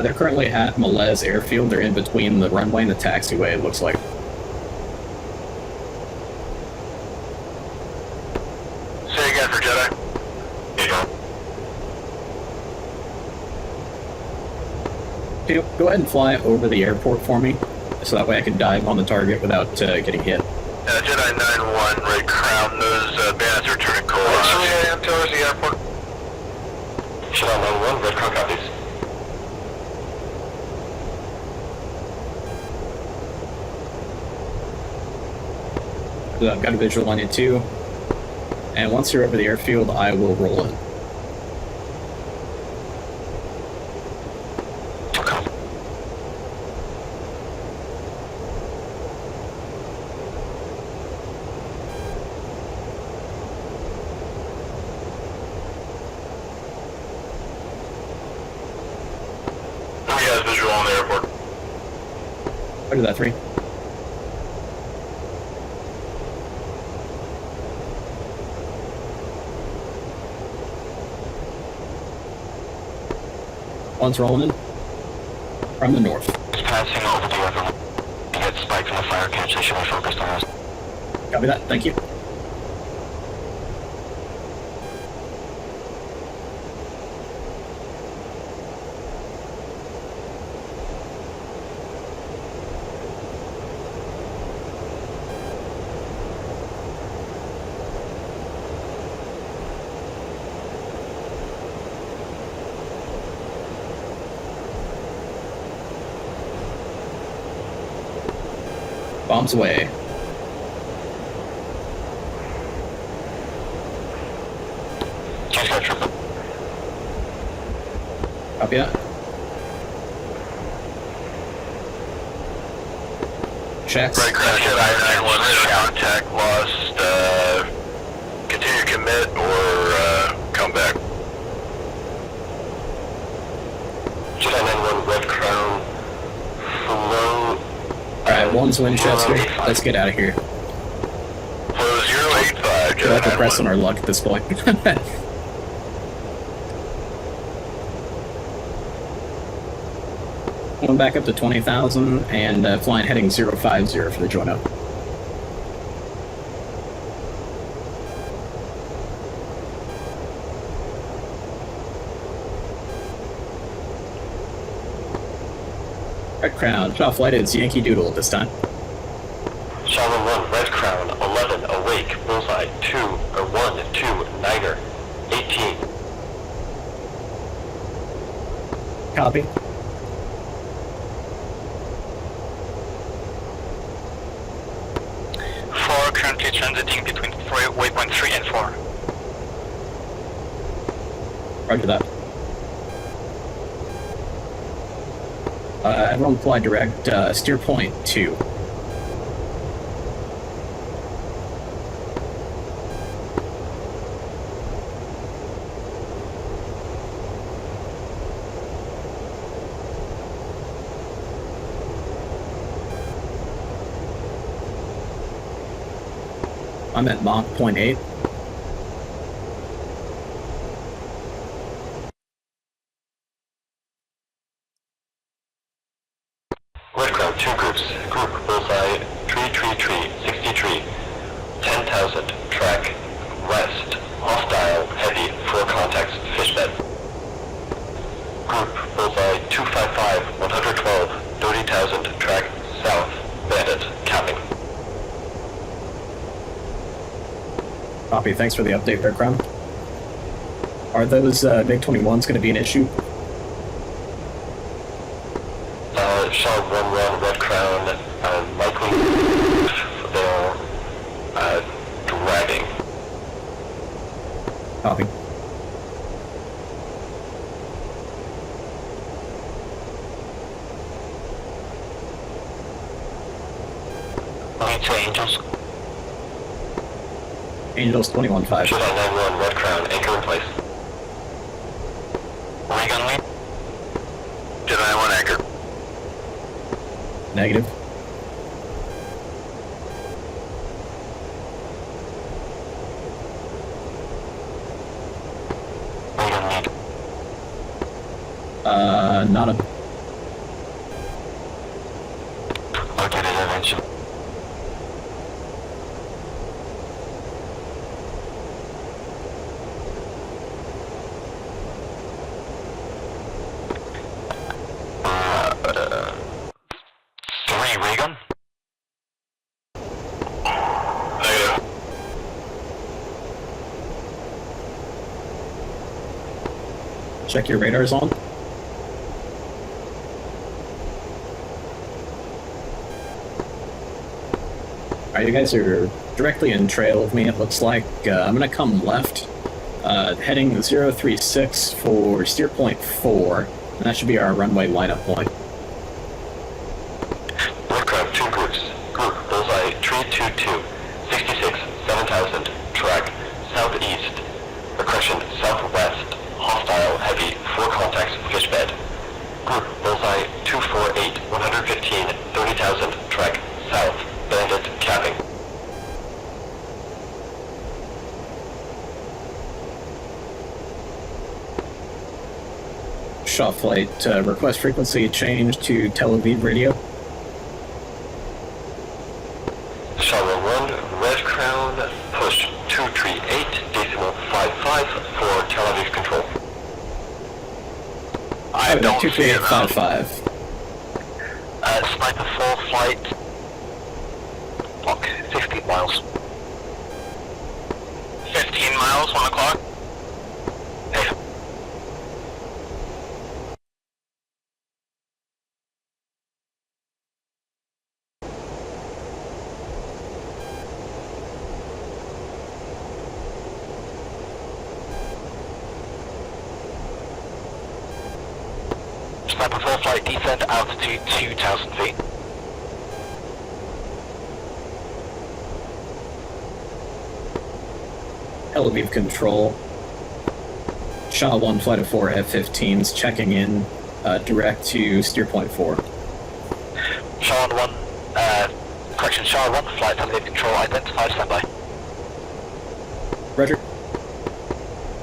[SPEAKER 1] They're currently at Malez Airfield. They're in between the runway and the taxiway, it looks like.
[SPEAKER 7] Say again for Jedi.
[SPEAKER 1] Go ahead and fly over the airport for me, so that way I can dive on the target without getting hit.
[SPEAKER 7] Jedi 9-1, Red Crown, those bandits are turning cold.
[SPEAKER 9] Actually, I am towards the airport.
[SPEAKER 6] Jedi 9-1, Red Crown copies.
[SPEAKER 1] I've got a visual on you too. And once you're over the airfield, I will roll in.
[SPEAKER 7] He has visual on the airport.
[SPEAKER 1] Look at that, 3. One's rolling in from the north.
[SPEAKER 6] It's passing over the river. You get spiked from the fire catch, they should be focused on us.
[SPEAKER 1] Copy that, thank you. Bombs away.
[SPEAKER 6] Change got triple.
[SPEAKER 1] Copy that. Checks.
[SPEAKER 7] Right, Jedi 9-1, contact lost, continue commit or
[SPEAKER 1] 1's Winchester. Let's get out of here.
[SPEAKER 7] For 085,
[SPEAKER 1] We'll have to press on our luck at this point. Going back up to 20,000 and flying heading 050 for the join up. Red Crown, Shaw Flight, it's Yankee Doodle at this time.
[SPEAKER 6] Shaw 1, Red Crown, 11, awake, bullseye, 1, 2, Niner, 18.
[SPEAKER 1] Copy.
[SPEAKER 9] Four currently transiting between waypoint 3 and 4.
[SPEAKER 1] Roger that. Everyone fly direct, steer point 2. I'm at Mach 0.8.
[SPEAKER 6] Red Crown, 2 groups. Group, bullseye, tree, 63. 10,000, track, west, hostile, heavy, 4 contacts, fish bed. Group, bullseye, 255, 112, 30,000, track, south, bandit, capping.
[SPEAKER 1] Copy, thanks for the update, Red Crown. Are those MiG-21s going to be an issue?
[SPEAKER 6] Shaw 1-1, Red Crown, likely they're dragging.
[SPEAKER 1] Copy.
[SPEAKER 6] Lead to Angels.
[SPEAKER 1] Angels 21-5.
[SPEAKER 6] Jedi 9-1, Red Crown, anchor in place.
[SPEAKER 7] Regan lead. Jedi 1 anchor.
[SPEAKER 1] Negative.
[SPEAKER 6] Regan lead.
[SPEAKER 1] Not a...
[SPEAKER 6] Located intervention. Regan?
[SPEAKER 7] Negative.
[SPEAKER 1] Check your radars on. Alright, you guys are directly in trail of me, it looks like. I'm gonna come left, heading 036 for steer point 4, and that should be our runway lineup point.
[SPEAKER 6] Red Crown, 2 groups. Group, bullseye, tree 22, 66, 7,000, track, southeast, accretion, southwest, hostile, heavy, 4 contacts, fish bed. Group, bullseye, 248, 115, 30,000, track, south, bandit, capping.
[SPEAKER 1] Shaw Flight, request frequency change to Tel Aviv radio.
[SPEAKER 6] Shaw 1, Red Crown, push 238.55 for Tel Aviv control.
[SPEAKER 7] I don't see it.
[SPEAKER 1] 23855.
[SPEAKER 6] Sniper 4 flight, block 15 miles.
[SPEAKER 9] 15 miles, 1 o'clock.
[SPEAKER 6] Hey. Sniper 4 flight, descend altitude 2,000 feet.
[SPEAKER 1] Tel Aviv control. Shaw 1 flight of 4 F-15s checking in direct to steer point 4.
[SPEAKER 6] Shaw 1,
[SPEAKER 4] Correction, Shah 1, flight television control, identified, standby.
[SPEAKER 1] Roger.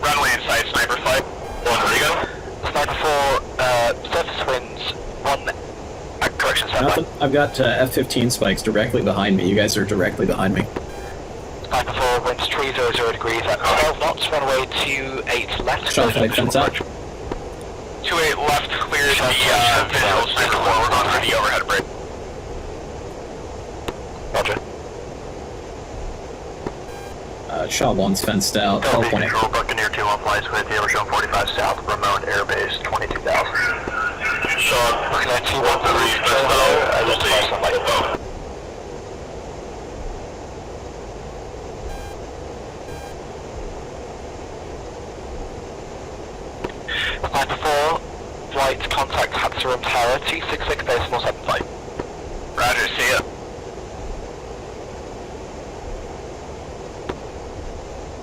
[SPEAKER 7] Runway in sight, sniper flight. 1, Rigo.
[SPEAKER 4] Sniper 4, surface winds, 1, correction, standby.
[SPEAKER 1] Nothing. I've got F-15 spikes directly behind me. You guys are directly behind me.
[SPEAKER 4] Sniper 4, winds 300 degrees at 12 knots, runway 28 left.
[SPEAKER 1] Shot flight, fence out.
[SPEAKER 7] 28 left, clears the visual sniper 1. We're going for the overhead break.
[SPEAKER 4] Roger.
[SPEAKER 1] Shaw 1's fenced out. 12.8.
[SPEAKER 7] Control, Buccaneer 2 on flights with you. We're showing 45 south, Ramon Airbase, 22,000. Sean, Buccaneer 2 on 3, identify somebody.
[SPEAKER 4] Sniper 4, flight contact Hatterum Tower, 266.75.
[SPEAKER 7] Roger, see ya.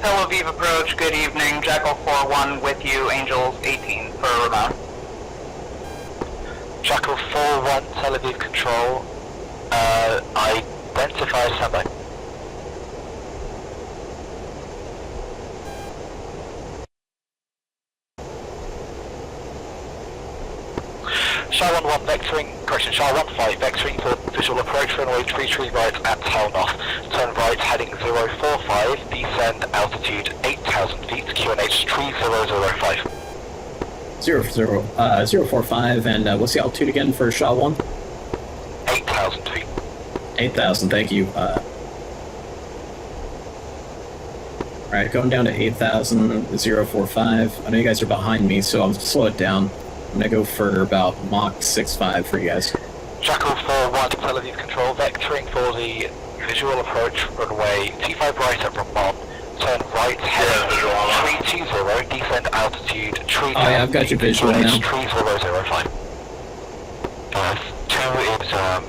[SPEAKER 5] Tel Aviv approach, good evening. Jackal 4-1 with you, Angels 18 for Ramon.
[SPEAKER 4] Jackal 4-1, Tel Aviv control, identify standby. Shah 1-1 vectoring, correction, Shah 1 flight, vectoring for visual approach, runway 33 right at Talnoff. Turn right, heading 045, descend altitude 8,000 feet, QNH 3005.
[SPEAKER 1] 045, and what's the altitude again for Shaw 1?
[SPEAKER 4] 8,000 feet.
[SPEAKER 1] 8,000, thank you. Alright, going down to 8,000, 045. I know you guys are behind me, so I'll slow it down. I'm gonna go for about Mach 6.5 for you guys.
[SPEAKER 4] Jackal 4-1, Tel Aviv control, vectoring for the visual approach, runway 25 right at Ramon. Turn right, heading 320, descend altitude 3,000.
[SPEAKER 1] Oh yeah, I've got your visual now.
[SPEAKER 4] 3005. 2 is on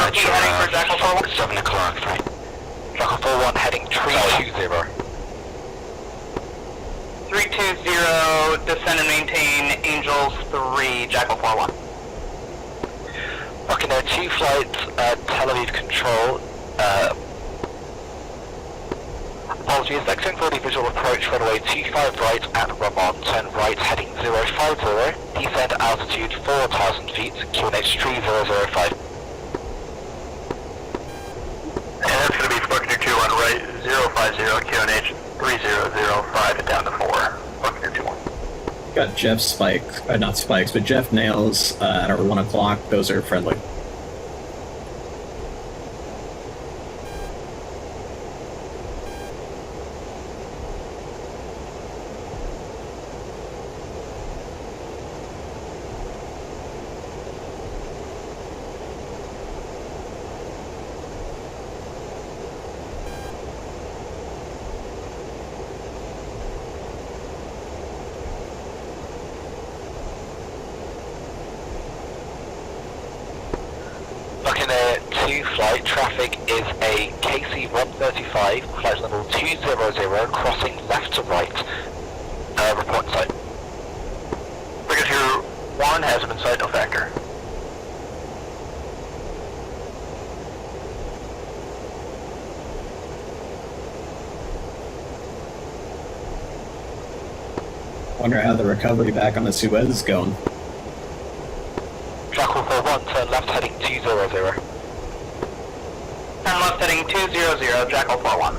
[SPEAKER 5] repeat heading for Jackal 4-1.
[SPEAKER 4] 7 o'clock, right? Jackal 4-1 heading 320.
[SPEAKER 5] 320, descend and maintain, Angels 3, Jackal 4-1.
[SPEAKER 4] Okay, now 2 flights, Tel Aviv control, apologies, vectoring for the visual approach, runway 25 right at Ramon, turn right heading 050, descend altitude 4,000 feet, QNH 3005.
[SPEAKER 7] And that's going to be Buccaneer 2 on right, 050, QNH 3005, and down to 4. Buccaneer 2-1.
[SPEAKER 1] Got Jeff not spikes, but Jeff nails at our 1 o'clock. Those are friendly.
[SPEAKER 4] Buccaneer 2 flight, traffic is a KC-135, flight level 200, crossing left to right, report site.
[SPEAKER 7] Buccaneer 1 has him in sight, no factor.
[SPEAKER 1] Wonder how the recovery back on the Suez is going.
[SPEAKER 4] Jackal 4-1, turn left heading 200.
[SPEAKER 5] Turn left heading 200, Jackal 4-1.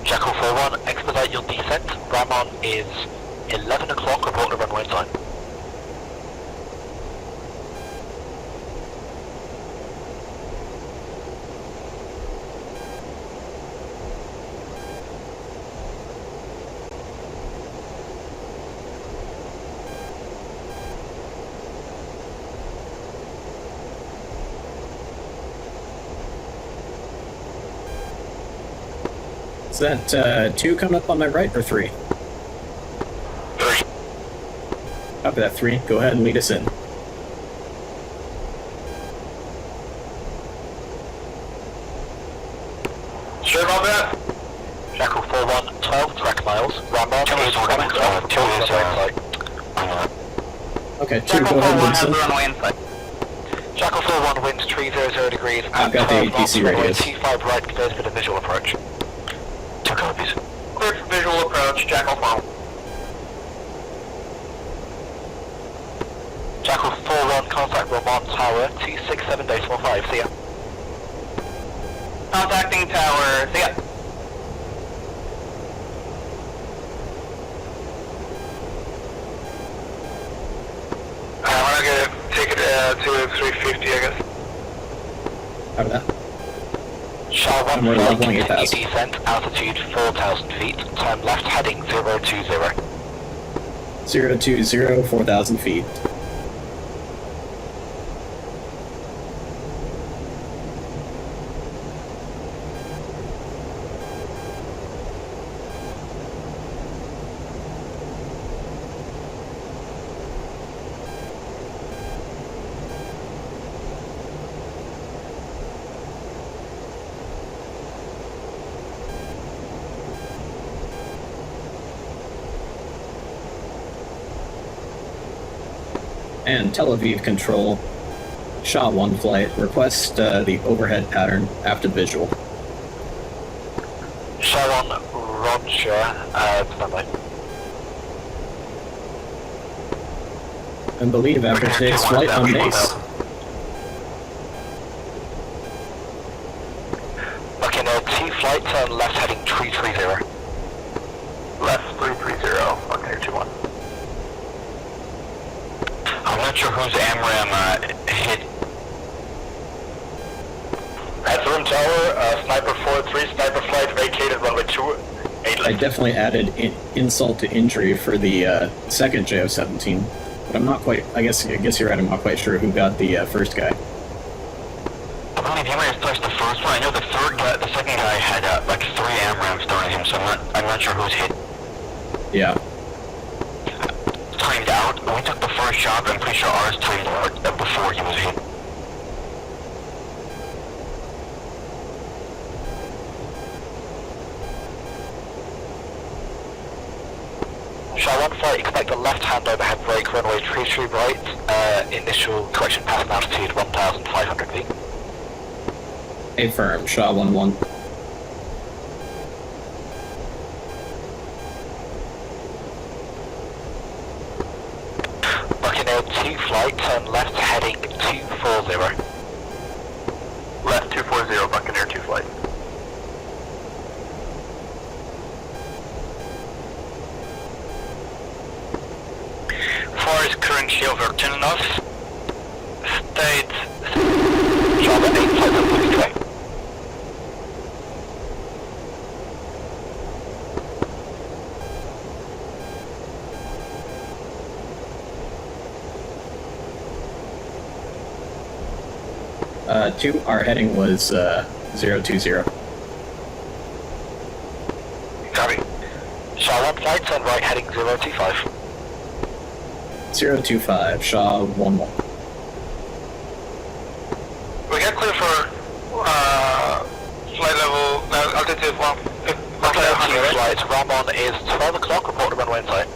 [SPEAKER 4] Jackal 4-1, expedite your descent. Ramon is 11 o'clock, report the runway time.
[SPEAKER 1] Is that 2 coming up on my right or 3?
[SPEAKER 7] 3.
[SPEAKER 1] Copy that 3. Go ahead and lead us in.
[SPEAKER 7] Sure about that? Jackal 4-1, 12 track miles. Ramon is 2 is inside.
[SPEAKER 1] Okay, 2,
[SPEAKER 5] Jackal
[SPEAKER 1] go ahead and lead
[SPEAKER 5] 4-1
[SPEAKER 1] us
[SPEAKER 5] has
[SPEAKER 1] in.
[SPEAKER 5] the runway inside.
[SPEAKER 7] Jackal 4-1 winds 300 degrees
[SPEAKER 1] I've
[SPEAKER 7] at
[SPEAKER 1] got the
[SPEAKER 7] 12 knots,
[SPEAKER 1] DC
[SPEAKER 7] runway
[SPEAKER 1] radius.
[SPEAKER 7] T5 right, cleared for the visual approach. 2 copies.
[SPEAKER 5] Cleared for visual approach, Jackal 4.
[SPEAKER 7] Jackal 4-1, contact Ramon Tower, 267.5, see ya.
[SPEAKER 5] Contacting tower, see ya.
[SPEAKER 7] I'm gonna take it to 350, I guess.
[SPEAKER 1] Copy that.
[SPEAKER 7] Shall 1
[SPEAKER 1] And we're
[SPEAKER 7] flight
[SPEAKER 1] leveling
[SPEAKER 7] continue
[SPEAKER 1] 8,000.
[SPEAKER 7] descent, altitude 4,000 feet, turn left heading 020.
[SPEAKER 1] 020, 4,000 feet. And Tel Aviv Control, SHA-1 flight, request the overhead pattern after visual.
[SPEAKER 7] Shall 1, Roger, standby.
[SPEAKER 1] And believe after today's flight on base.
[SPEAKER 7] Looking at T-flight, turn left heading 330. Left 330, okay, 21. I'm not sure whose AMRAM hit. At room tower, Sniper 4-3, Sniper flight vacated runway 28
[SPEAKER 1] I definitely added insult to injury for the second JO-17, but I'm not quite. I guess you're right. I'm not quite sure who got the first guy.
[SPEAKER 7] I believe he might have touched the first one. I know the second guy had like 3 AMRAMs thrown at him, so I'm not sure who's hit.
[SPEAKER 1] Yeah.
[SPEAKER 7] Timed out. When we took the first shot, I'm pretty sure ours timed out before he was hit. Shall 1 flight, expect a left-hand overhead brake, runway 33 right, initial correction path and altitude 1,500 feet.
[SPEAKER 1] Affirm, SHA-1-1.
[SPEAKER 7] Buccaneer 2 flight, turn left heading 240. Left 240, Buccaneer 2 flight.
[SPEAKER 9] Forest currently over 10 knots. State
[SPEAKER 7] Java 8 flight on moving track.
[SPEAKER 1] Our heading was 020.
[SPEAKER 7] Copy. Shall 1 flight, turn right heading 025.
[SPEAKER 1] 025, SHA-1-1.
[SPEAKER 7] We get clear for flight level, altitude 1. Flight, Ramon is 12 o'clock, report to runway inside.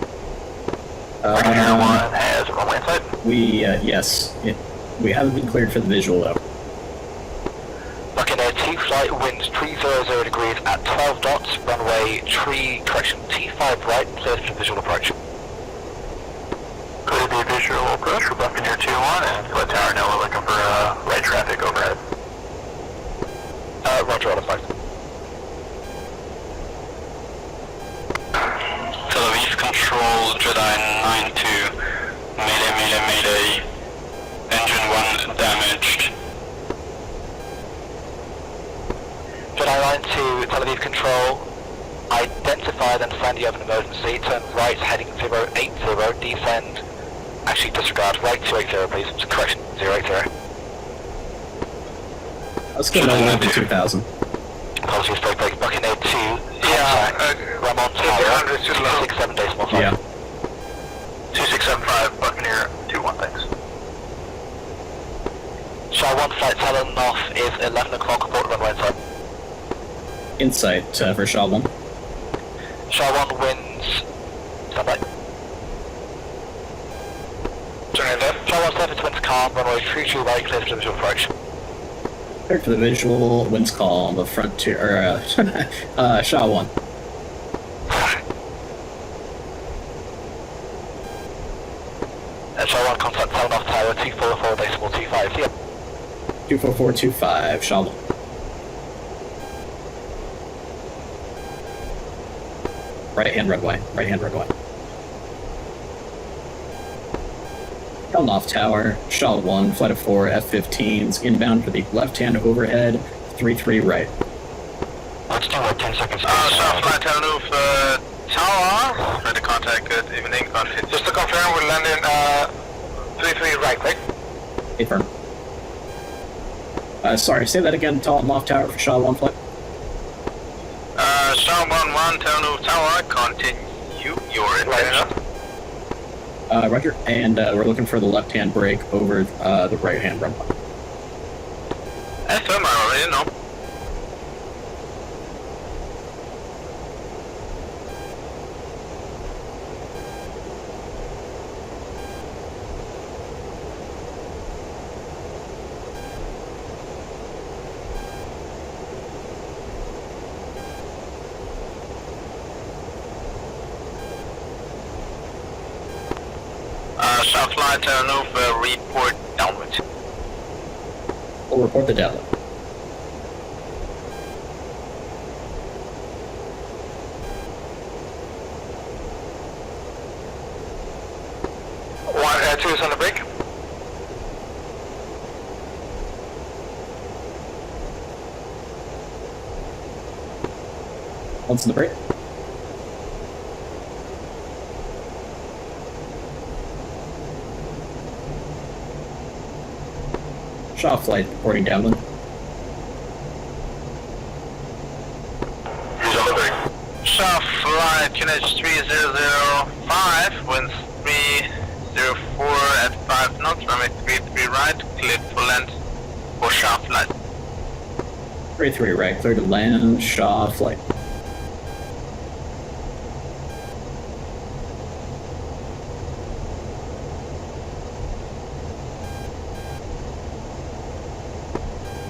[SPEAKER 7] Buccaneer 1 has runway inside.
[SPEAKER 1] Yes. We haven't been cleared for the visual, though.
[SPEAKER 7] Buccaneer 2 flight, winds 300 degrees at 12 knots, runway T5 right, cleared for visual approach. Could it be visual approach for Buccaneer 2-1 and let tower know we're looking for right traffic overhead. Roger, all flight.
[SPEAKER 9] Tel Aviv Control, Jedi 9-2, Mayday, engine 1 damaged.
[SPEAKER 7] Jedi 9-2, Tel Aviv Control, identify and send you have an emergency, turn right heading 080, descend, actually disregard, right 280 please, it's a correction, 080.
[SPEAKER 1] Let's go level to 2,000.
[SPEAKER 7] Apologies, break, Buccaneer 2. Ramon
[SPEAKER 5] Tower,
[SPEAKER 7] 267 decimal 5.
[SPEAKER 1] Yeah.
[SPEAKER 5] 2675, Buccaneer 21, thanks.
[SPEAKER 7] Shah 1 flight Takeoff is 11 o'clock, report runway inside.
[SPEAKER 1] Insight for Shaw 1.
[SPEAKER 7] Shah 1 winds, stand by.
[SPEAKER 5] Turning left.
[SPEAKER 7] Shah 1 surface winds calm, runway true right, clear for visual approach.
[SPEAKER 1] Cleared for the visual, winds call on the frontier, Shaw 1.
[SPEAKER 7] Shah 1 contact Takeoff Tower 244 decimal 25, see ya.
[SPEAKER 1] 24425, Shaw 1. Right hand runway. Takeoff Tower, Shaw 1, flight of 4 F-15s, inbound for the left-hand overhead, 33 right.
[SPEAKER 4] Let's do like 10 seconds.
[SPEAKER 5] Shah flight Takeoff Tower, ready to contact, good evening, conflict. Just to confirm, we're landing 33 right, click.
[SPEAKER 1] Confirm. Sorry, say that again, Takeoff Tower for Shaw 1 flight.
[SPEAKER 5] Shah 1-1, Takeoff Tower, continue your inbound.
[SPEAKER 1] Roger, and we're looking for the left-hand brake over the right-hand runway.
[SPEAKER 5] FM, I already know. Shah flight Takeoff, report downwind.
[SPEAKER 1] We'll report the downwind.
[SPEAKER 5] Two is on the brake.
[SPEAKER 1] Once in the brake. Shaw flight reporting downwind.
[SPEAKER 5] Who's on the brake? Shah flight QNH 3005, winds 304 at 5 knots, runway 33 right, cleared for land for Shah flight.
[SPEAKER 1] 33 right, clear to land, Shaw flight.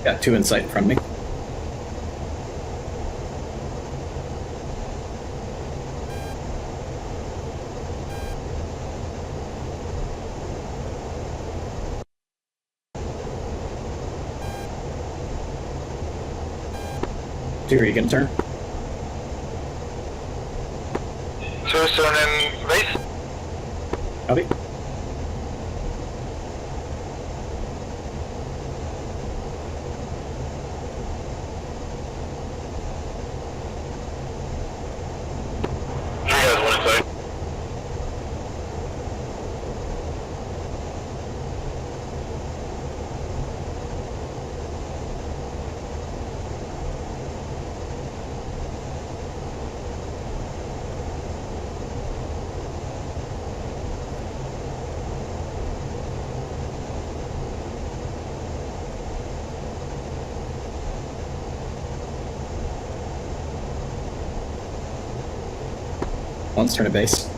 [SPEAKER 1] Got 2 in sight in front of me. Two, are you gonna turn?
[SPEAKER 5] So turning race.
[SPEAKER 1] Copy. One's turn to base.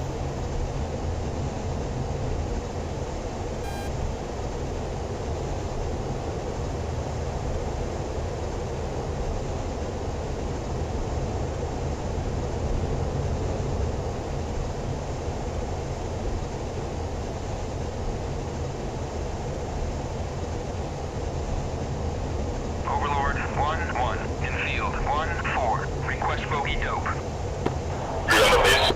[SPEAKER 10] Overlord 1-1 in field 1-4. Request bogey dope.
[SPEAKER 6] Who's on the base?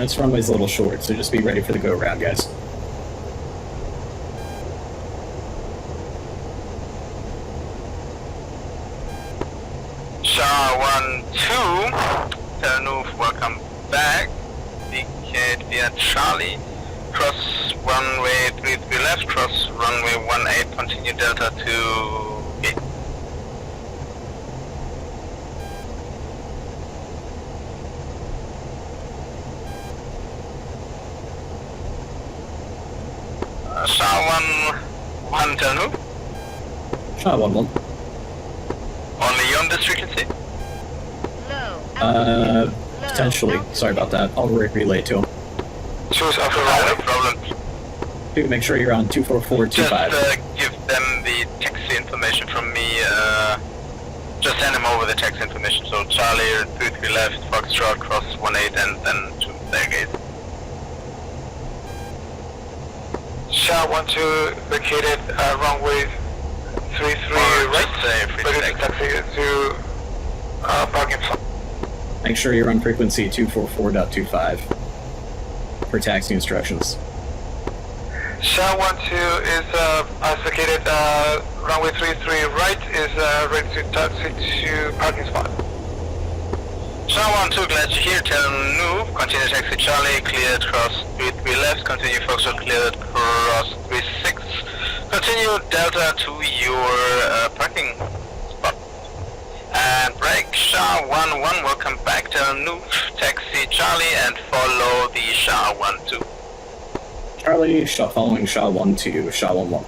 [SPEAKER 1] This runway's a little short, so just be ready for the go around, guys.
[SPEAKER 5] SHA-12, Terranuf, welcome back. Indicate via Charlie. Cross runway 33 left, cross runway 18, continue Delta to gate. SHA-11 Terranuf.
[SPEAKER 1] SHA-11.
[SPEAKER 5] Only on this frequency?
[SPEAKER 3] Low. Altitude. Low.
[SPEAKER 1] Potentially.
[SPEAKER 3] Altitude.
[SPEAKER 1] Sorry about that. I'll relay to him.
[SPEAKER 7] Choose after
[SPEAKER 5] No
[SPEAKER 7] runway.
[SPEAKER 5] problem.
[SPEAKER 1] Dude, make sure you're on 24425.
[SPEAKER 5] Just give them the taxi information from me. Just send them over the taxi information. So Charlie 33 left, Foxtrot, cross 18, and then to their gate.
[SPEAKER 7] SHA-12 vacated runway 33 right.
[SPEAKER 5] Just say free
[SPEAKER 7] Ready to
[SPEAKER 5] taxi.
[SPEAKER 7] taxi to parking slot.
[SPEAKER 1] Make sure you're on frequency 244.25 for taxi instructions.
[SPEAKER 7] SHA-12 is vacated runway 33 right, is ready to taxi to parking spot.
[SPEAKER 5] SHA-12, glad you're here. Terranuf, continue taxi Charlie, cleared cross 33 left, continue Foxtrot, cleared cross 36. Continue Delta to your parking spot. And break SHA-11, welcome back. Terranuf, taxi Charlie, and follow the SHA-12.
[SPEAKER 1] Charlie, following SHA-12, SHA-11.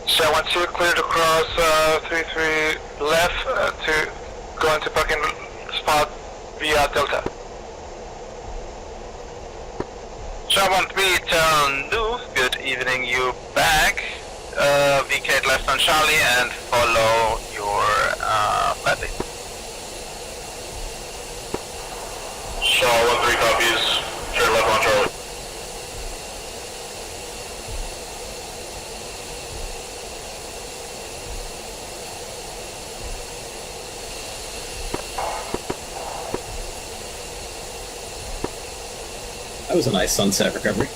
[SPEAKER 7] SHA-12 cleared across 33 left to go into parking spot via Delta.
[SPEAKER 5] SHA-13, Terranuf, good evening, you back. VK left on Charlie and follow your flight lead.
[SPEAKER 8] SHA-13 copies. Straight left on Charlie.
[SPEAKER 1] That was a nice sunset recovery.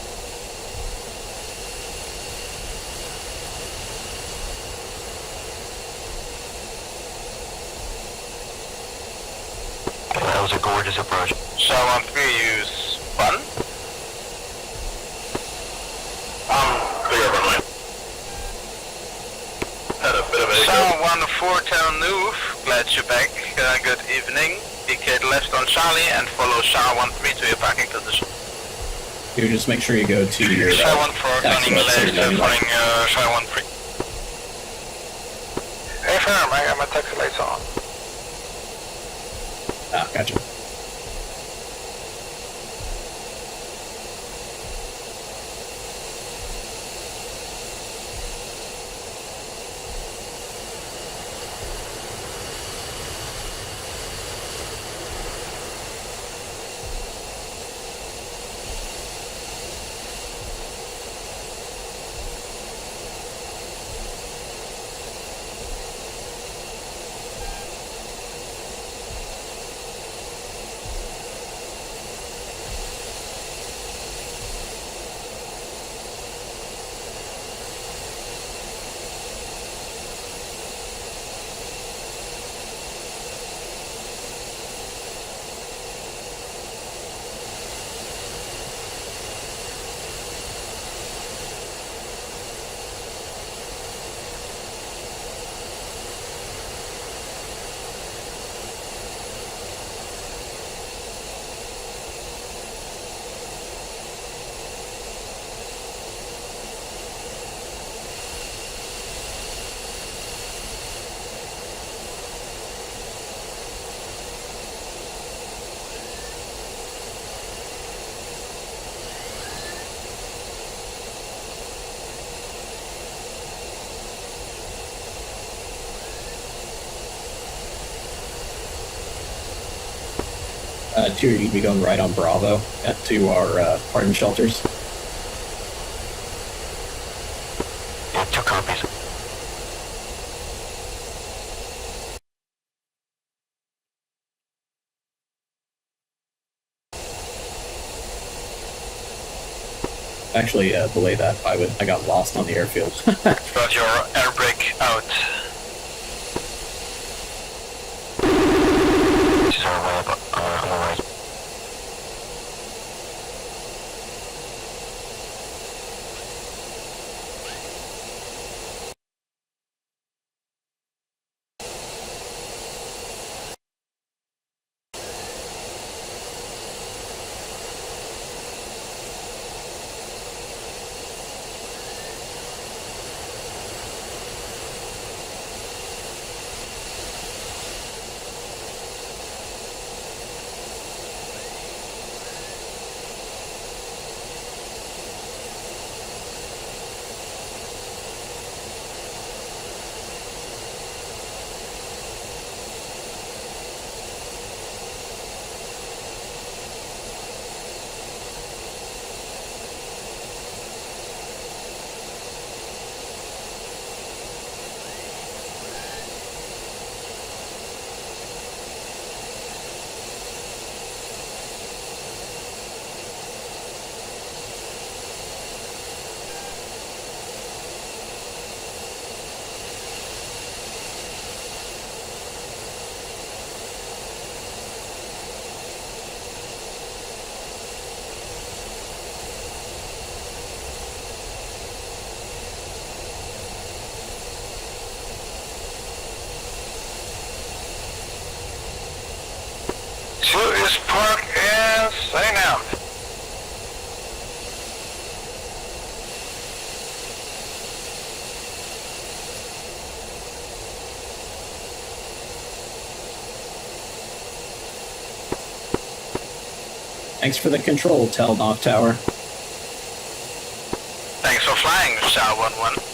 [SPEAKER 6] That was a gorgeous approach.
[SPEAKER 5] SHA-13, use 1.
[SPEAKER 8] Clear runway. Had a bit of a hiccup.
[SPEAKER 5] SHA-14, Terranuf, glad you're back. Good evening. VK left on Charlie and follow SHA-13 to your parking position.
[SPEAKER 1] Dude, just make sure you go to your
[SPEAKER 5] SHA-14
[SPEAKER 1] taxi
[SPEAKER 5] turning
[SPEAKER 1] left so
[SPEAKER 5] left,
[SPEAKER 1] you know you're
[SPEAKER 5] following SHA-13.
[SPEAKER 7] Hey firm, I got my taxi lights on.
[SPEAKER 1] Ah, gotcha. Two, you'd be going right on Bravo to our pardon shelters.
[SPEAKER 6] Yeah, 2 copies.
[SPEAKER 1] Actually, belay that. I got lost on the airfield.
[SPEAKER 9] Roger, air brake out.
[SPEAKER 4] She's on the way, but on the way.
[SPEAKER 5] Two is park and signing out.
[SPEAKER 1] Thanks for the control, Telnoff Tower.
[SPEAKER 9] Thanks for flying, Star 11.